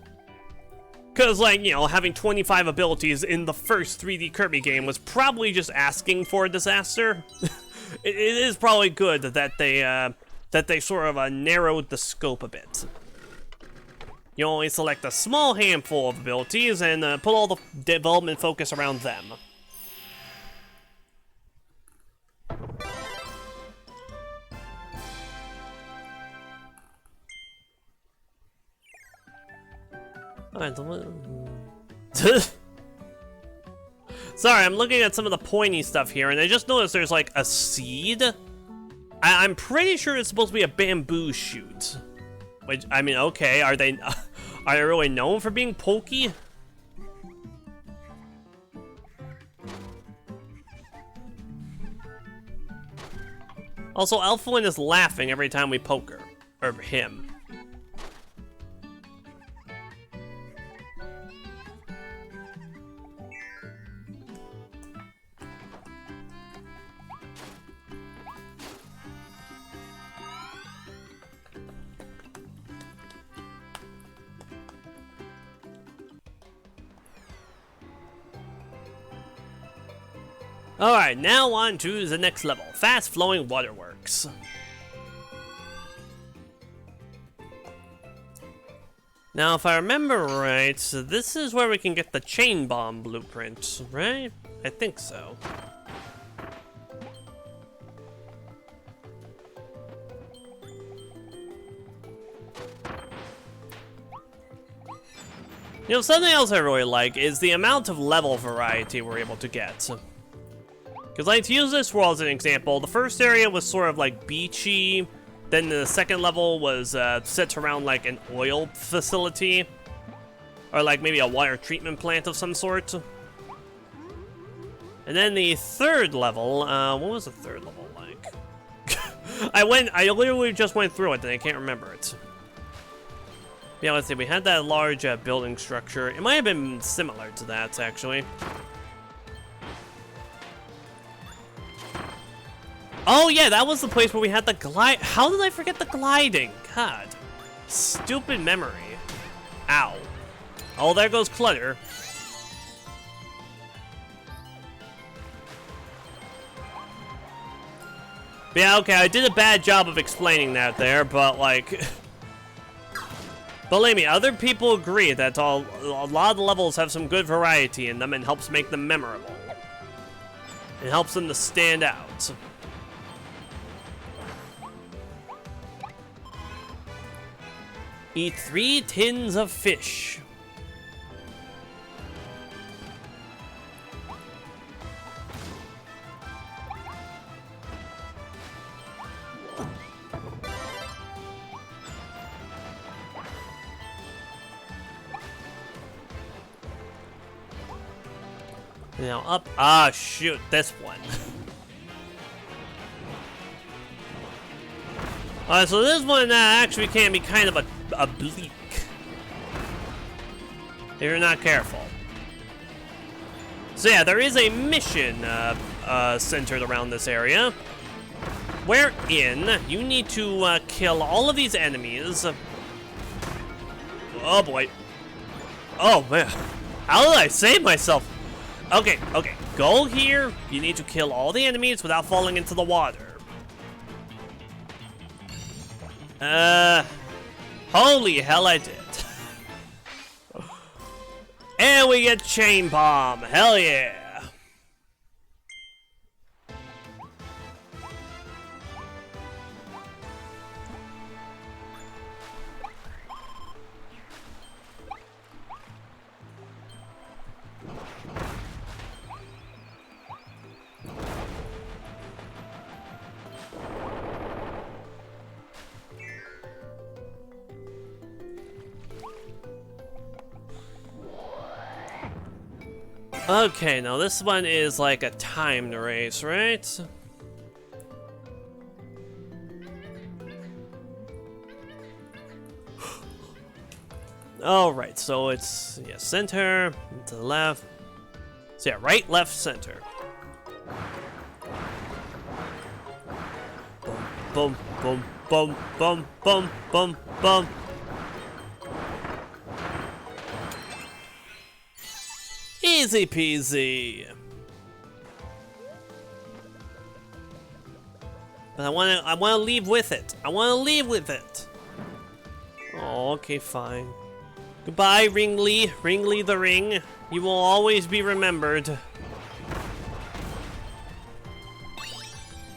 [SPEAKER 1] Because, like, you know, having 25 abilities in the first 3D Kirby game was probably just asking for a disaster. It is probably good that they sort of narrowed the scope a bit. You only select a small handful of abilities and put all the development focus around them. Alright, sorry, I'm looking at some of the pointy stuff here, and I just noticed there's like a seed. I'm pretty sure it's supposed to be a bamboo shoot. Which, I mean, okay, are they really known for being pokey? Also, Elfwin is laughing every time we poke her. Or him. Alright, now on to the next level. Fast-flowing waterworks. Now, if I remember right, so this is where we can get the chain bomb blueprint, right? I think so. You know, something else I really like is the amount of level variety we're able to get. Because, like, to use this world as an example, the first area was sort of like beachy, then the second level was set around like an oil facility, or like maybe a water treatment plant of some sort. And then the third level, what was the third level like? I literally just went through it and I can't remember it. Yeah, let's see, we had that large building structure. It might have been similar to that, actually. Oh yeah, that was the place where we had the glide. How did I forget the gliding? God. Stupid memory. Ow. Oh, there goes Clutter. Yeah, okay, I did a bad job of explaining that there, but like... Believe me, other people agree that a lot of the levels have some good variety in them and helps make them memorable. It helps them to stand out. Eat 3 tins of fish. Now up. Ah, shoot, this one. Alright, so this one actually can be kind of a bleak if you're not careful. So yeah, there is a mission centered around this area, wherein you need to kill all of these enemies. Oh boy. Oh man. How did I save myself? Okay, okay. Go here. You need to kill all the enemies without falling into the water. Holy hell I did. And we get Chain Bomb. Hell yeah. Okay, now this one is like a timed race, right? Alright, so it's, yeah, center, to the left. So yeah, right, left, center. Boom, boom, boom, boom, boom, boom, boom. Easy peasy. But I wanna leave with it. I wanna leave with it. Oh, okay, fine. Goodbye, Ringly. Ringly the Ring. You will always be remembered.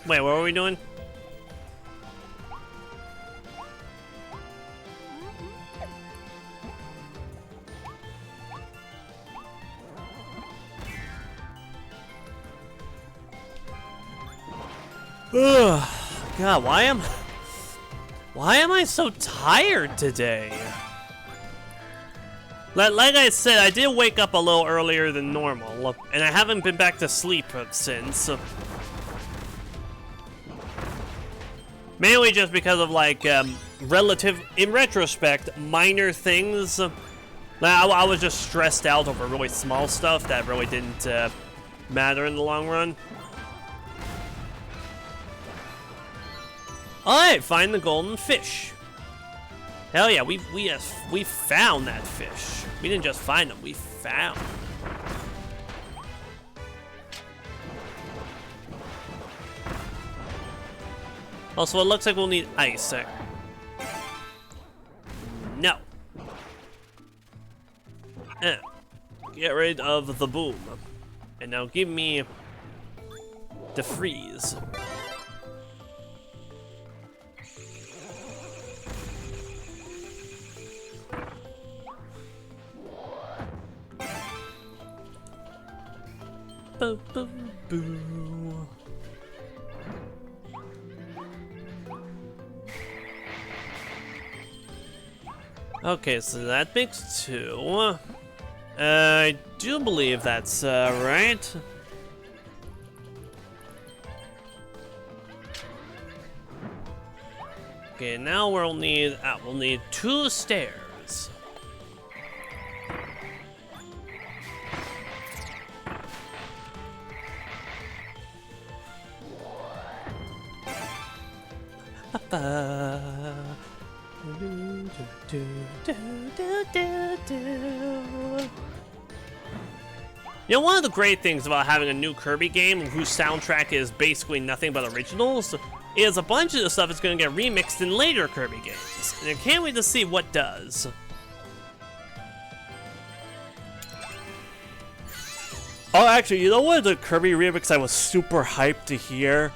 [SPEAKER 1] Wait, what were we doing? Ugh. God, why am I so tired today? Like I said, I did wake up a little earlier than normal, and I haven't been back to sleep since. Mainly just because of, like, in retrospect, minor things. I was just stressed out over really small stuff that really didn't matter in the long run. Alright, find the golden fish. Hell yeah, we found that fish. We didn't just find them, we found them. Also, it looks like we'll need ice. No. Get rid of the boom. And now give me the freeze. Boo, boo, boo. Okay, so that makes 2. I do believe that's right. Okay, now we'll need 2 stairs. You know, one of the great things about having a new Kirby game whose soundtrack is basically nothing but originals is a bunch of the stuff is going to get remixed in later Kirby games, and I can't wait to see what does. Oh, actually, you know what the Kirby remix I was super hyped to hear?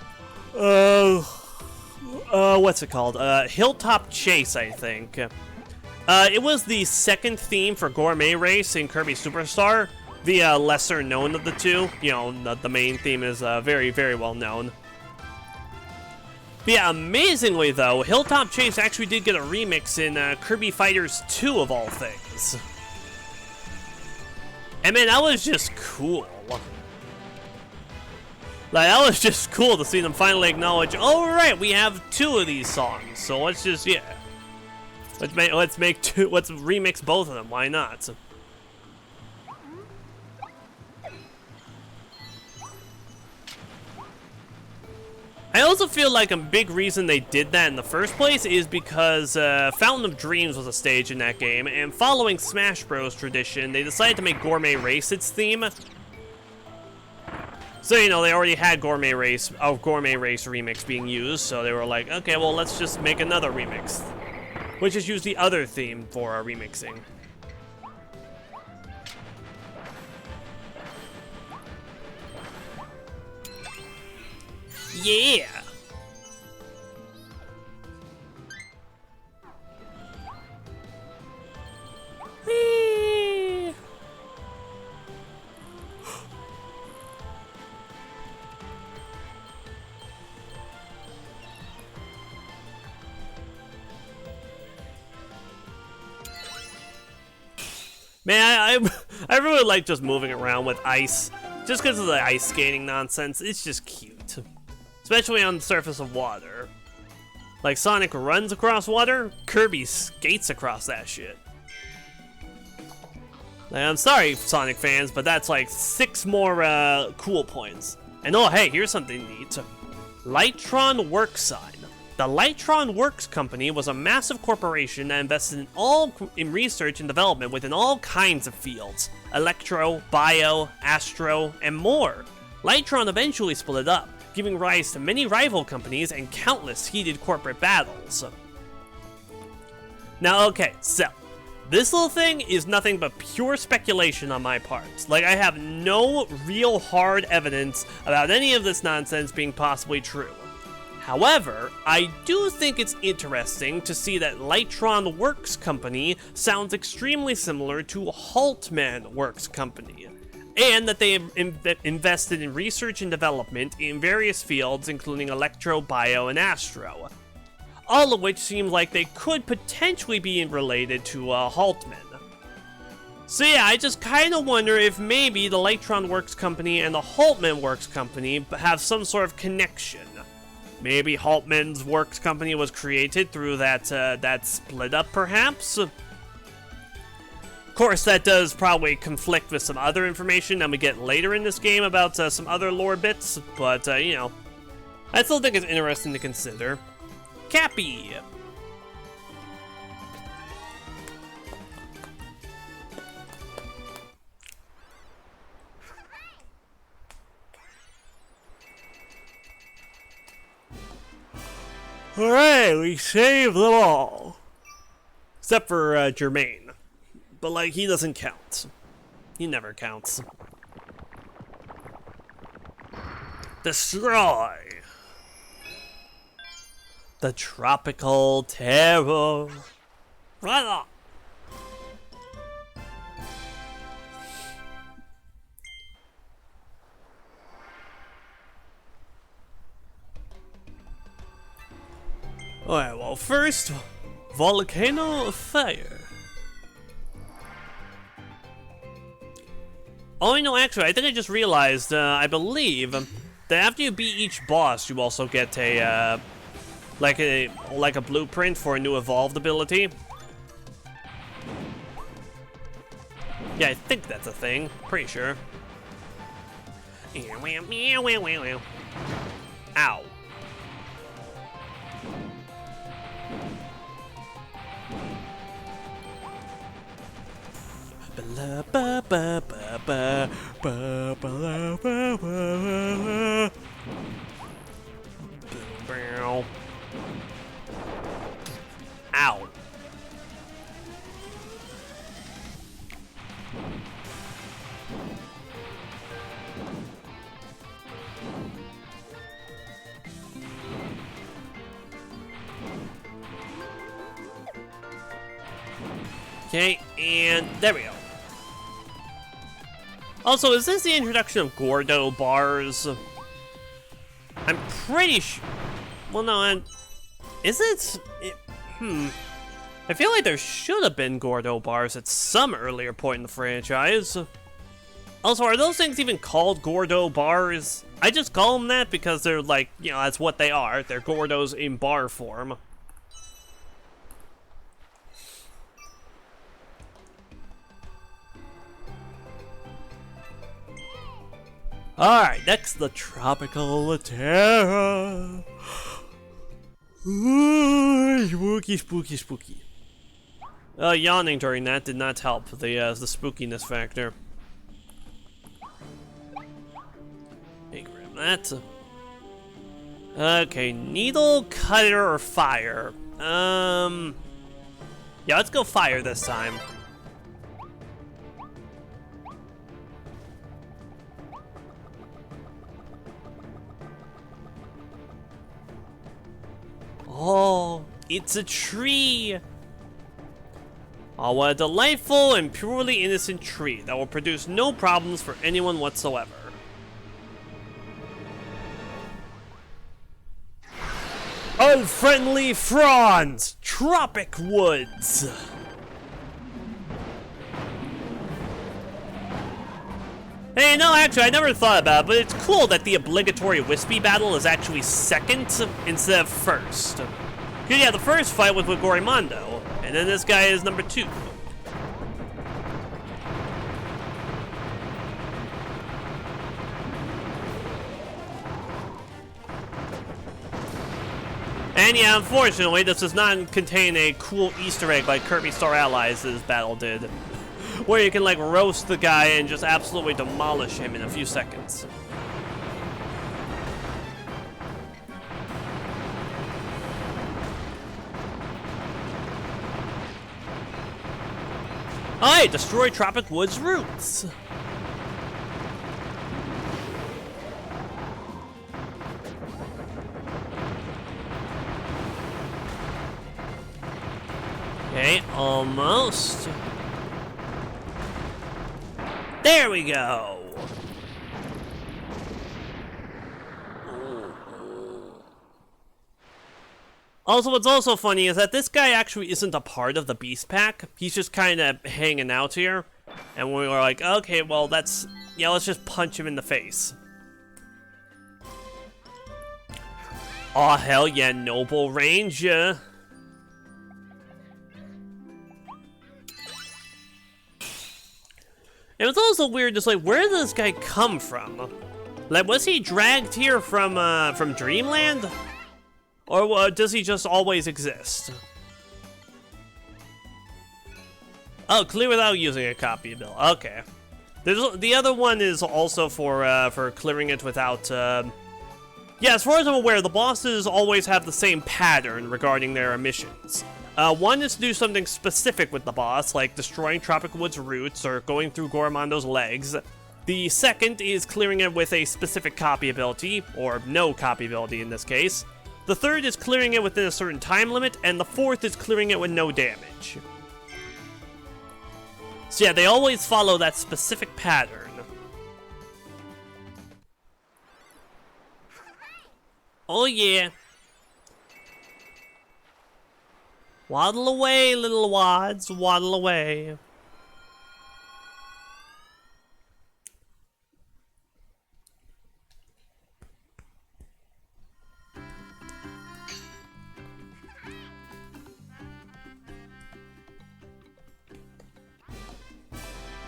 [SPEAKER 1] What's it called? Hilltop Chase, I think. It was the second theme for Gourmet Race in Kirby Superstar. The lesser known of the two. You know, the main theme is very, very well known. But yeah, amazingly though, Hilltop Chase actually did get a remix in Kirby Fighters 2 of all things. And man, that was just cool. Like, that was just cool to see them finally acknowledge, oh right, we have 2 of these songs, so let's just, yeah. Let's make 2, let's remix both of them, why not? I also feel like a big reason they did that in the first place is because Fountain of Dreams was a stage in that game, and following Smash Bros. Tradition, they decided to make Gourmet Race its theme. So, you know, they already had Gourmet Race remix being used, so they were like, okay, well, let's just make another remix. Which is use the other theme for our remixing. Yeah! Whee! Man, I really like just moving around with ice. Just because of the ice skating nonsense, it's just cute. Especially on the surface of water. Like Sonic runs across water, Kirby skates across that shit. Like, I'm sorry, Sonic fans, but that's like 6 more cool points. And oh hey, here's something neat. Lightron Works sign. The Lightron Works Company was a massive corporation that invested in research and development within all kinds of fields. Electro, bio, astro, and more. Lightron eventually split up, giving rise to many rival companies and countless heated corporate battles. Now, okay, so this little thing is nothing but pure speculation on my part. Like, I have no real hard evidence about any of this nonsense being possibly true. However, I do think it's interesting to see that Lightron Works Company sounds extremely similar to Haltman Works Company. and that they have invested in research and development in various fields, including electro, bio, and astro. All of which seem like they could potentially be related to Haltman. So yeah, I just kind of wonder if maybe the Electron Works Company and the Haltman Works Company have some sort of connection. Maybe Haltman's Works Company was created through that split up, perhaps? Of course, that does probably conflict with some other information that we get later in this game about some other lore bits, but, you know, I still think it's interesting to consider. Cappy! Alright, we saved them all. Except for Jermaine. But, like, he doesn't count. He never counts. Destroy! The tropical terror. Right on! Alright, well, first, volcano of fire. Oh, you know, actually, I think I just realized, I believe, that after you beat each boss, you also get a, like a blueprint for a new evolved ability. Yeah, I think that's a thing. Pretty sure. Ow. Ow. Okay, and there we go. Also, is this the introduction of Gordo bars? I'm pretty sure. Well, no, is it? I feel like there should have been Gordo bars at some earlier point in the franchise. Also, are those things even called Gordo bars? I just call them that because they're like, you know, that's what they are. They're Gordos in bar form. Alright, next, the Tropical Terror. Ooh, spooky, spooky, spooky. Yawning during that did not help the spookiness factor. Hey, grab that. Okay, needle, cutter, or fire. Yeah, let's go fire this time. Oh, it's a tree! Oh, what a delightful and purely innocent tree that will produce no problems for anyone whatsoever. Unfriendly fronds! Tropic woods! Hey, no, actually, I never thought about it, but it's cool that the obligatory Wispy battle is actually second instead of first. Yeah, the first fight was with Gorimondo, and then this guy is number 2. And yeah, unfortunately, this does not contain a cool Easter egg like Kirby Star Allies' battle did, where you can like roast the guy and just absolutely demolish him in a few seconds. Alright, destroy Tropic Woods roots. Okay, almost. There we go! Also, what's also funny is that this guy actually isn't a part of the Beast Pack. He's just kind of hanging out here. And we were like, okay, well, let's just punch him in the face. Aw, hell yeah, Noble Ranger. It was also weird, just like, where did this guy come from? Like, was he dragged here from Dreamland? Or does he just always exist? Oh, clear without using a copy bill. Okay. The other one is also for clearing it without, Yeah, as far as I'm aware, the bosses always have the same pattern regarding their emissions. One is to do something specific with the boss, like destroying Tropic Wood's roots or going through Goromondo's legs. The second is clearing it with a specific copy ability, or no copy ability in this case. The third is clearing it within a certain time limit, and the fourth is clearing it with no damage. So yeah, they always follow that specific pattern. Oh yeah. Waddle away, little wads, waddle away.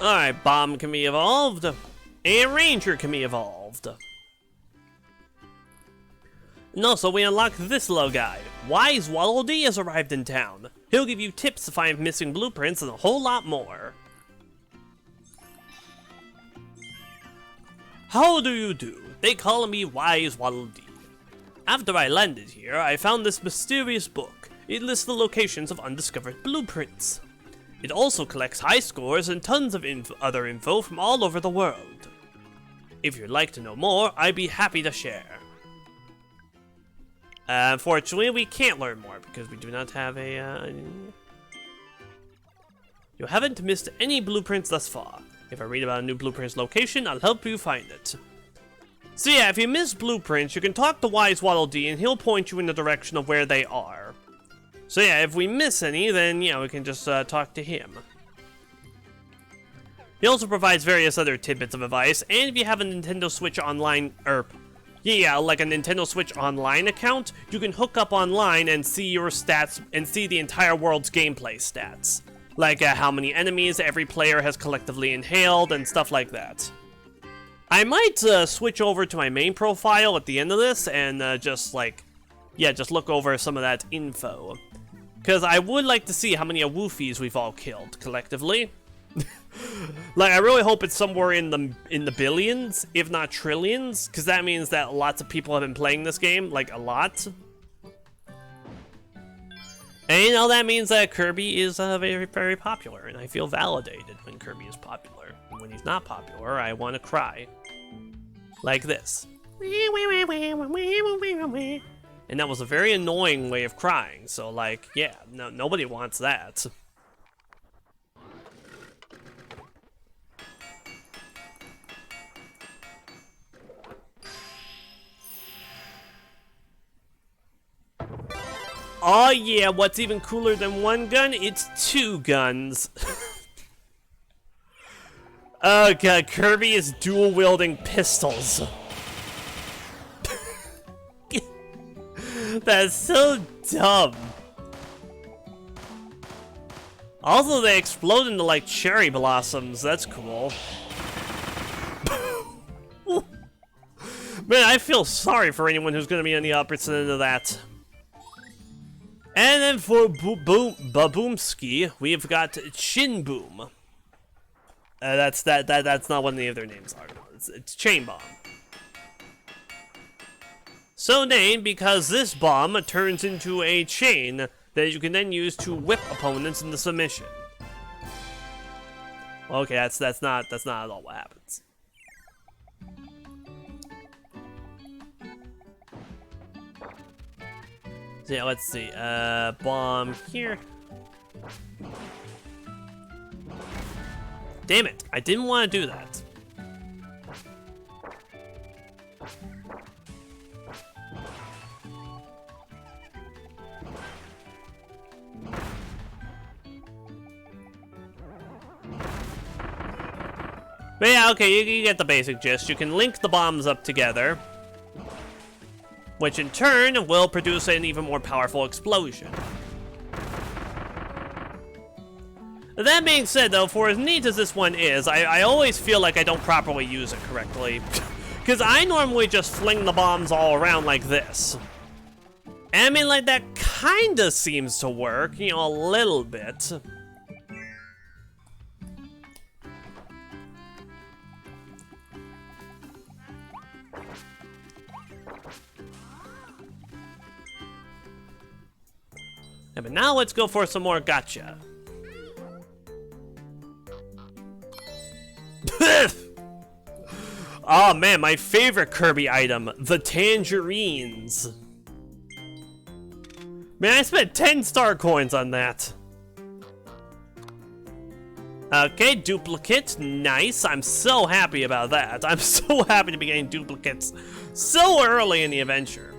[SPEAKER 1] Alright, Bomb can be evolved. And Ranger can be evolved. And also, we unlock this little guy. Wise Waddle Dee has arrived in town. He'll give you tips to find missing blueprints and a whole lot more. How do you do? They call me Wise Waddle Dee. After I landed here, I found this mysterious book. It lists the locations of undiscovered blueprints. It also collects high scores and tons of other info from all over the world. If you'd like to know more, I'd be happy to share. Unfortunately, we can't learn more because we do not have a, You haven't missed any blueprints thus far. If I read about a new blueprint's location, I'll help you find it. So yeah, if you miss blueprints, you can talk to Wise Waddle Dee and he'll point you in the direction of where they are. So yeah, if we miss any, then, we can just talk to him. He also provides various other tidbits of advice, and if you have a Nintendo Switch Online, like a Nintendo Switch Online account, you can hook up online and see your stats, and see the entire world's gameplay stats. Like how many enemies every player has collectively inhaled, and stuff like that. I might switch over to my main profile at the end of this, and just look over some of that info. Because I would like to see how many Awoofies we've all killed, collectively. Like, I really hope it's somewhere in the billions, if not trillions, because that means that lots of people have been playing this game, like, a lot. And, that means that Kirby is very, very popular, and I feel validated when Kirby is popular. And when he's not popular, I want to cry. Like this. And that was a very annoying way of crying, so, like, yeah, nobody wants that. Oh yeah, what's even cooler than one gun? It's two guns. Oh god, Kirby is dual-wielding pistols. That's so dumb. Also, they explode into like cherry blossoms. That's cool. Man, I feel sorry for anyone who's gonna be on the opposite end of that. And then for Baboomski, we've got Chin Boom. That's not what any of their names are. It's Chain Bomb. So named because this bomb turns into a chain that you can then use to whip opponents into submission. Okay, that's not at all what happens. So yeah, let's see. Bomb here. Damn it! I didn't want to do that. But yeah, okay, you get the basic gist. You can link the bombs up together, which in turn will produce an even more powerful explosion. That being said, though, for as neat as this one is, I always feel like I don't properly use it correctly. Because I normally just fling the bombs all around like this. And I mean, like, that kinda seems to work, you know, a little bit. Yeah, but now let's go for some more gotcha. Oh man, my favorite Kirby item, the tangerines. Man, I spent 10 star coins on that. Okay, duplicate, nice. I'm so happy about that. I'm so happy to be getting duplicates so early in the adventure.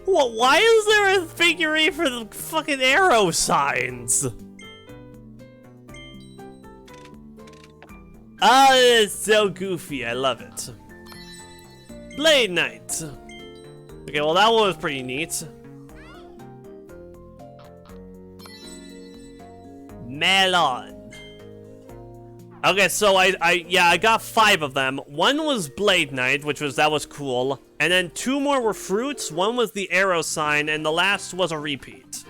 [SPEAKER 1] Well, why is there a figurine for the fucking arrow signs? Ah, it's so goofy, I love it. Blade Knight. Okay, well that one was pretty neat. Melon. Okay, so I got 5 of them. One was Blade Knight, that was cool. And then 2 more were fruits, one was the arrow sign, and the last was a repeat.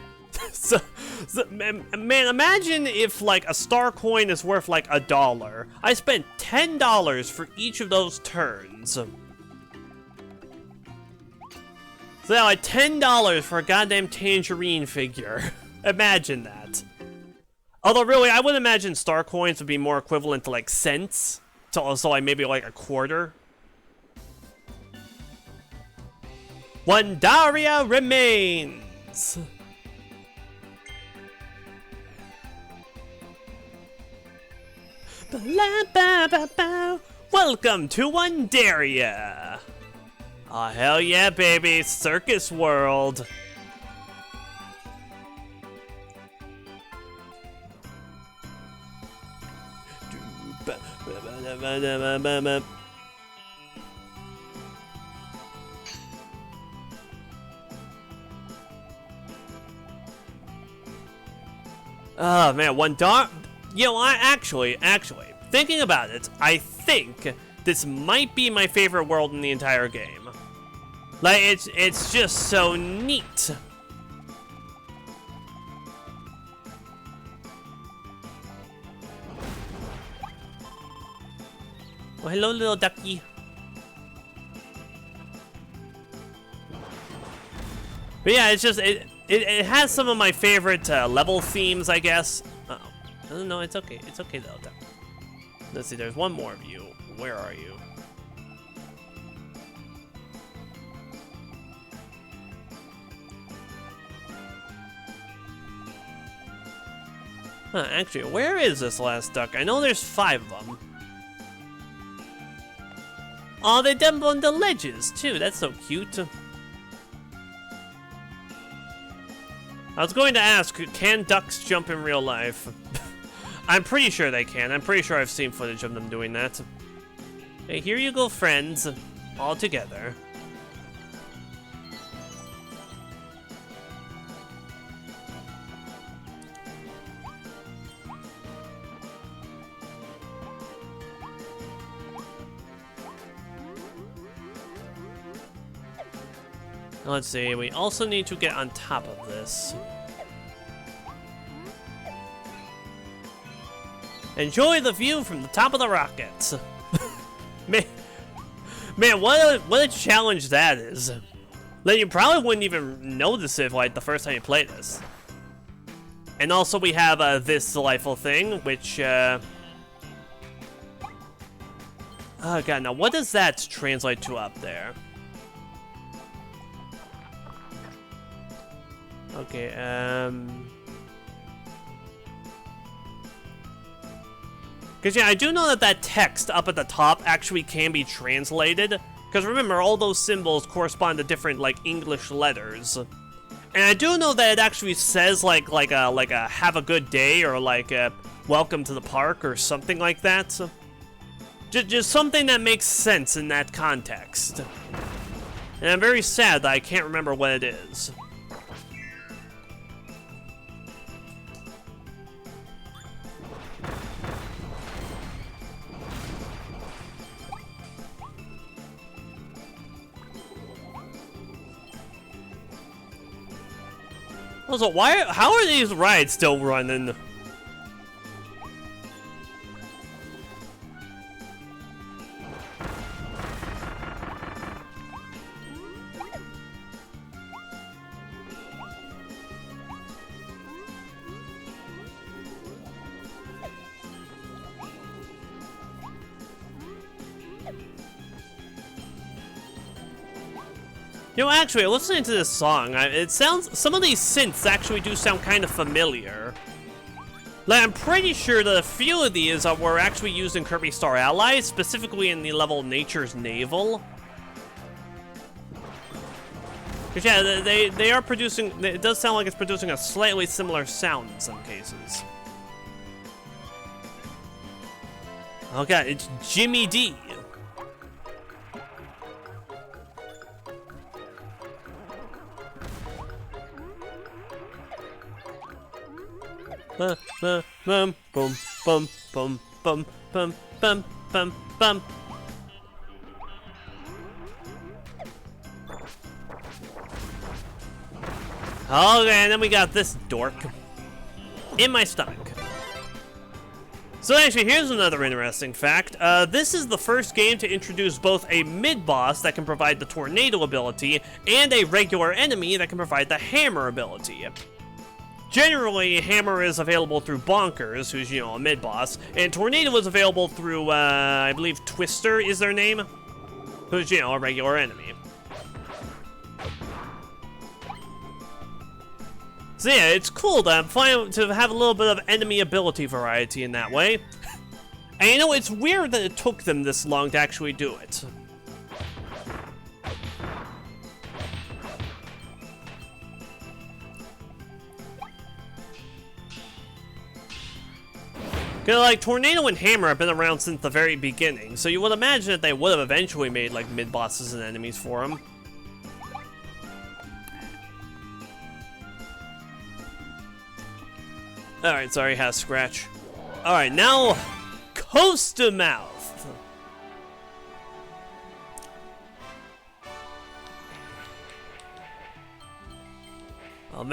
[SPEAKER 1] so, man, imagine if like a star coin is worth like $1. I spent $10 for each of those turns. So yeah, like $10 for a goddamn tangerine figure. Imagine that. Although really, I would imagine star coins would be more equivalent to like cents. So like maybe like a quarter. One Daria remains. Welcome to Wondaria! Oh, hell yeah, baby! Circus World! Oh man, you know, actually, thinking about it, I think this might be my favorite world in the entire game. Like, it's just so neat. Oh, hello, little ducky. But yeah, it's just, it has some of my favorite level themes, I guess. Uh-oh. No, it's okay. It's okay, little duck. Let's see, there's one more of you. Where are you? Huh, actually, where is this last duck? I know there's 5 of them. Oh, they jump on the ledges, too. That's so cute. I was going to ask, can ducks jump in real life? I'm pretty sure they can. I'm pretty sure I've seen footage of them doing that. Hey, here you go, friends. All together. Let's see, we also need to get on top of this. Enjoy the view from the top of the rockets. man, what a challenge that is. Like, you probably wouldn't even notice it like the first time you play this. And also we have this delightful thing, which oh god, now what does that translate to up there? Okay, because yeah, I do know that text up at the top actually can be translated. Because remember, all those symbols correspond to different, like, English letters. And I do know that it actually says, like a have a good day, or like a welcome to the park or something like that. So, just something that makes sense in that context. And I'm very sad that I can't remember what it is. Also, how are these rides still running? You know, actually, listening to this song, it sounds, some of these synths actually do sound kind of familiar. Like, I'm pretty sure that a few of these were actually used in Kirby Star Allies, specifically in the level Nature's Navel. Because yeah, they are producing, it does sound like it's producing a slightly similar sound in some cases. Oh god, it's Jimmy D. Bum bum bum bum bum bum bum bum bum. Okay, and then we got this dork in my stomach. So actually, here's another interesting fact. This is the first game to introduce both a mid-boss that can provide the tornado ability and a regular enemy that can provide the hammer ability. Generally, Hammer is available through Bonkers, who's, you know, a mid-boss, and Tornado is available through, I believe Twister is their name, who's, you know, a regular enemy. So yeah, it's cool to have a little bit of enemy ability variety in that way. And you know, it's weird that it took them this long to actually do it. Cause like Tornado and Hammer have been around since the very beginning, so you would imagine that they would have eventually made like mid-bosses and enemies for them. Alright, sorry, has scratch. Alright, now Coaster Mouth. Oh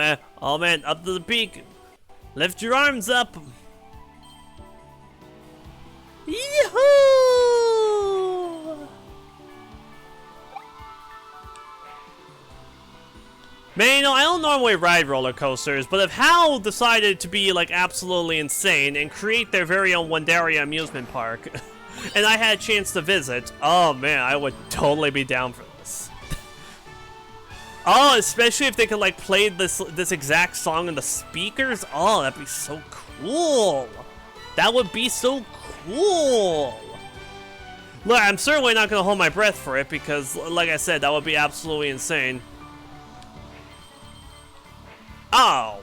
[SPEAKER 1] man, up to the peak. Lift your arms up. Yee-hoo! Man, you know, I don't normally ride roller coasters, but if HAL decided to be, like, absolutely insane and create their very own Wonderia amusement park, and I had a chance to visit, oh man, I would totally be down for this. Oh, especially if they could, like, play this exact song in the speakers. Oh, that'd be so cool. That would be so cool. Look, I'm certainly not gonna hold my breath for it because, like I said, that would be absolutely insane. Oh.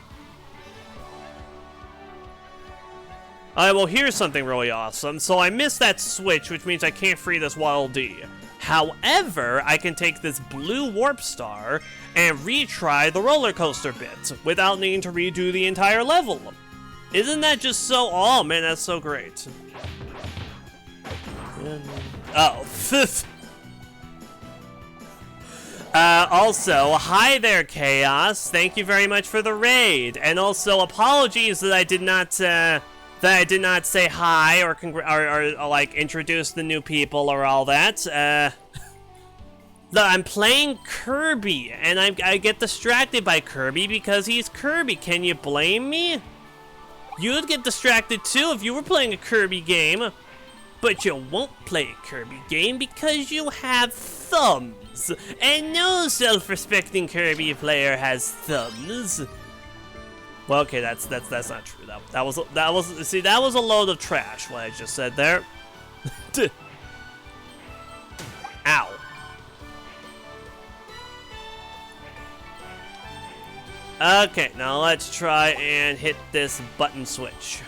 [SPEAKER 1] Alright, well, here's something really awesome. So I missed that switch, which means I can't free this Waddle Dee. However, I can take this blue warp star and retry the roller coaster bit without needing to redo the entire level. Isn't that just so... Oh, man, that's so great. Oh. Also, hi there, Chaos. Thank you very much for the raid. And also, apologies that I did not say hi or like introduce the new people or all that. I'm playing Kirby, and I get distracted by Kirby because he's Kirby. Can you blame me? You'd get distracted too if you were playing a Kirby game. But you won't play a Kirby game because you have thumbs. And no self-respecting Kirby player has thumbs. Well, okay, that's not true. That was a load of trash what I just said there. Ow. Okay, now let's try and hit this button switch.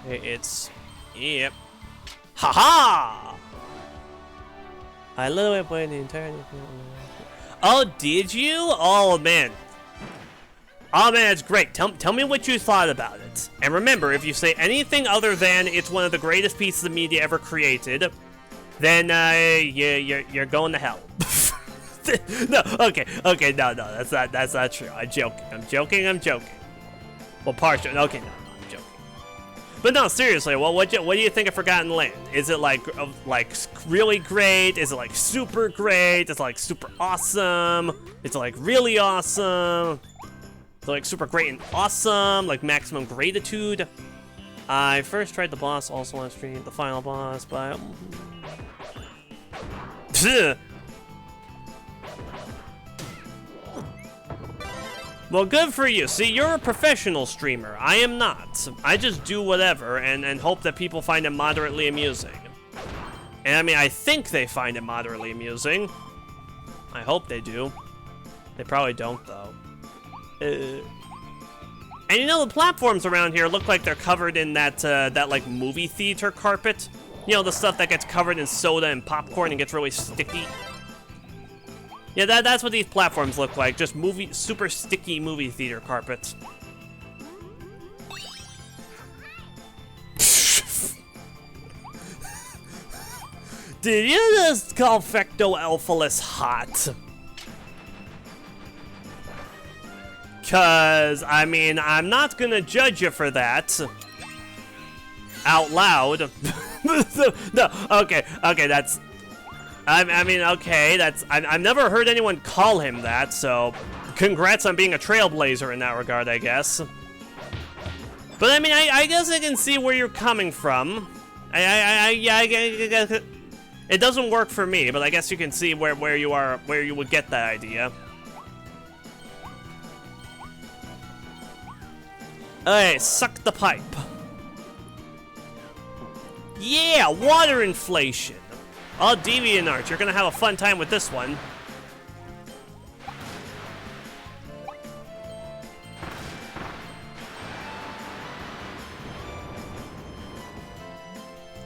[SPEAKER 1] It's... Yep. Haha! I literally played the entire... Oh, did you? Oh, man. Oh, man, it's great. Tell me what you thought about it. And remember, if you say anything other than it's one of the greatest pieces of media ever created, then you're going to hell. No, okay, no, that's not true. I'm joking. Well, partially. Okay, no, I'm joking. But no, seriously. Well, what do you think of Forgotten Land? Is it like really great? Is it like super great? Is it like super awesome? Is it like really awesome? Is it like super great and awesome? Like maximum gratitude? I first tried the boss also on stream, the final boss, but well, good for you. See, you're a professional streamer. I am not. I just do whatever and hope that people find it moderately amusing. And I mean, I think they find it moderately amusing. I hope they do. They probably don't, though. And you know, the platforms around here look like they're covered in that like movie theater carpet. You know, the stuff that gets covered in soda and popcorn and gets really sticky. Yeah, that's what these platforms look like. Just super sticky movie theater carpets. Did you just call Fectoelphalus hot? Cause, I mean, I'm not gonna judge you for that. Out loud. No, okay, that's... I mean, okay, that's... I've never heard anyone call him that, so... Congrats on being a trailblazer in that regard, I guess. But, I mean, I guess I can see where you're coming from. Yeah, it doesn't work for me, but I guess you can see where you would get that idea. Alright, suck the pipe. Yeah, water inflation. Oh, DeviantArt, you're gonna have a fun time with this one.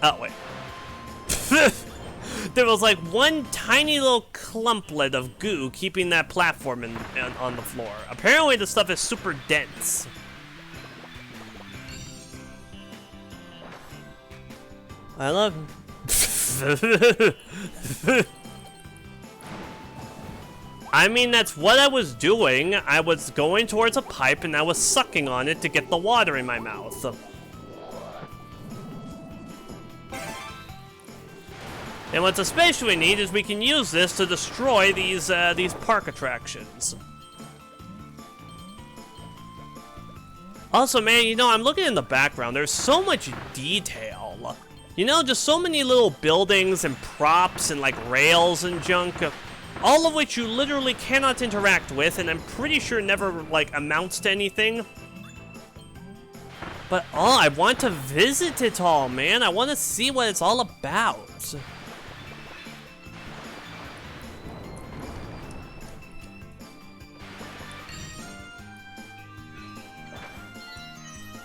[SPEAKER 1] Oh, wait. There was like one tiny little clumplet of goo keeping that platform on the floor. Apparently the stuff is super dense. I love him. I mean, that's what I was doing. I was going towards a pipe and I was sucking on it to get the water in my mouth. And what's especially neat is we can use this to destroy these park attractions. Also, man, you know, I'm looking in the background. There's so much detail. You know, just so many little buildings and props and like rails and junk, all of which you literally cannot interact with, and I'm pretty sure never like amounts to anything. But oh, I want to visit it all, man. I want to see what it's all about.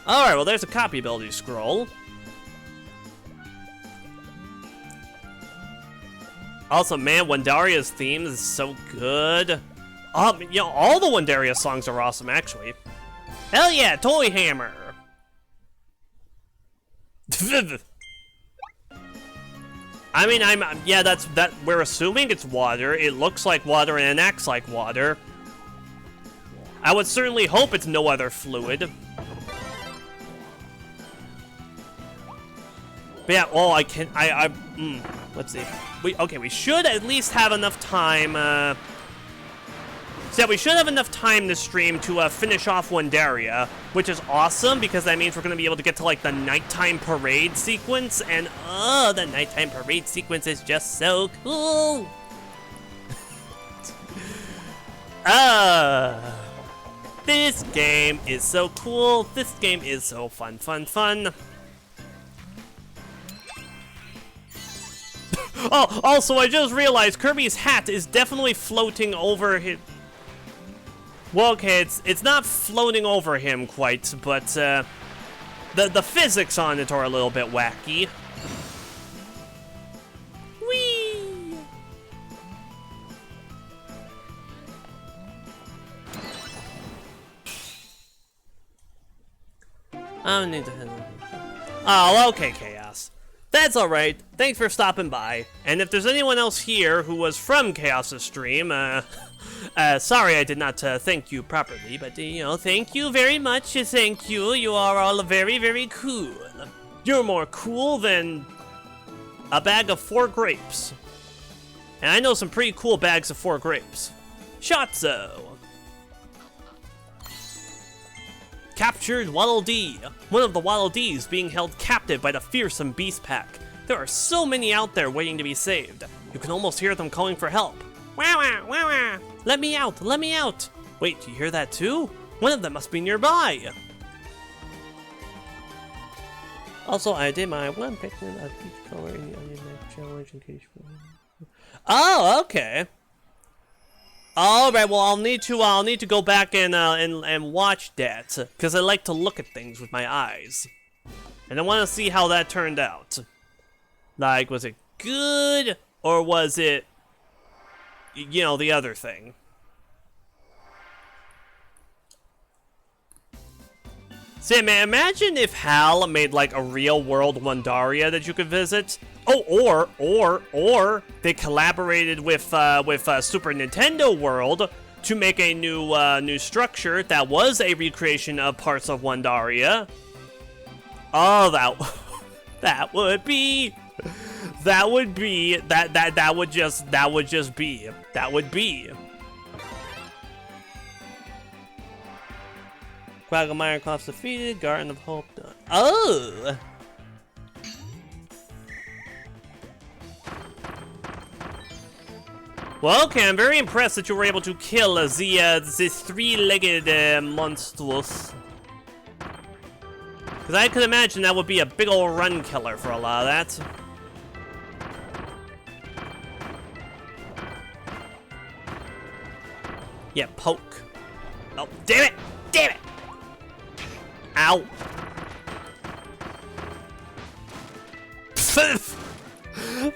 [SPEAKER 1] Alright, well, there's a copy ability scroll. Also, man, Wandaria's theme is so good. You know, all the Wandaria songs are awesome, actually. Hell yeah, Toy Hammer! I mean, yeah, we're assuming it's water. It looks like water and it acts like water. I would certainly hope it's no other fluid. But yeah, well, let's see. We should at least have enough time, so yeah, we should have enough time this stream to finish off Wandaria, which is awesome, because that means we're going to be able to get to, like, the nighttime parade sequence, and, oh, the nighttime parade sequence is just so cool! This game is so cool, this game is so fun. Oh, also, I just realized Kirby's hat is definitely floating over his... Well, okay, it's not floating over him quite, but, the physics on it are a little bit wacky. Whee! I don't need to hit him. Oh, okay, Chaos. That's alright. Thanks for stopping by. And if there's anyone else here who was from Chaos' stream, sorry I did not thank you properly, but, you know, thank you very much. Thank you. You are all very, very cool. You're more cool than a bag of 4 grapes. And I know some pretty cool bags of 4 grapes. Shotzo. Captured Waddle Dee. One of the Waddle Dees being held captive by the fearsome beast pack. There are so many out there waiting to be saved. You can almost hear them calling for help. Wah wah, wah wah. Let me out, let me out. Wait, do you hear that too? One of them must be nearby. Also, I did my one picture of each color in the onion neck challenge in case you... Oh, okay. All right, well, I'll need to go back and watch that, because I like to look at things with my eyes, and I want to see how that turned out. Like, was it good, or was it, you know, the other thing? See, man, imagine if HAL made like a real-world Wandaria that you could visit. Oh, or they collaborated with Super Nintendo World to make a new structure that was a recreation of parts of Wandaria. Oh, that would be. Quagmire Claws defeated, Garden of Hope done. Oh! Well, okay, I'm very impressed that you were able to kill this 3-legged monstrous. Because I could imagine that would be a big ol' run killer for a lot of that. Yeah, poke. Oh, damn it! Damn it! Ow.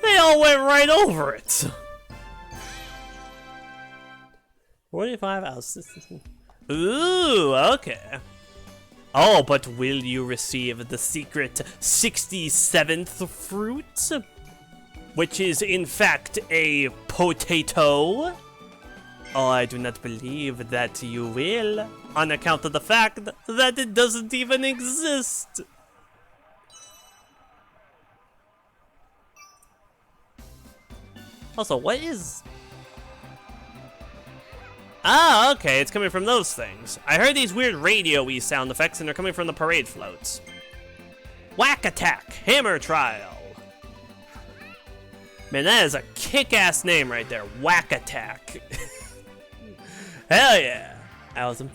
[SPEAKER 1] They all went right over it. 45 out of 60. Ooh, okay. Oh, but will you receive the secret 67th fruit? Which is, in fact, a potato? Oh, I do not believe that you will, on account of the fact that it doesn't even exist. Also, what is... Ah, okay, it's coming from those things. I heard these weird radio-y sound effects, and they're coming from the parade floats. Whack Attack, Hammer Trial. Man, that is a kick-ass name right there, Whack Attack. Hell yeah. Awesome.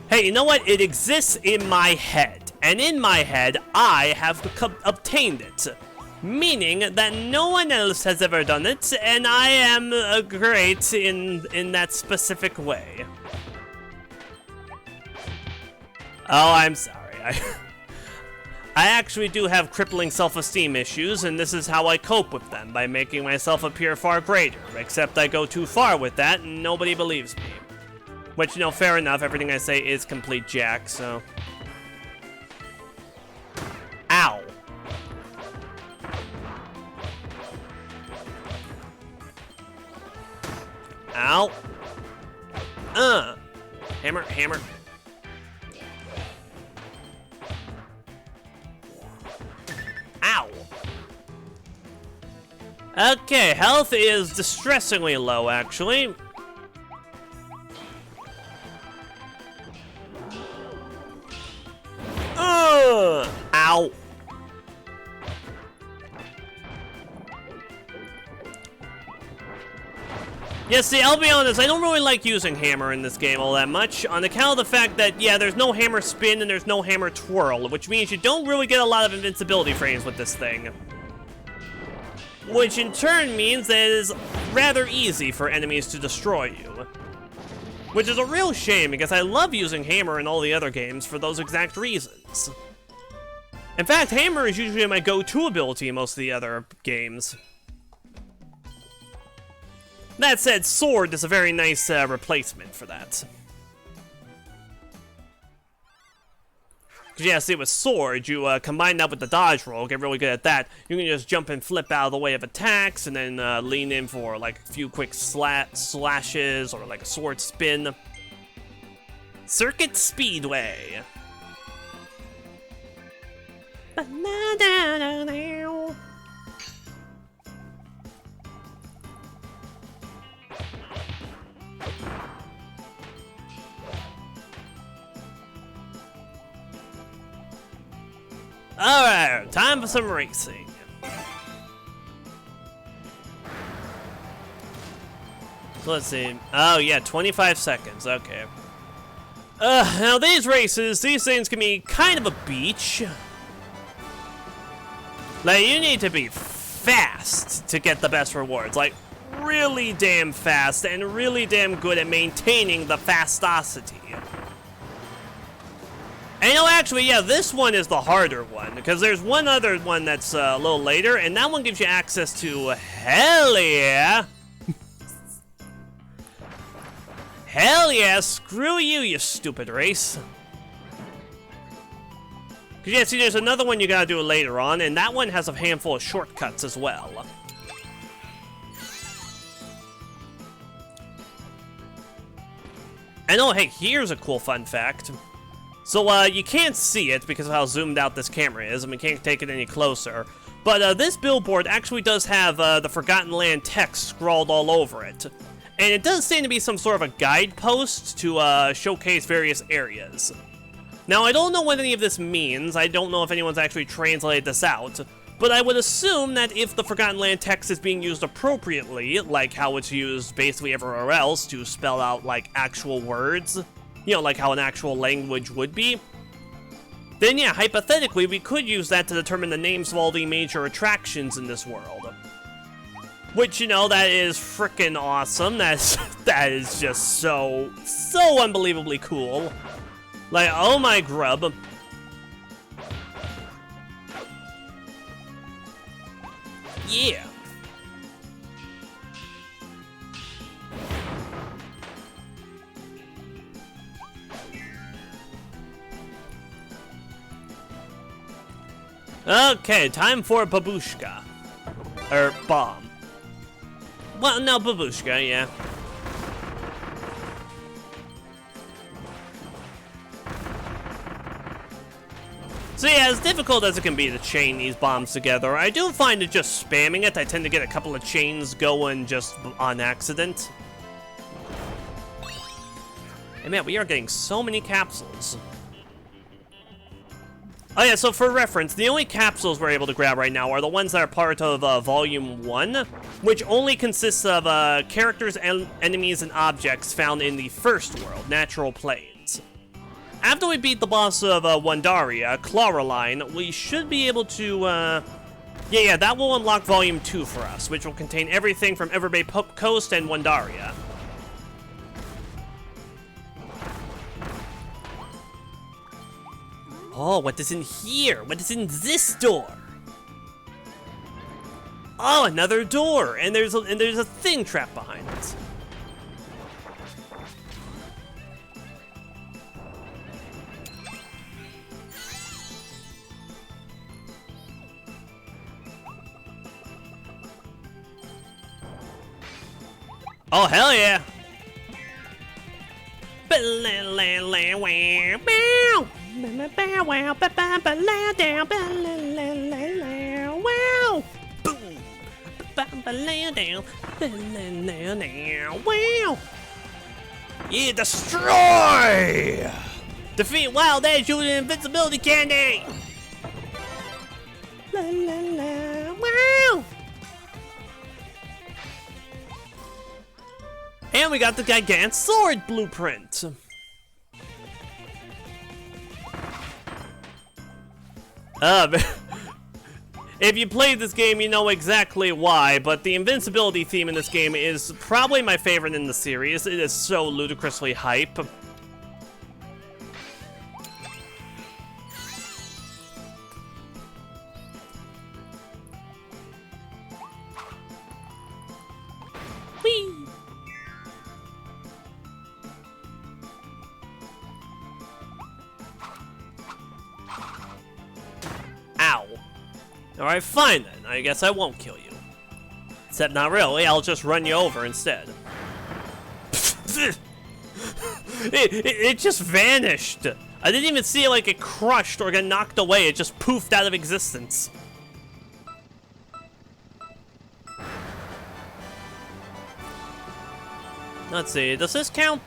[SPEAKER 1] Hey, you know what? It exists in my head. And in my head, I have obtained it. Meaning that no one else has ever done it, and I am great in that specific way. Oh, I'm sorry. I actually do have crippling self-esteem issues, and this is how I cope with them, by making myself appear far greater. Except I go too far with that, and nobody believes me. Which, you know, fair enough, everything I say is complete jack, so... Ow. Ow. Hammer, hammer. Ow. Okay, health is distressingly low, actually. Ow. Yeah, see, I'll be honest, I don't really like using hammer in this game all that much, on account of the fact that, yeah, there's no hammer spin and there's no hammer twirl, which means you don't really get a lot of invincibility frames with this thing. Which in turn means that it is rather easy for enemies to destroy you. Which is a real shame, because I love using Hammer in all the other games for those exact reasons. In fact, Hammer is usually my go-to ability in most of the other games. That said, Sword is a very nice replacement for that. Yeah, see, with Sword, you combine that with the dodge roll, get really good at that. You can just jump and flip out of the way of attacks, and then lean in for like a few quick slashes, or like a sword spin. Circuit Speedway. Alright, time for some racing. So let's see. Oh yeah, 25 seconds, okay. Now these races, these things can be kind of a beach. Like, you need to be fast to get the best rewards. Like, really damn fast and really damn good at maintaining the fastosity. And actually, yeah, this one is the harder one, because there's one other one that's a little later, and that one gives you access to, hell yeah! Hell yeah, screw you, you stupid race. Because yeah, see, there's another one you gotta do later on, and that one has a handful of shortcuts as well. And oh, hey, here's a cool fun fact. So, you can't see it because of how zoomed out this camera is, and we can't take it any closer. But, this billboard actually does have, the Forgotten Land text scrawled all over it. And it does seem to be some sort of a guidepost to, showcase various areas. Now, I don't know what any of this means. I don't know if anyone's actually translated this out. But I would assume that if the Forgotten Land text is being used appropriately, like how it's used basically everywhere else to spell out, like, actual words, you know, like how an actual language would be, then yeah, hypothetically, we could use that to determine the names of all the major attractions in this world. Which, you know, that is frickin' awesome. That is just so unbelievably cool. Like, oh my grub. Yeah. Okay, time for Babushka. Or bomb. Well, no, Babushka, yeah. So yeah, as difficult as it can be to chain these bombs together, I do find that just spamming it, I tend to get a couple of chains going just on accident. And man, we are getting so many capsules. Oh yeah, so for reference, the only capsules we're able to grab right now are the ones that are part of Volume 1, which only consists of characters, enemies, and objects found in the first world, Natural Plains. After we beat the boss of Wandaria, Claraline, we should be able to, yeah, that will unlock Volume 2 for us, which will contain everything from Everbay Coast and Wandaria. Oh, what is in here? What is in this door? Oh, another door, and there's a thing trapped behind it. Oh, hell yeah! Yeah, destroy! Defeat Wild Edge using invincibility candy! Wow! And we got the Gigant Sword blueprint. If you played this game, you know exactly why, but the invincibility theme in this game is probably my favorite in the series. It is so ludicrously hype. Whee! Ow. Alright, fine then. I guess I won't kill you. Except not really, I'll just run you over instead. It just vanished. I didn't even see it like it crushed or got knocked away. It just poofed out of existence. Let's see, does this count?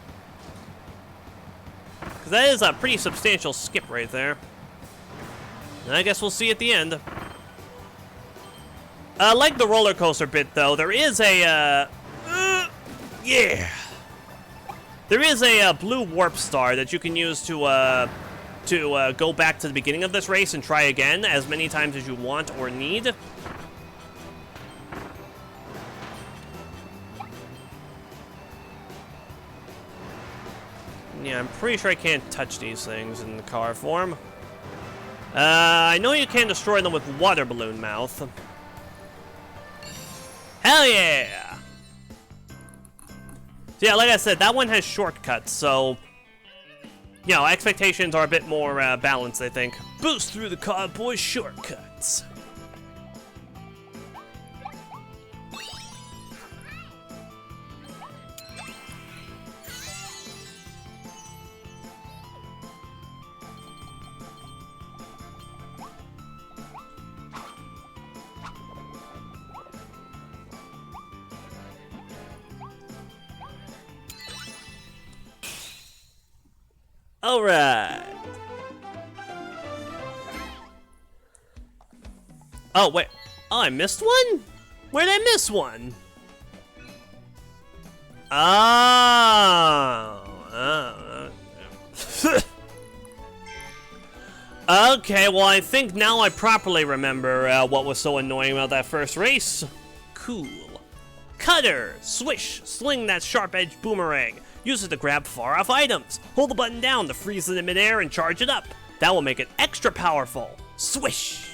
[SPEAKER 1] Because that is a pretty substantial skip right there. And I guess we'll see at the end. Like the roller coaster bit, though, there is a, yeah. There is a blue warp star that you can use to go back to the beginning of this race and try again as many times as you want or need. Yeah, I'm pretty sure I can't touch these things in the car form. I know you can destroy them with water balloon mouth. Hell yeah! So yeah, like I said, that one has shortcuts, so... You know, expectations are a bit more balanced, I think. Boost through the cowboy shortcuts. Alright. Oh, wait. Oh, I missed one? Where did I miss one? Oh. Okay, well, I think now I properly remember what was so annoying about that first race. Cool. Cutter! Swish! Sling that sharp-edged boomerang. Use it to grab far-off items. Hold the button down to freeze it in midair and charge it up. That will make it extra powerful. Swish!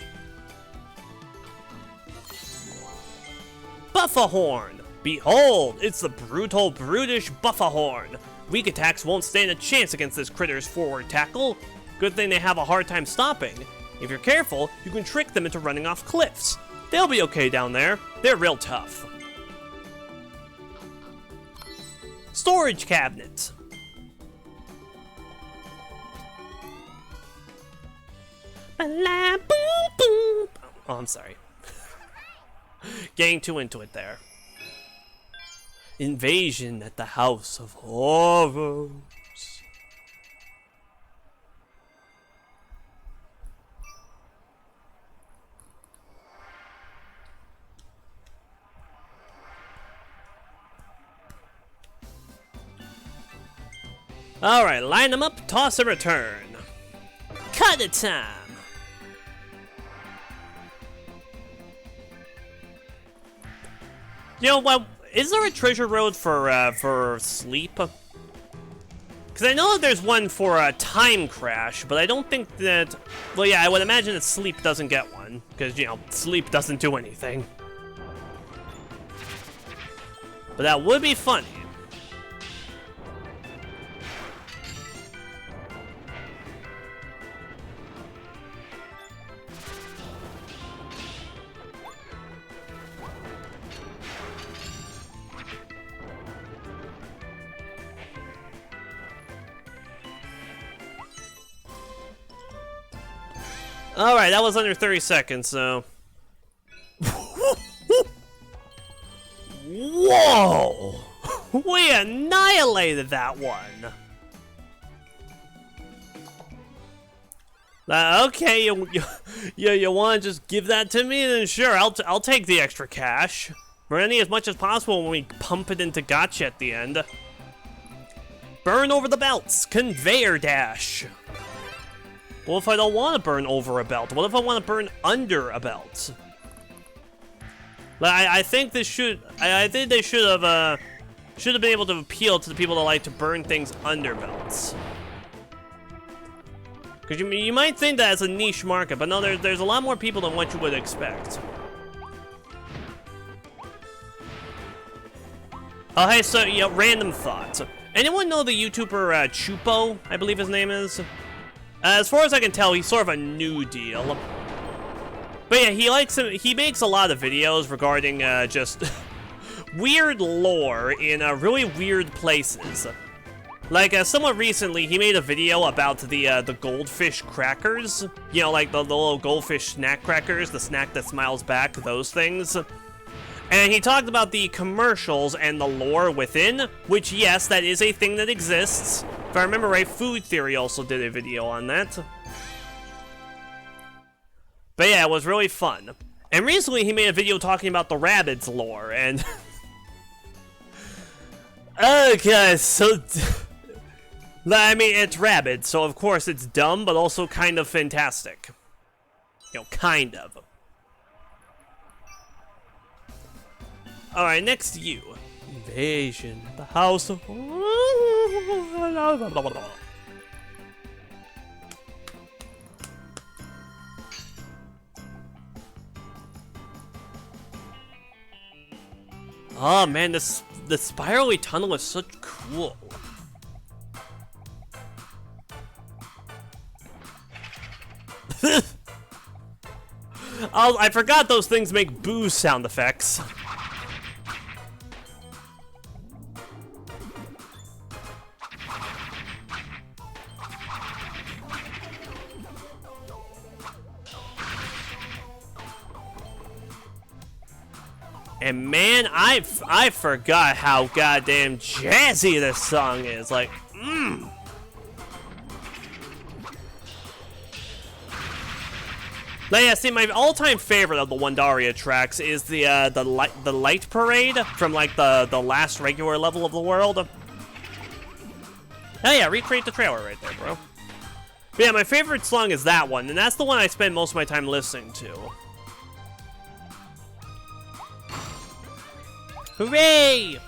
[SPEAKER 1] Buffahorn! Behold, it's the brutal, brutish Buffahorn. Weak attacks won't stand a chance against this critter's forward tackle. Good thing they have a hard time stopping. If you're careful, you can trick them into running off cliffs. They'll be okay down there. They're real tough. Storage cabinet. Oh, I'm sorry. Getting too into it there. Invasion at the House of Horrors. Alright, line them up, toss and return. Cut it time! You know what? Is there a treasure road for sleep? Because I know that there's one for a time crash, but I don't think that... Well, yeah, I would imagine that sleep doesn't get one. Because, you know, sleep doesn't do anything. But that would be funny. Alright, that was under 30 seconds, so... Whoa! We annihilated that one! Okay, you want to just give that to me? Then sure, I'll take the extra cash. Running as much as possible when we pump it into gotcha at the end. Burn over the belts! Conveyor dash! What if I don't want to burn over a belt? What if I want to burn under a belt? Like, I think this should. I think they should have been able to appeal to the people that like to burn things under belts. Because you might think that it's a niche market, but no, there's a lot more people than what you would expect. Oh, hey, so, you know, random thoughts. Anyone know the YouTuber Chupo, I believe his name is? As far as I can tell, he's sort of a new deal. But yeah, he makes a lot of videos regarding just weird lore in really weird places. Like, somewhat recently, he made a video about the goldfish crackers. You know, like the little goldfish snack crackers, the snack that smiles back, those things. And he talked about the commercials and the lore within, which, yes, that is a thing that exists. If I remember right, Food Theory also did a video on that. But yeah, it was really fun. And recently he made a video talking about the Rabbids lore, and... okay, so... I mean, it's Rabbids, so of course it's dumb, but also kind of fantastic. You know, kind of. Alright, next to you. Invasion. The House of... Oh man, the spirally tunnel is so cool. Oh, I forgot those things make boo sound effects. And man, I forgot how goddamn jazzy this song is. Like, Now, yeah, see, my all-time favorite of the Wandaria tracks is the light parade from like the last regular level of the world. Oh yeah, recreate the trailer right there, bro. But yeah, my favorite song is that one, and that's the one I spend most of my time listening to. Hooray!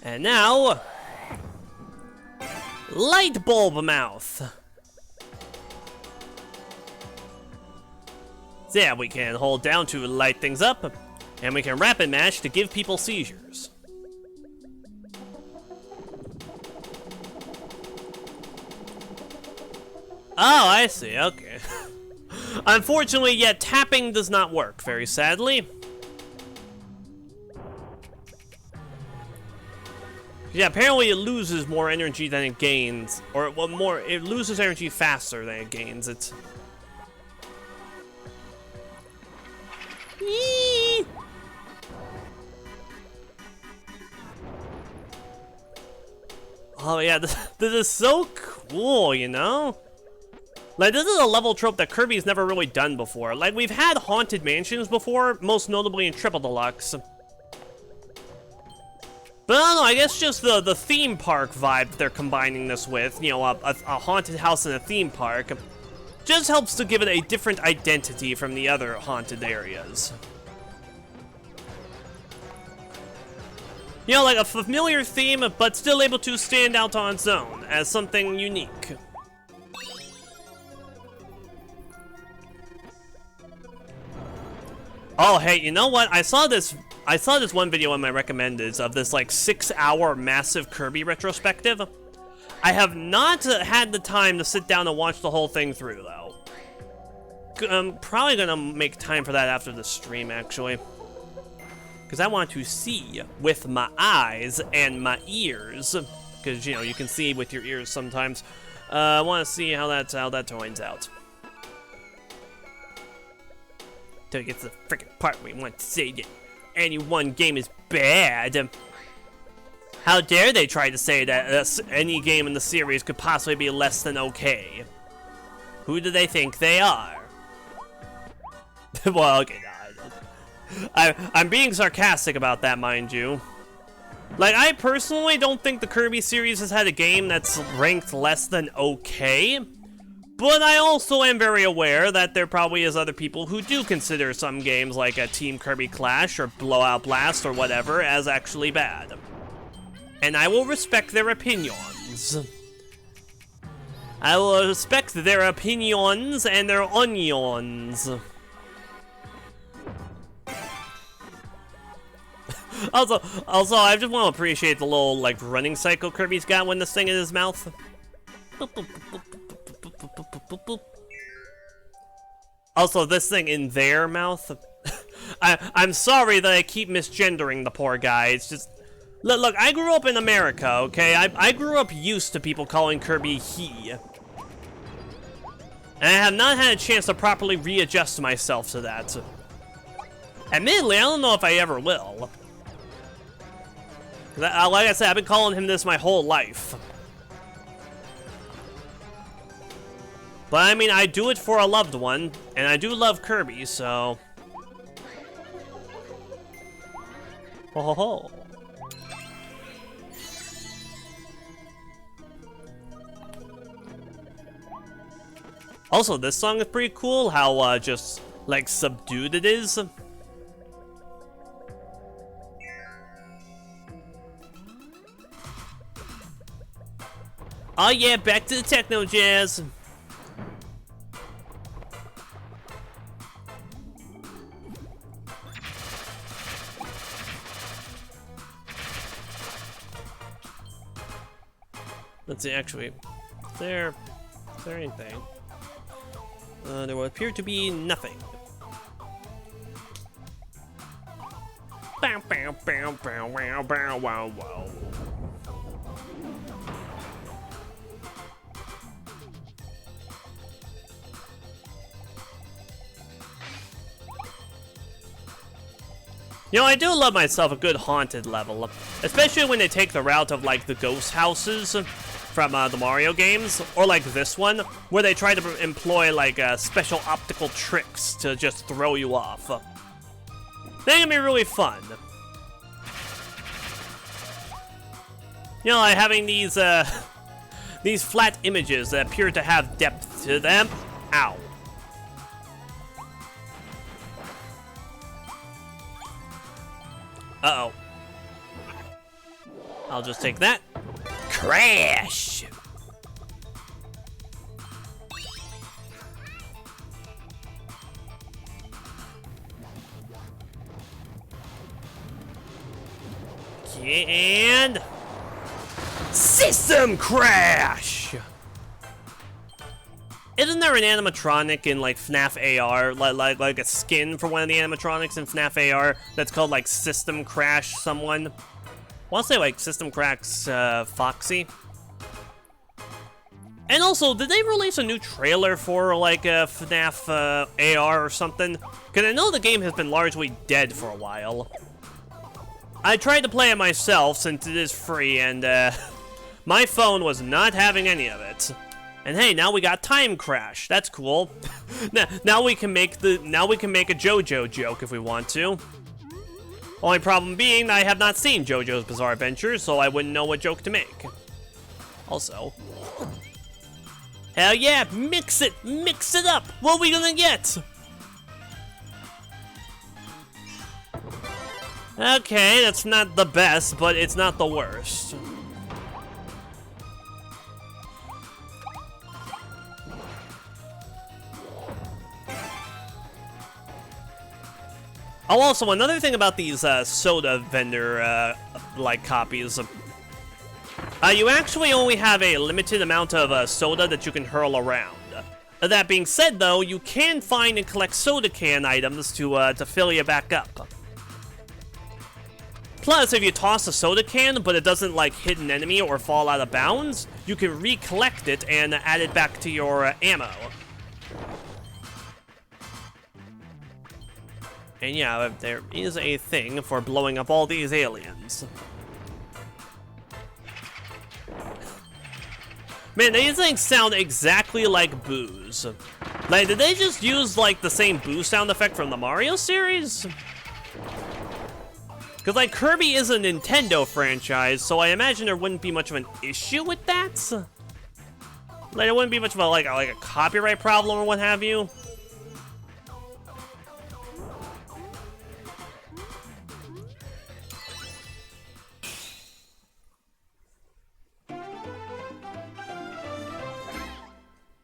[SPEAKER 1] And now, light bulb mouth. So yeah, we can hold down to light things up, and we can rapid mash to give people seizures. Oh, I see, okay. Unfortunately, yeah, tapping does not work, very sadly. Yeah, apparently it loses more energy than it gains, or well, it loses energy faster than it gains. It's... Eee! Oh yeah, this is so cool, you know? Like, this is a level trope that Kirby's never really done before. Like, we've had haunted mansions before, most notably in Triple Deluxe. But I don't know, I guess just the theme park vibe they're combining this with, you know, a haunted house in a theme park, just helps to give it a different identity from the other haunted areas. You know, like a familiar theme, but still able to stand out on its own as something unique. Oh, hey, you know what? I saw this one video in my recommendeds of this like 6-hour massive Kirby retrospective. I have not had the time to sit down and watch the whole thing through though. I'm probably gonna make time for that after the stream actually. Because I want to see with my eyes and my ears. Because, you know, you can see with your ears sometimes. I want to see how that turns out. Till it gets to the freaking part where we want to say that any one game is bad. How dare they try to say that any game in the series could possibly be less than okay? Who do they think they are? Well, okay, I'm being sarcastic about that, mind you. Like, I personally don't think the Kirby series has had a game that's ranked less than okay. But I also am very aware that there probably is other people who do consider some games like a Team Kirby Clash or Blowout Blast or whatever as actually bad. And I will respect their opinions. I will respect their opinions and their onions. Also, I just want to appreciate the little, like, running cycle Kirby's got when this thing in his mouth. Also, this thing in their mouth. I'm sorry that I keep misgendering the poor guy. It's just... Look, I grew up in America, okay? I grew up used to people calling Kirby he. And I have not had a chance to properly readjust myself to that. Admittedly, I don't know if I ever will. Like I said, I've been calling him this my whole life. But I mean, I do it for a loved one, and I do love Kirby, so... Ho ho ho. Also, this song is pretty cool, how just, like, subdued it is. Oh yeah, back to the techno jazz. Let's see, actually, is there anything? There will appear to be nothing. Bow, bow, bow, bow, wow, bow, wow, wow. You know, I do love myself a good haunted level, especially when they take the route of, like, the ghost houses from the Mario games, or like this one, where they try to employ, like, special optical tricks to just throw you off. They can be really fun. You know, like having these flat images that appear to have depth to them. Ow. Uh-oh. I'll just take that. Crash! And... System Crash! Isn't there an animatronic in, like, FNAF AR, like a skin for one of the animatronics in FNAF AR that's called, like, System Crash someone? I want to say, like, System Crash Foxy. And also, did they release a new trailer for, like, a FNAF AR or something? Because I know the game has been largely dead for a while. I tried to play it myself since it is free, and my phone was not having any of it. And hey, now we got Time Crash. That's cool. now we can make a JoJo joke if we want to. Only problem being, I have not seen JoJo's Bizarre Adventure, so I wouldn't know what joke to make. Also, hell yeah, mix it up. What are we gonna get? Okay, that's not the best, but it's not the worst. Oh, also, another thing about these soda vendor, like, copies. You actually only have a limited amount of soda that you can hurl around. That being said, though, you can find and collect soda can items to fill you back up. Plus, if you toss a soda can, but it doesn't, like, hit an enemy or fall out of bounds, you can recollect it and add it back to your ammo. And yeah, there is a thing for blowing up all these aliens. Man, these things sound exactly like boos. Like, did they just use, like, the same boo sound effect from the Mario series? Because, like, Kirby is a Nintendo franchise, so I imagine there wouldn't be much of an issue with that. Like, it wouldn't be much of a, like a copyright problem or what have you.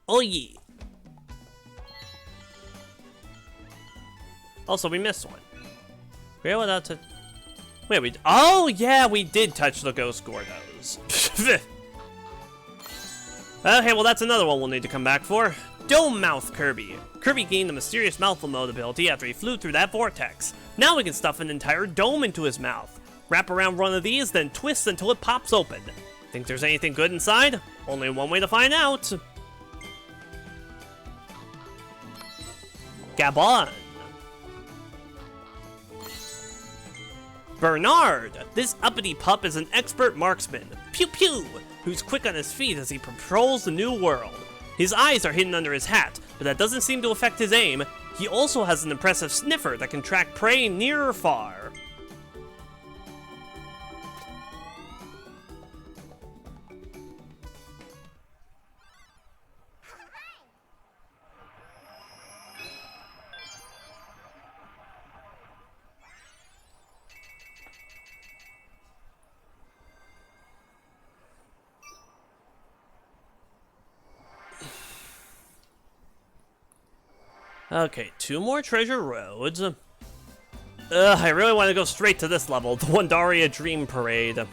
[SPEAKER 1] Oh, yeah. Also, we missed one. Wait, oh, yeah, we did touch the Ghost Gordos. Okay, well, that's another one we'll need to come back for. Dome Mouth Kirby. Kirby gained the mysterious mouthful mode ability after he flew through that vortex. Now we can stuff an entire dome into his mouth. Wrap around one of these, then twist until it pops open. Think there's anything good inside? Only one way to find out. Gabon. Bernard! This uppity pup is an expert marksman, pew pew, who's quick on his feet as he patrols the new world. His eyes are hidden under his hat, but that doesn't seem to affect his aim. He also has an impressive sniffer that can track prey near or far. Okay, 2 more treasure roads. I really want to go straight to this level, the Wandaria Dream Parade.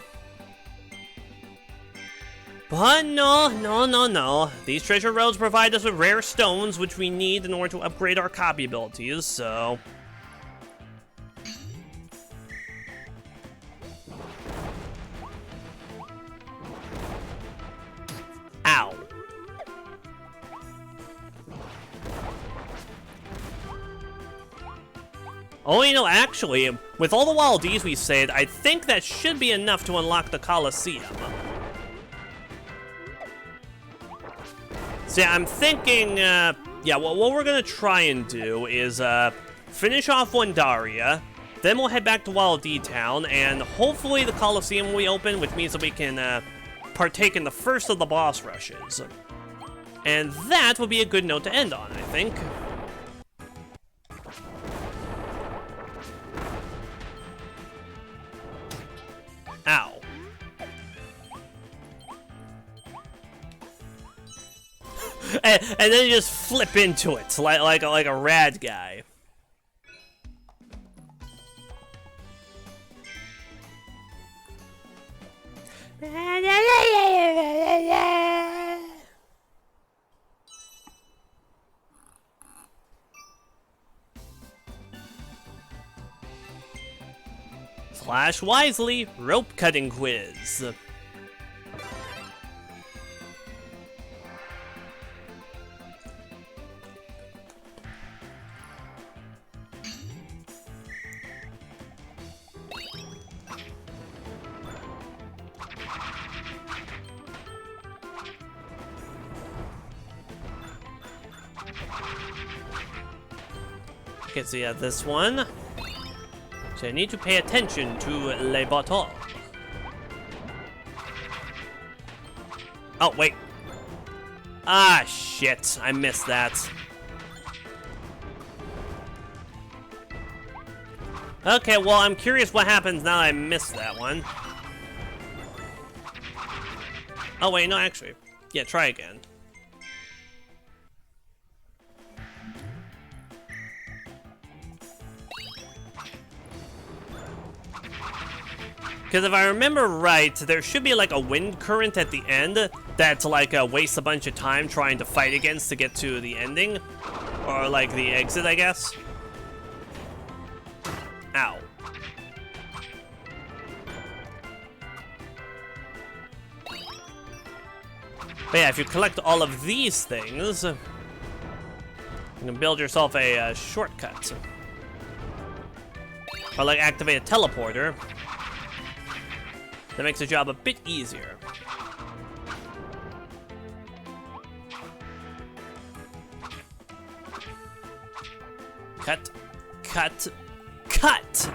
[SPEAKER 1] But no. These treasure roads provide us with rare stones, which we need in order to upgrade our copy abilities, so... Ow. Oh, you know, actually, with all the Wild D's we saved, I think that should be enough to unlock the Colosseum. So yeah, I'm thinking, yeah, what we're gonna try and do is, finish off Wandaria, then we'll head back to Wild D Town, and hopefully the Colosseum will be open, which means that we can, partake in the first of the boss rushes. And that would be a good note to end on, I think. Ow. and then you just flip into it like a rad guy. Flash wisely, rope cutting quiz. Okay, so yeah, this one. So I need to pay attention to les bottles. Oh, wait. Ah, shit. I missed that. Okay, well, I'm curious what happens now that I missed that one. Oh, wait, no, actually. Yeah, try again. Because if I remember right, there should be like a wind current at the end that's like wastes a bunch of time trying to fight against to get to the ending. Or like the exit, I guess. Ow. But yeah, if you collect all of these things, you can build yourself a shortcut. Or like activate a teleporter. That makes the job a bit easier. Cut, cut, cut!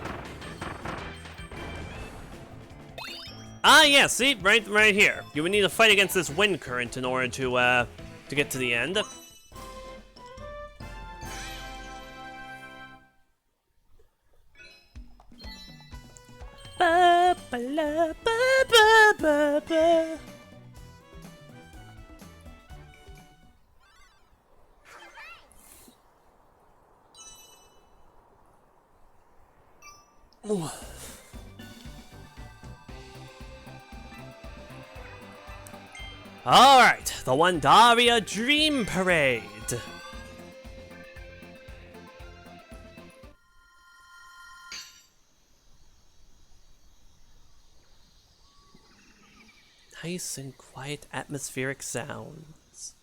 [SPEAKER 1] Ah, yeah, see? Right here. You would need to fight against this wind current in order to get to the end. Ba, ba, la, ba, ba, ba, ba. Alright, the Wandaria Dream Parade. Nice and quiet atmospheric sounds.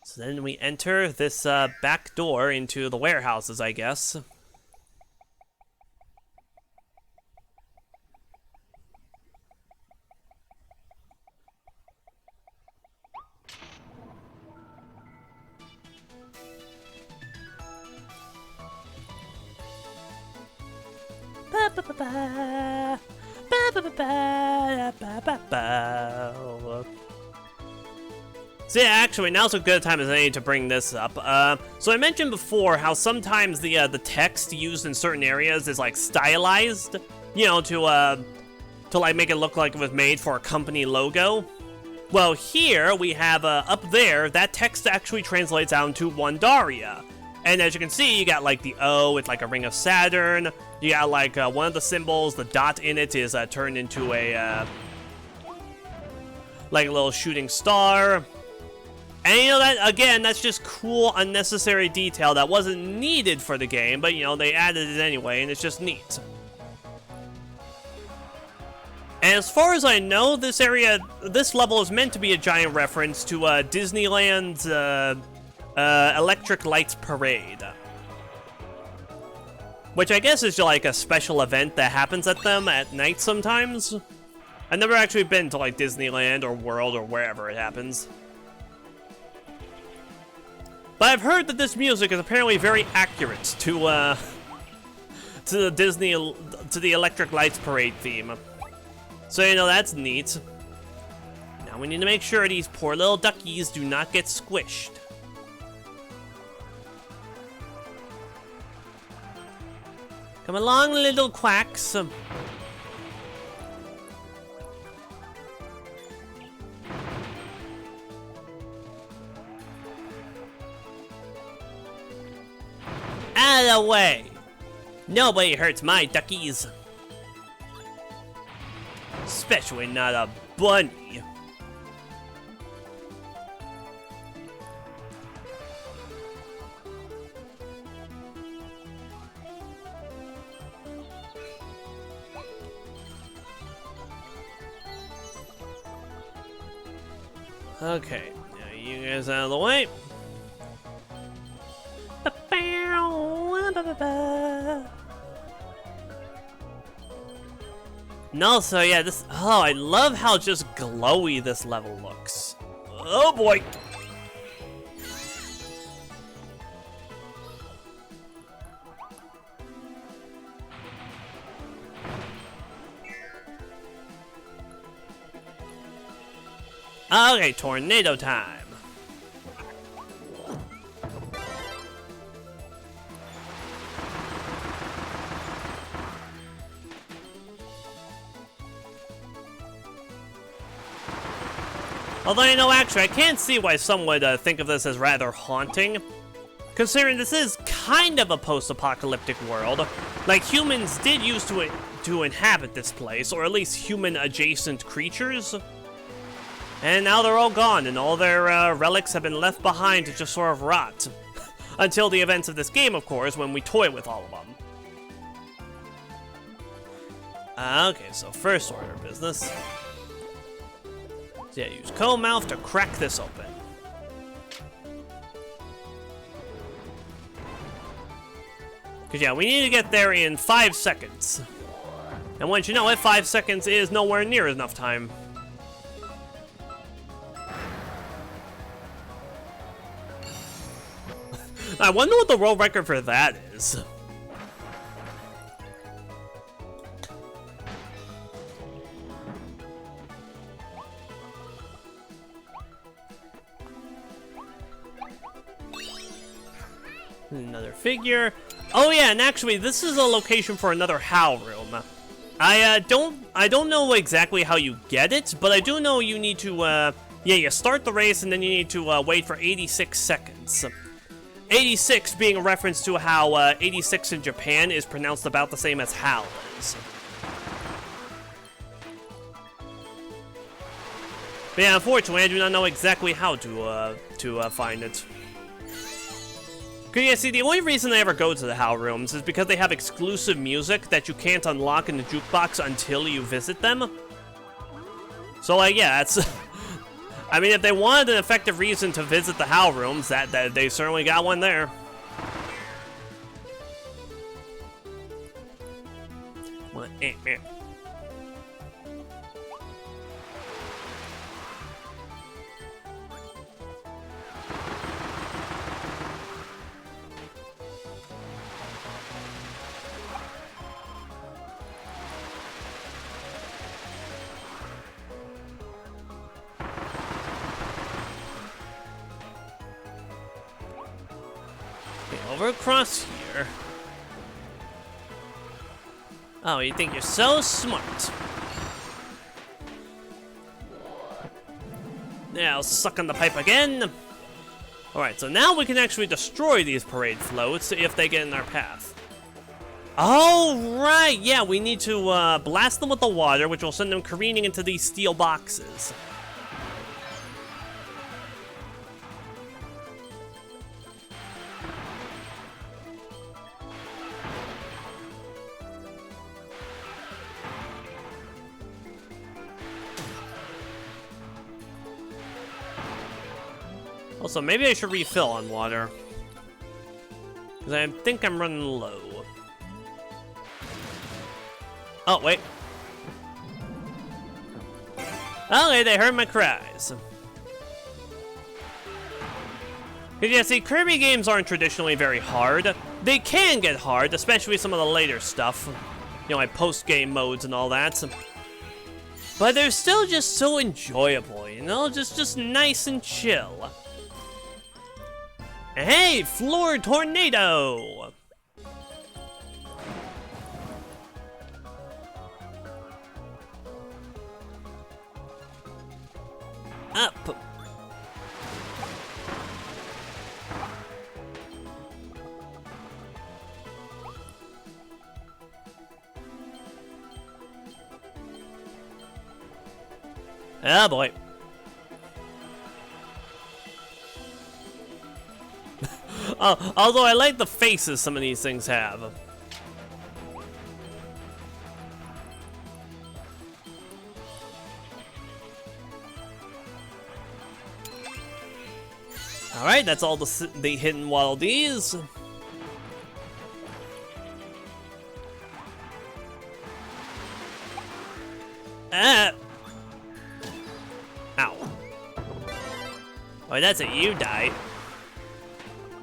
[SPEAKER 1] So then we enter this back door into the warehouses, I guess. So yeah, actually, now's a good time as any to bring this up. So I mentioned before how sometimes the text used in certain areas is like stylized, you know, to like make it look like it was made for a company logo. Well, here we have up there that text actually translates out to Wandaria. And as you can see, you got like the O, it's like a ring of Saturn. You got like one of the symbols, the dot in it is turned into a like a little shooting star. And you know, that again, that's just cool, unnecessary detail that wasn't needed for the game, but you know, they added it anyway, and it's just neat. And as far as I know, this level is meant to be a giant reference to Disneyland's Electric Lights Parade. Which I guess is like a special event that happens at them at night sometimes. I've never actually been to like Disneyland or World or wherever it happens. But I've heard that this music is apparently very accurate to the Electric Lights Parade theme. So you know, that's neat. Now we need to make sure these poor little duckies do not get squished. Come along, little quacks. Out of the way! Nobody hurts my duckies. Especially not a bunny. Okay, now you guys out of the way. No, so yeah, this. Oh, I love how just glowy this level looks. Oh boy! Okay, tornado time. Although, you know, actually, I can't see why some would think of this as rather haunting, considering this is kind of a post-apocalyptic world. Like, humans did used to inhabit this place, or at least human-adjacent creatures. And now they're all gone, and all their relics have been left behind to just sort of rot. Until the events of this game, of course, when we toy with all of them. Okay, so first order of business. So yeah, use comb mouth to crack this open. Because yeah, we need to get there in 5 seconds. And once you know it, 5 seconds is nowhere near enough time. I wonder what the world record for that is. Another figure. Oh yeah, and actually, this is a location for another HAL room. I don't know exactly how you get it, but I do know you need to, yeah, you start the race and then you need to wait for 86 seconds. 86 being a reference to how 86 in Japan is pronounced about the same as HAL is. But yeah, unfortunately, I do not know exactly how to find it. Cause yeah, see, the only reason I ever go to the HAL rooms is because they have exclusive music that you can't unlock in the jukebox until you visit them. So like, yeah, it's... I mean, if they wanted an effective reason to visit the HAL rooms, that they certainly got one there. What? Over across here. Oh, you think you're so smart. Now, suck on the pipe again. Alright, so now we can actually destroy these parade floats if they get in our path. Oh, right, yeah, we need to blast them with the water, which will send them careening into these steel boxes. Also, maybe I should refill on water. Because I think I'm running low. Oh, wait. Okay, they heard my cries. Because, yeah, see, Kirby games aren't traditionally very hard. They can get hard, especially some of the later stuff. You know, like post-game modes and all that. But they're still just so enjoyable, you know? Just nice and chill. Hey, floor tornado! Up. Oh boy. Although I like the faces some of these things have. Alright, that's all the hidden Waddle Dees. Ow. Oh, that's it, you die.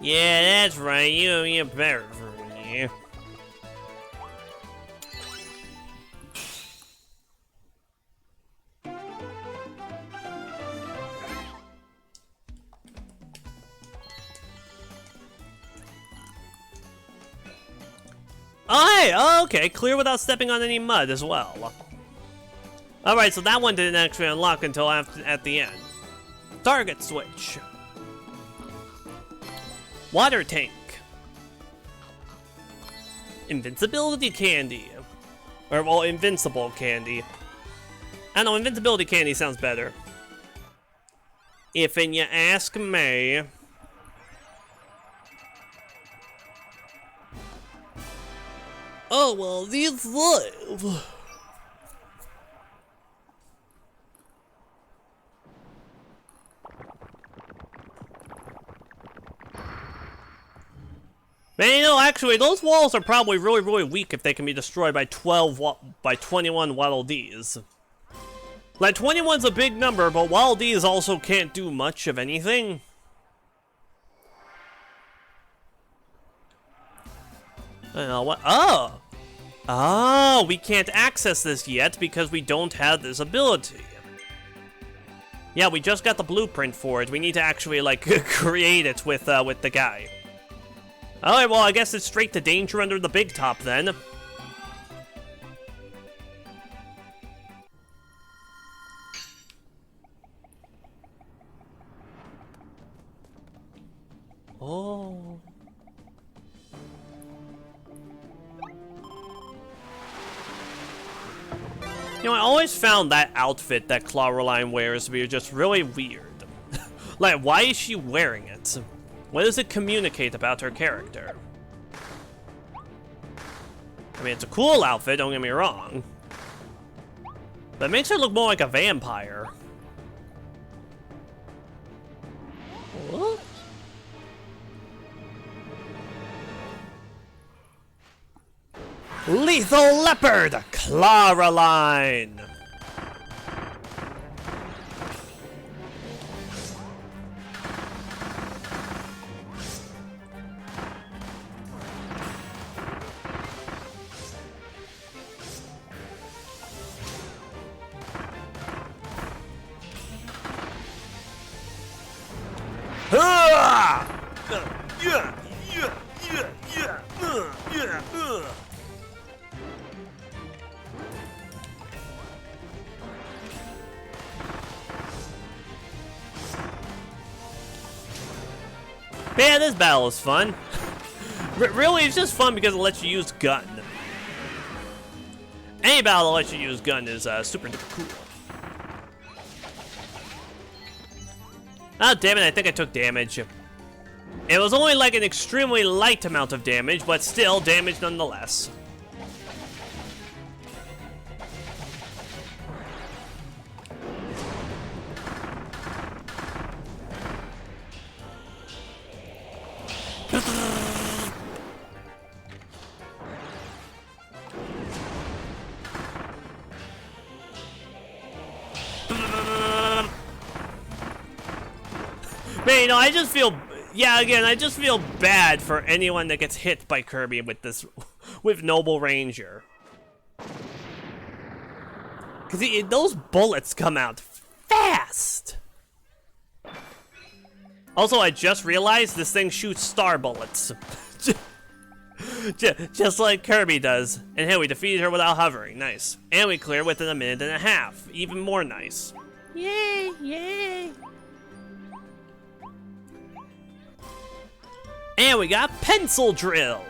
[SPEAKER 1] Yeah, that's right, you're better for me. Oh, hey! Oh, okay, clear without stepping on any mud as well. Alright, so that one didn't actually unlock until at the end. Target switch. Water tank. Invincibility candy. Or, well, invincible candy. I don't know, invincibility candy sounds better. If you ask me. Oh, well, these live. Man, you know, actually, those walls are probably really, really weak if they can be destroyed by 21 Waddle Dees. Like, 21's a big number, but Waddle Dees also can't do much of anything. What? Oh! Oh, we can't access this yet because we don't have this ability. Yeah, we just got the blueprint for it. We need to actually, like, create it with the guy. Alright, well, I guess it's straight to danger under the big top, then. Oh. You know, I always found that outfit that Clawroline wears to be just really weird. Like, why is she wearing it? What does it communicate about her character? I mean, it's a cool outfit, don't get me wrong. But it makes her look more like a vampire. What? Lethal Leopard! Clawroline! Man, this battle is fun. Really, it's just fun because it lets you use gun. Any battle that lets you use gun is super duper cool. Oh, damn it, I think I took damage. It was only like an extremely light amount of damage, but still damage nonetheless. Man, you know, I just feel, yeah, again, I just feel bad for anyone that gets hit by Kirby with this, with Noble Ranger. Because those bullets come out fast. Also, I just realized this thing shoots star bullets. Just like Kirby does. And hey, we defeated her without hovering. Nice. And we clear within a minute and a half. Even more nice. Yay, yay. And we got Pencil Drill.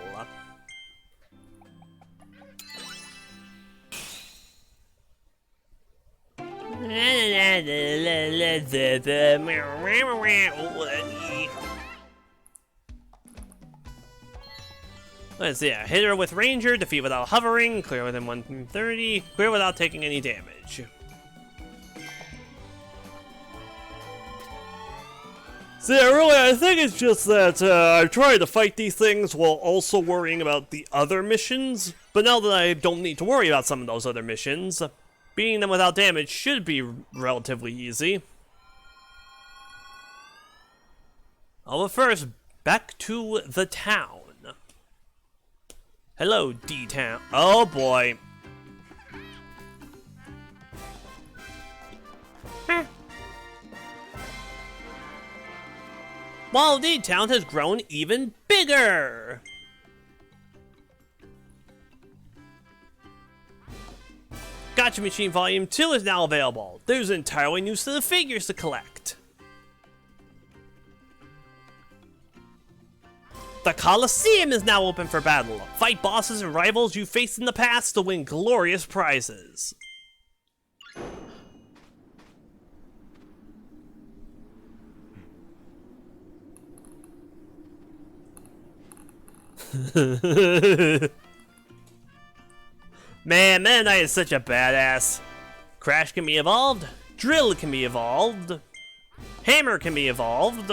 [SPEAKER 1] Let's see, hit her with Ranger, defeat without hovering, clear within 130, clear without taking any damage. So yeah, really, I think it's just that I'm trying to fight these things while also worrying about the other missions. But now that I don't need to worry about some of those other missions, beating them without damage should be relatively easy. Oh, but first, back to the town. Hello, D-Town. Oh boy. While D-Town has grown even bigger. Gotcha Machine Volume 2 is now available. There's an entirely new set of figures to collect. The Coliseum is now open for battle. Fight bosses and rivals you faced in the past to win glorious prizes. Man, Meta Knight is such a badass. Crash can be evolved, Drill can be evolved, Hammer can be evolved,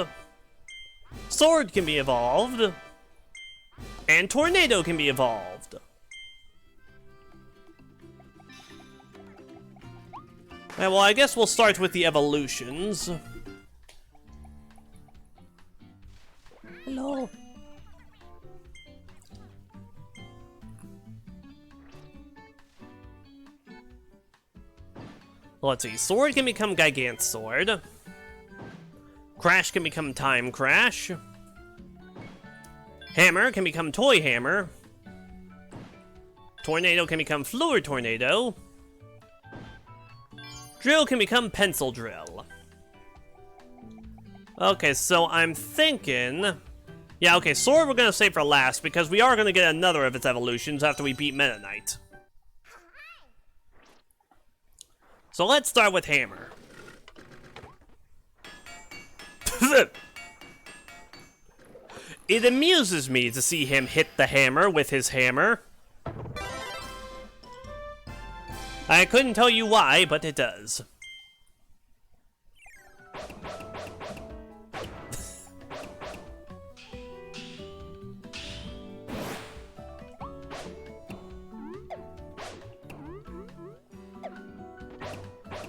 [SPEAKER 1] Sword can be evolved, and Tornado can be evolved. Well, I guess we'll start with the evolutions. Hello. Let's see, Sword can become Gigant Sword. Crash can become Time Crash. Hammer can become Toy Hammer. Tornado can become Fluid Tornado. Drill can become Pencil Drill. Okay, so I'm thinking... Yeah, okay, Sword we're gonna save for last, because we are gonna get another of its evolutions after we beat Meta Knight. So let's start with Hammer. It amuses me to see him hit the hammer with his hammer. I couldn't tell you why, but it does.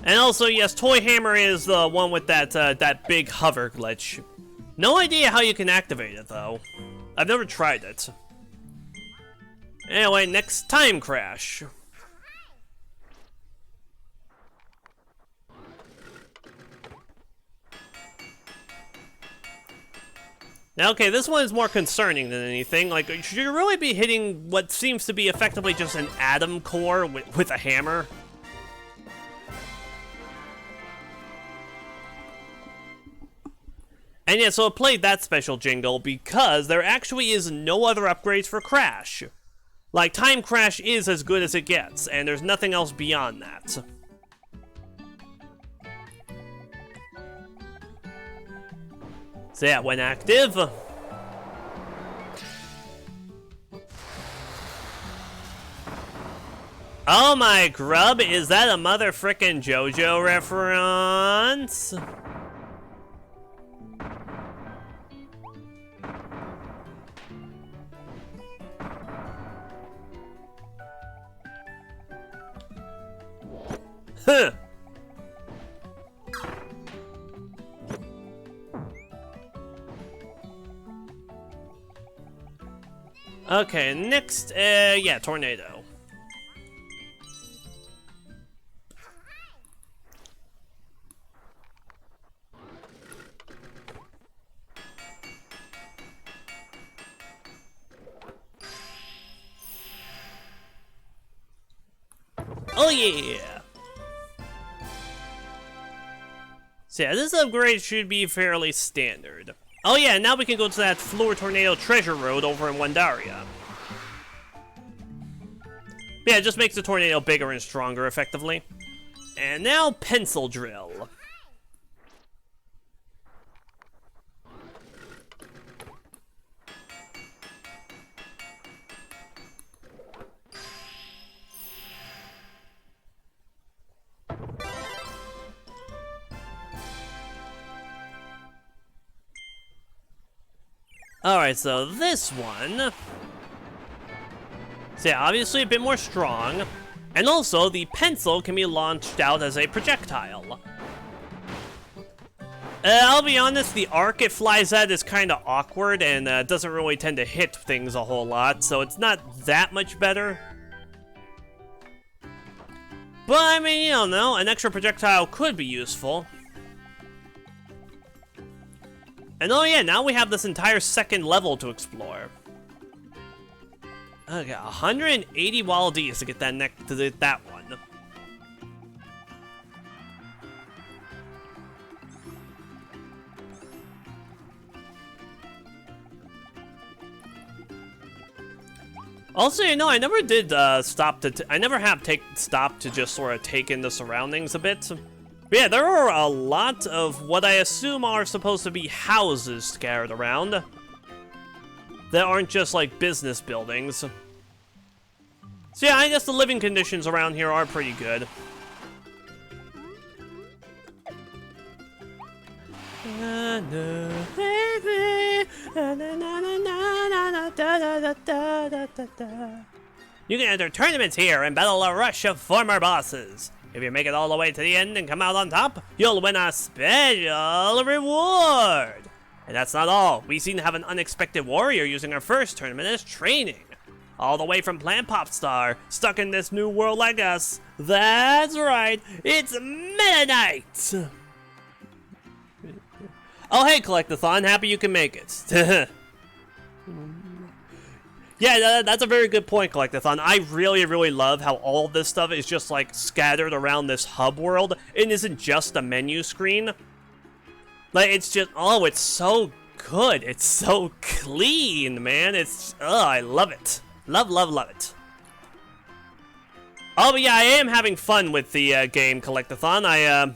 [SPEAKER 1] And also, yes, Toy Hammer is the one with that big hover glitch. No idea how you can activate it, though. I've never tried it. Anyway, next, Time Crash. Now, okay, this one is more concerning than anything. Like, should you really be hitting what seems to be effectively just an atom core with a hammer? And yeah, so it played that special jingle because there actually is no other upgrades for Crash. Like, Time Crash is as good as it gets, and there's nothing else beyond that. So yeah, when active... Oh my grub, is that a mother frickin' JoJo reference? Huh. Okay, next, yeah, Tornado. Oh yeah! So yeah, this upgrade should be fairly standard. Oh yeah, now we can go to that Fluid Tornado Treasure Road over in Wandaria. Yeah, it just makes the tornado bigger and stronger, effectively. And now, Pencil Drill. Alright, so this one... So yeah, obviously a bit more strong. And also, the pencil can be launched out as a projectile. I'll be honest, the arc it flies at is kind of awkward and doesn't really tend to hit things a whole lot, so it's not that much better. But, I mean, you don't know, an extra projectile could be useful. And oh yeah, now we have this entire second level to explore. Okay, 180 Wall Ds to get that one. Also, you know, I never did stop to just sort of take in the surroundings a bit. But yeah, there are a lot of what I assume are supposed to be houses scattered around. That aren't just like business buildings. So yeah, I guess the living conditions around here are pretty good. You can enter tournaments here and battle a rush of former bosses. If you make it all the way to the end and come out on top, you'll win a special reward. And that's not all. We seem to have an unexpected warrior using our first tournament as training. all the way from Plant Pop Star, stuck in this new world like us. That's right, it's Meta Knight! Oh hey, Collectathon, happy you can make it. Yeah, that's a very good point, Collectathon. I really, really love how all of this stuff is just, like, scattered around this hub world. It isn't just a menu screen. Like, it's just, oh, it's so good. It's so clean, man. It's, oh, I love it. Love, love, love it. Oh, but yeah, I am having fun with the game, Collectathon.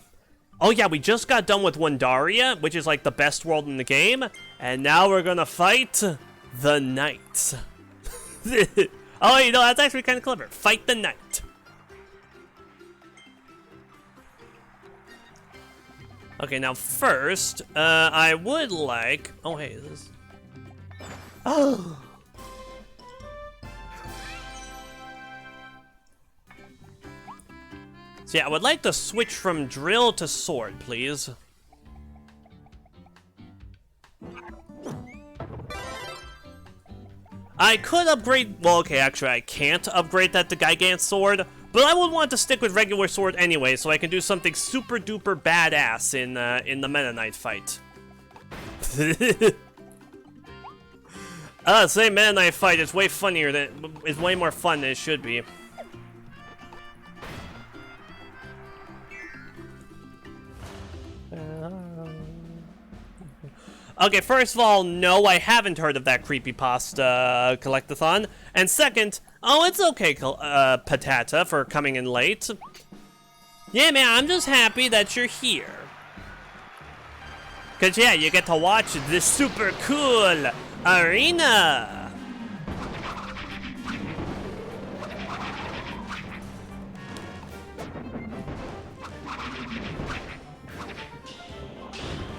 [SPEAKER 1] Oh yeah, we just got done with Wandaria, which is, like, the best world in the game. And now we're gonna fight the Knight. Oh, you know, that's actually kind of clever. Fight the Knight. Okay, now first, I would like... Oh, hey, this... Oh! So yeah, I would like to switch from drill to sword, please. I could upgrade, well, okay, actually I can't upgrade that to Gigant Sword, but I would want to stick with regular sword anyway, so I can do something super duper badass in the Meta Knight fight. Same Meta Knight fight is way funnier than, is way more fun than it should be. Okay, first of all, no, I haven't heard of that creepypasta, Collectathon. And second, oh, it's okay, Patata, for coming in late. Yeah, man, I'm just happy that you're here. Cause yeah, you get to watch this super cool arena.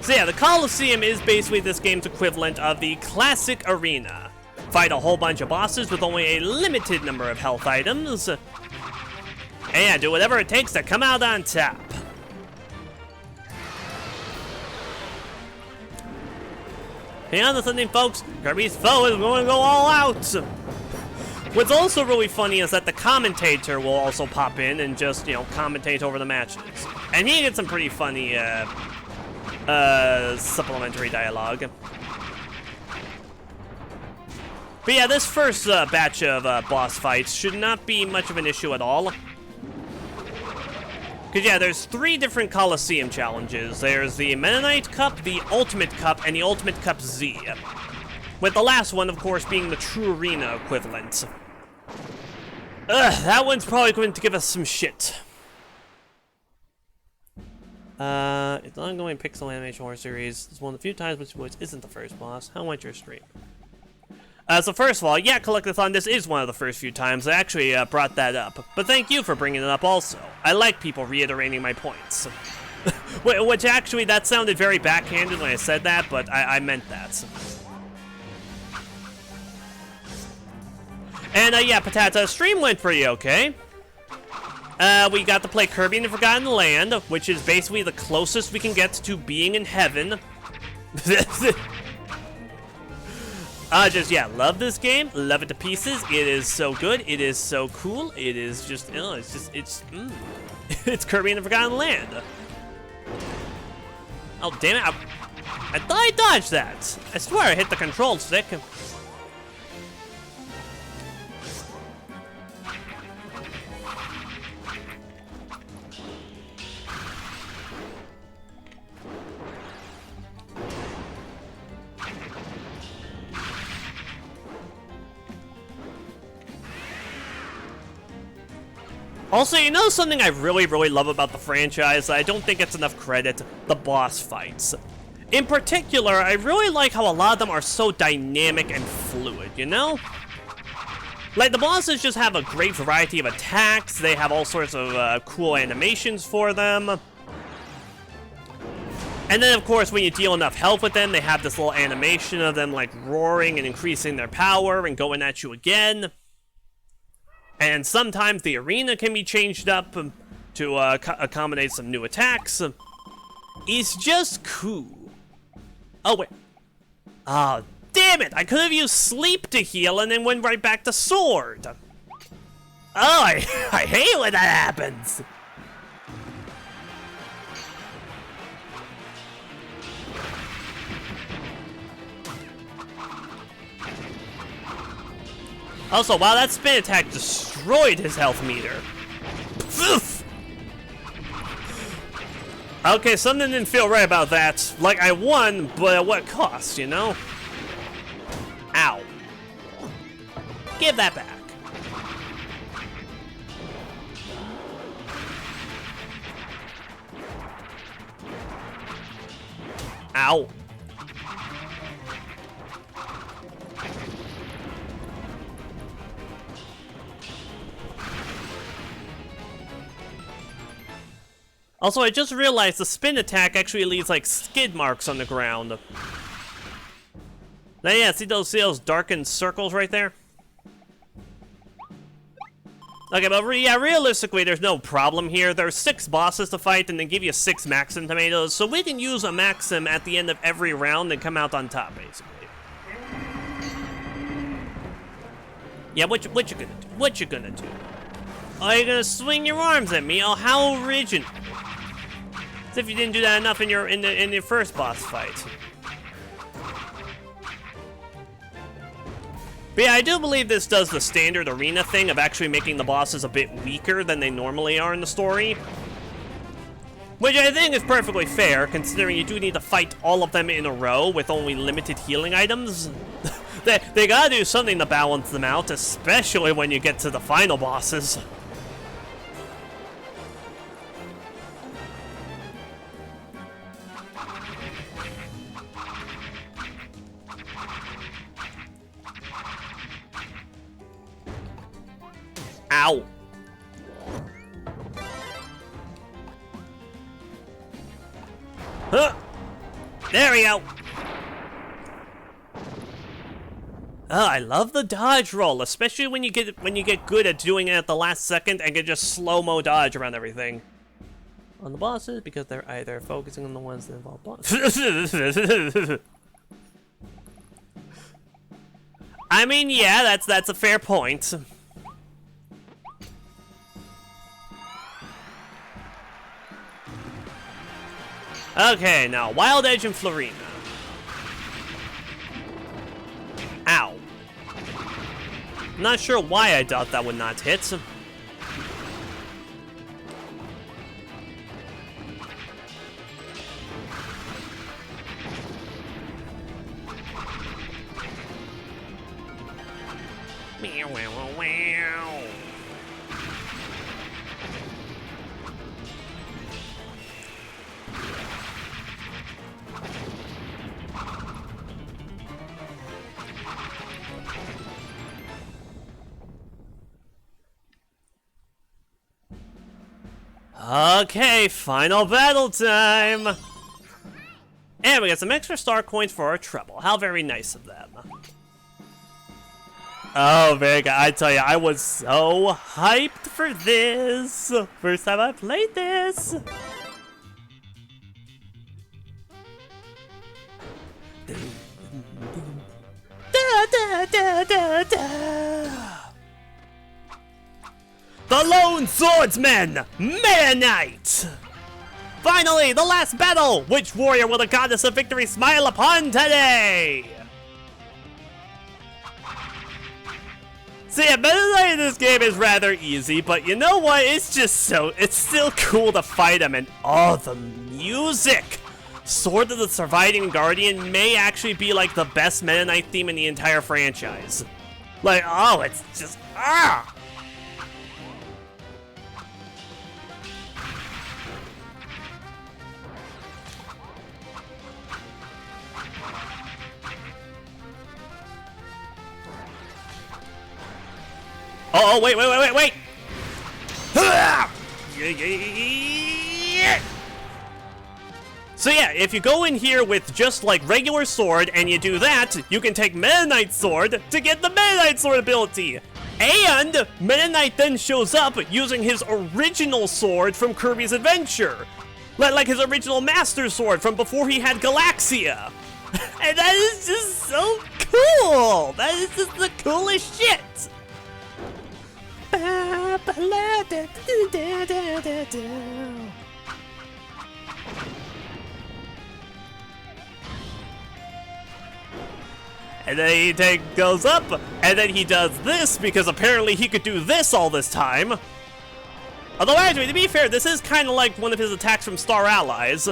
[SPEAKER 1] So yeah, the Coliseum is basically this game's equivalent of the classic arena. Fight a whole bunch of bosses with only a limited number of health items. And do whatever it takes to come out on top. Hang on to something, folks. Kirby's foe is going to go all out. What's also really funny is that the commentator will also pop in and just, you know, commentate over the matches. And he gets some pretty funny, supplementary dialogue. But yeah, this first batch of boss fights should not be much of an issue at all. Because yeah, there's 3 different Coliseum challenges. There's the Meta Knight Cup, the Ultimate Cup, and the Ultimate Cup Z. With the last one, of course, being the true arena equivalent. That one's probably going to give us some shit. It's an ongoing pixel animation horror series. It's one of the few times which isn't the first boss. How went your stream? So first of all, yeah, Collectathon, this is one of the first few times I actually brought that up. But thank you for bringing it up also. I like people reiterating my points. Which actually, that sounded very backhanded when I said that, but I meant that. And yeah, Patata, stream went pretty okay. We got to play Kirby in the Forgotten Land, which is basically the closest we can get to being in heaven. Just, yeah, love this game. Love it to pieces. It is so good. It is so cool. It is just, it's Kirby in the Forgotten Land. Oh, damn it. I thought I dodged that. I swear I hit the control stick. Also, you know something I really, really love about the franchise? I don't think it's enough credit, the boss fights. In particular, I really like how a lot of them are so dynamic and fluid, you know? Like, the bosses just have a great variety of attacks, they have all sorts of cool animations for them. And then, of course, when you deal enough health with them, they have this little animation of them, like, roaring and increasing their power and going at you again. And sometimes the arena can be changed up to accommodate some new attacks. It's just cool. Oh, wait. Oh, damn Damn it! I could have used sleep to heal and then went right back to sword. Oh, I hate when that happens. Also, wow, that spin attack destroyed his health meter. Okay, something didn't feel right about that. Like, I won, but at what cost, you know? Ow. Give that back. Ow. Also, I just realized the spin attack actually leaves, like, skid marks on the ground. Now, yeah, see those darkened circles right there? Okay, but yeah, realistically, there's no problem here. There's 6 bosses to fight, and they give you 6 Maxim tomatoes, so we can use a Maxim at the end of every round and come out on top, basically. Yeah, what you gonna do? What you gonna do? Oh, you're gonna swing your arms at me? Oh, how original. As if you didn't do that enough in your first boss fight. But yeah, I do believe this does the standard arena thing of actually making the bosses a bit weaker than they normally are in the story. Which I think is perfectly fair, considering you do need to fight all of them in a row with only limited healing items. They gotta do something to balance them out, especially when you get to the final bosses. Ow. Huh. There we go. Oh, I love the dodge roll, especially when you get good at doing it at the last second and can just slow-mo dodge around everything. On the bosses, because they're either focusing on the ones that involve bosses. I mean, yeah, that's a fair point. Okay, now, Wild Edge and Florina. Ow. Not sure why I thought that would not hit. Meow, wow, wow. Okay, final battle time! And we got some extra star coins for our treble. How very nice of them. Oh, very good. I tell you, I was so hyped for this. First time I played this. Da, da, da, da, da. The Lone Swordsman, Meta Knight! Finally, the last battle! Which warrior will the goddess of victory smile upon today? See, Meta Knight in this game is rather easy, but you know what? It's still cool to fight him, and oh, the music! Sword of the Surviving Guardian may actually be like the best Meta Knight theme in the entire franchise. Like, oh, it's just, ah! Oh, wait. So yeah, if you go in here with just like regular sword and you do that, you can take Meta Knight Sword to get the Meta Knight Sword ability. And Meta Knight then shows up using his original sword from Kirby's Adventure. Like his original Master Sword from before he had Galaxia. And that is just so cool! That is just the coolest shit! And then he goes up, and then he does this, because apparently he could do this all this time. Although actually, to be fair, this is kind of like one of his attacks from Star Allies.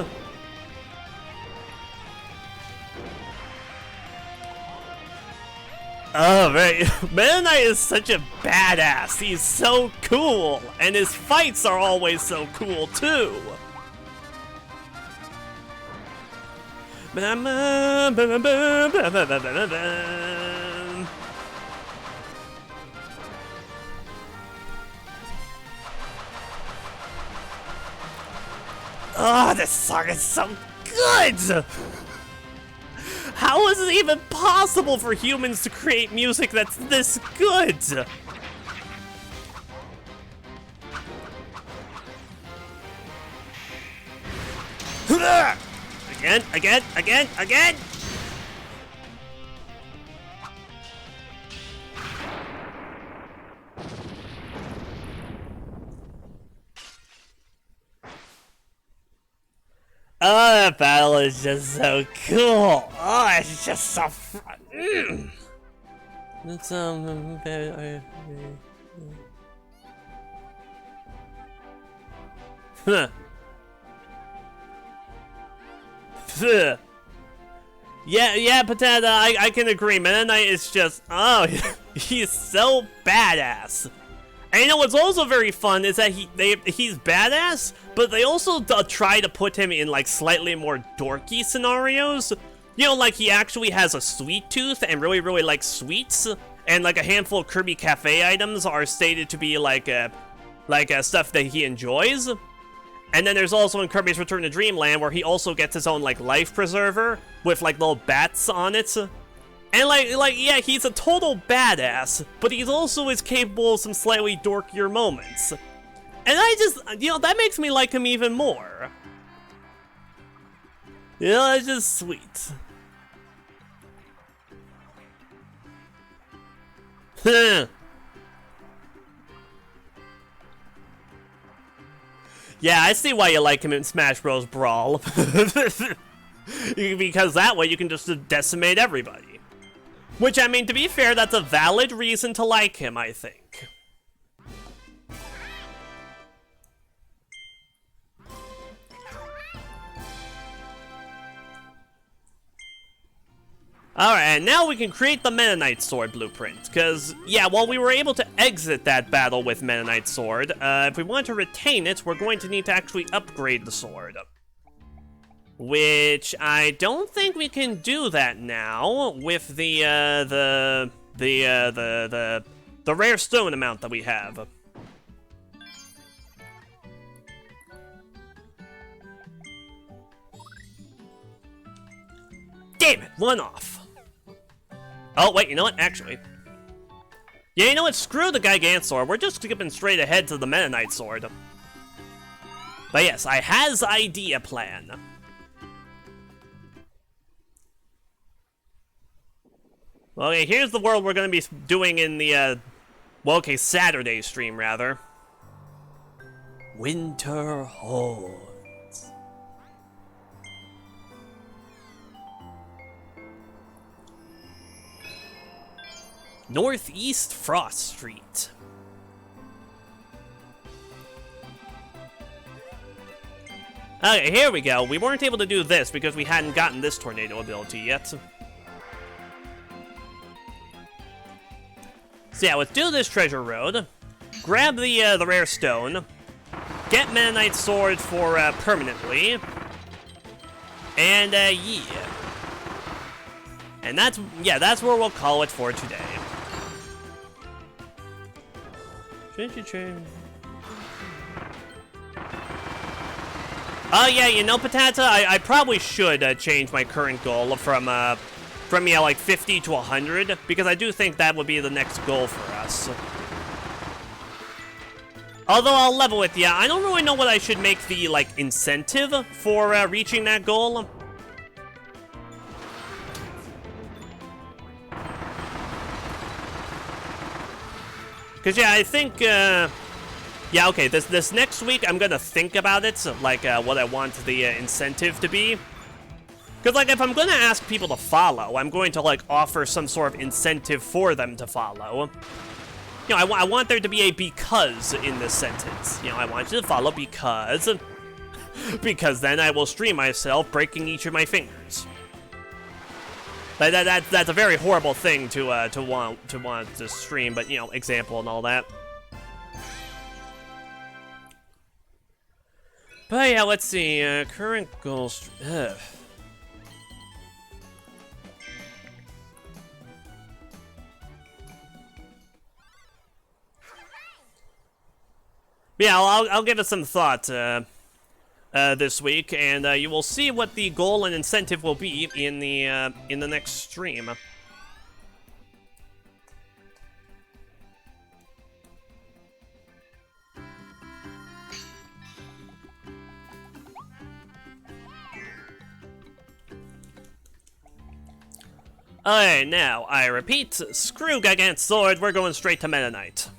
[SPEAKER 1] Oh, right. Meta Knight is such a badass. He's so cool, and his fights are always so cool, too. Oh, this song is so good! How is it even possible for humans to create music that's this good? Again! Oh, that battle is just so cool. Oh, it's just so fun. It's Yeah, Potato, I can agree. Meta Knight is just, oh, he's so badass. And you know what's also very fun is that he's badass, but they also try to put him in like slightly more dorky scenarios. You know, like he actually has a sweet tooth and really likes sweets, and like a handful of Kirby Cafe items are stated to be like stuff that he enjoys. And then there's also in Kirby's Return to Dreamland where he also gets his own like life preserver with like little bats on it. And yeah, he's a total badass, but he's also is capable of some slightly dorkier moments. And I just, you know, that makes me like him even more. You know, it's just sweet. Yeah, I see why you like him in Smash Bros. Brawl. Because that way you can just decimate everybody. Which, I mean, to be fair, that's a valid reason to like him, I think. Alright, and now we can create the Meta Knight Sword blueprint, because, yeah, while we were able to exit that battle with Meta Knight Sword, if we want to retain it, we're going to need to actually upgrade the sword. Which, I don't think we can do that now, with the rare stone amount that we have. Damn it, one off. Oh, wait, you know what? Actually. Yeah, you know what? Screw the Gigantor. We're just skipping straight ahead to the Meta Knight Sword. But yes, I has idea plan. Okay, here's the world we're going to be doing in the, well, okay, Saturday stream, rather. Winter Hordes. Northeast Frost Street. Okay, here we go. We weren't able to do this because we hadn't gotten this tornado ability yet. So yeah, let's do this treasure road. Grab the rare stone. Get Meta Knight Sword for permanently. And yeah. And that's where we'll call it for today. Oh yeah, you know, Potato, I probably should change my current goal from yeah, like 50 to 100, because I do think that would be the next goal for us. Although I'll level with you, I don't really know what I should make the, like, incentive for reaching that goal. Cause yeah, I think yeah, okay, this next week I'm gonna think about it, so, like what I want the incentive to be. Cause like if I'm gonna ask people to follow, I'm going to like offer some sort of incentive for them to follow. You know, I want there to be a because in this sentence. You know, I want you to follow because then I will stream myself breaking each of my fingers. That's a very horrible thing to want to stream, but you know, example and all that. But yeah, let's see. Current goals. Yeah, I'll give it some thought this week, and you will see what the goal and incentive will be in the next stream. Alright, now, I repeat, screw Gigant's Sword, we're going straight to Meta Knight.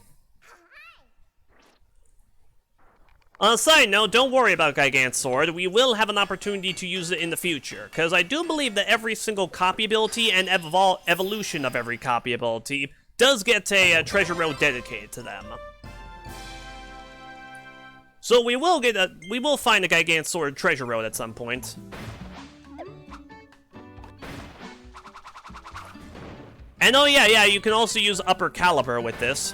[SPEAKER 1] On a side note, don't worry about Gigant's Sword, we will have an opportunity to use it in the future, because I do believe that every single copy ability and evolution of every copy ability does get a treasure road dedicated to them. So we will find a Gigant's Sword treasure road at some point. And oh yeah, you can also use Upper Caliber with this.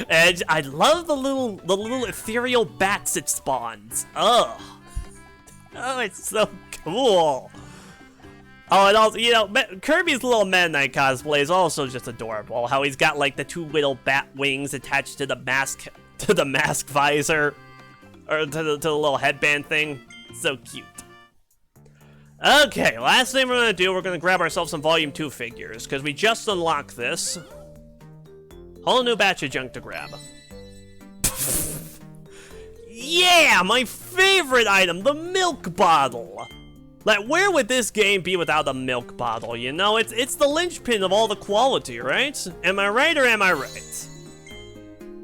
[SPEAKER 1] And I love the little ethereal bats it spawns. Ugh. Oh, it's so cool. Oh, and also, you know, Kirby's little Meta Knight cosplay is also just adorable. How he's got like the two little bat wings attached to the mask visor. Or to the little headband thing. So cute. Okay, last thing we're gonna do, we're gonna grab ourselves some Volume 2 figures, because we just unlocked this. Whole new batch of junk to grab. Yeah, my favorite item, the milk bottle. Like, where would this game be without a milk bottle, you know? It's the linchpin of all the quality, right? Am I right or am I right?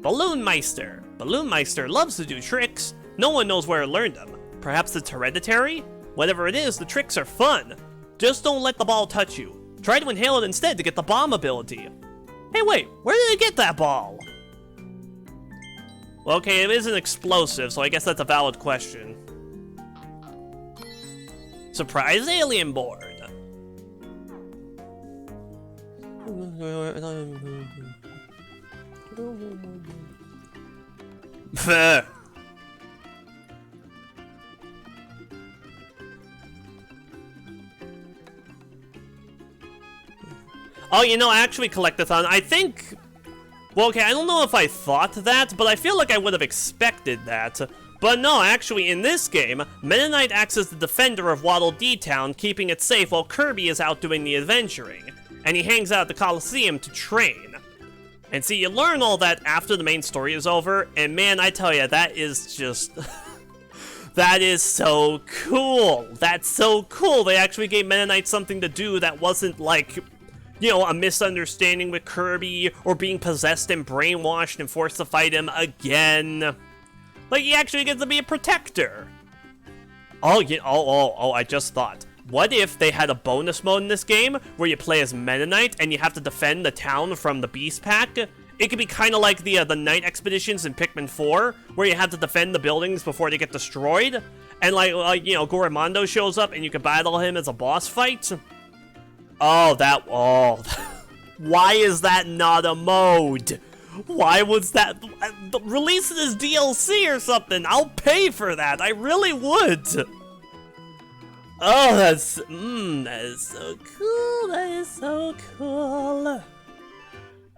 [SPEAKER 1] Balloon Meister. Balloon Meister loves to do tricks. No one knows where he learned them. Perhaps it's hereditary? Whatever it is, the tricks are fun. Just don't let the ball touch you. Try to inhale it instead to get the bomb ability. Hey wait, where did I get that ball? Well, okay, it is an explosive, so I guess that's a valid question. Surprise alien board. Oh, you know, I actually collectathon. I think... Well, okay, I don't know if I thought that, but I feel like I would have expected that. But no, actually, in this game, Meta Knight acts as the defender of Waddle Dee Town, keeping it safe while Kirby is out doing the adventuring. And he hangs out at the Coliseum to train. And see, you learn all that after the main story is over, and man, I tell you, that is just... that is so cool! That's so cool! They actually gave Meta Knight something to do that wasn't like... You know, a misunderstanding with Kirby, or being possessed and brainwashed and forced to fight him again. Like, he actually gets to be a protector. Oh, yeah, I just thought. What if they had a bonus mode in this game, where you play as Meta Knight, and you have to defend the town from the Beast Pack? It could be kind of like the Night Expeditions in Pikmin 4, where you have to defend the buildings before they get destroyed. And like you know, Gorimondo shows up, and you can battle him as a boss fight. Oh, why is that not a mode? Why was that? Release it as DLC or something. I'll pay for that. I really would. Oh, that is so cool. That is so cool.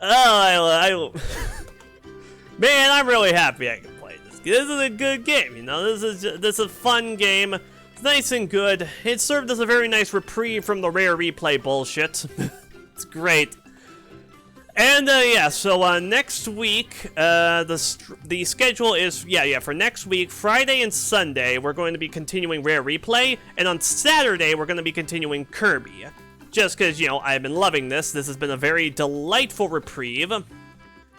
[SPEAKER 1] Oh, man, I'm really happy I can play this. This is a good game, you know. This is a fun game. Nice and good. It served as a very nice reprieve from the rare replay bullshit. It's great. And yeah, so next week, the schedule is for next week, Friday and Sunday, we're going to be continuing Rare Replay, and on Saturday we're going to be continuing Kirby. Just because, I've been loving this. This has been a very delightful reprieve.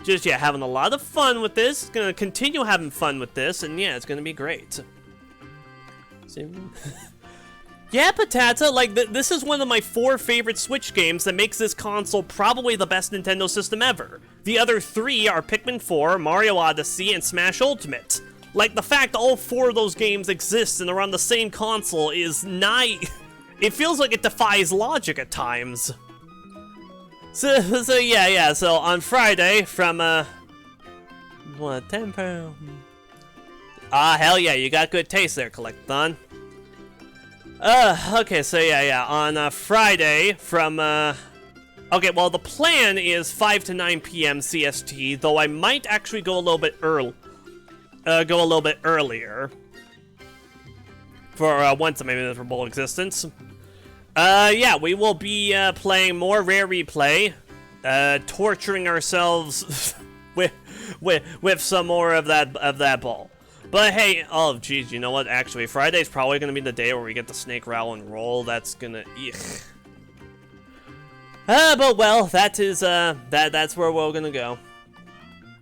[SPEAKER 1] Just, having a lot of fun with this. Gonna continue having fun with this, and yeah, it's gonna be great. Yeah, Patata, like, this is one of my 4 favorite Switch games that makes this console probably the best Nintendo system ever. The other 3 are Pikmin 4, Mario Odyssey, and Smash Ultimate. Like, the fact all 4 of those games exist and are on the same console is it feels like it defies logic at times. So on Friday from, tempo? Hell yeah, you got good taste there, Collectathon. Okay, so on Friday from, okay, well, the plan is 5 to 9 p.m. CST, though I might actually go a little bit earlier. For, once in my miserable existence. Yeah, we will be, playing more Rare Replay, torturing ourselves with some more of that ball. But hey, oh geez, you know what? Actually, Friday's probably gonna be the day where we get the Snake Rattle and Roll. That's gonna, but well, that is that's where we're gonna go.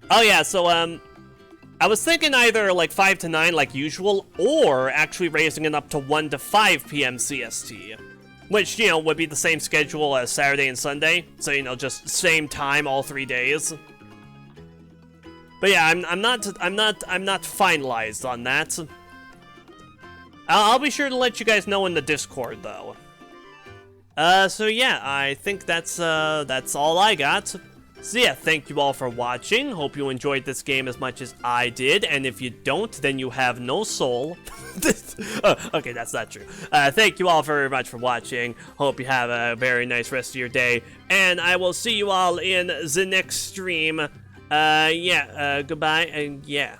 [SPEAKER 1] Oh yeah, so I was thinking either like 5 to 9 like usual, or actually raising it up to 1 to 5 p.m. CST, which would be the same schedule as Saturday and Sunday. So just same time all 3 days. But yeah, I'm not finalized on that. I'll be sure to let you guys know in the Discord though. So yeah, I think that's all I got. So yeah, thank you all for watching. Hope you enjoyed this game as much as I did, and if you don't, then you have no soul. Okay, that's not true. Thank you all very much for watching. Hope you have a very nice rest of your day, and I will see you all in the next stream. Goodbye, and yeah.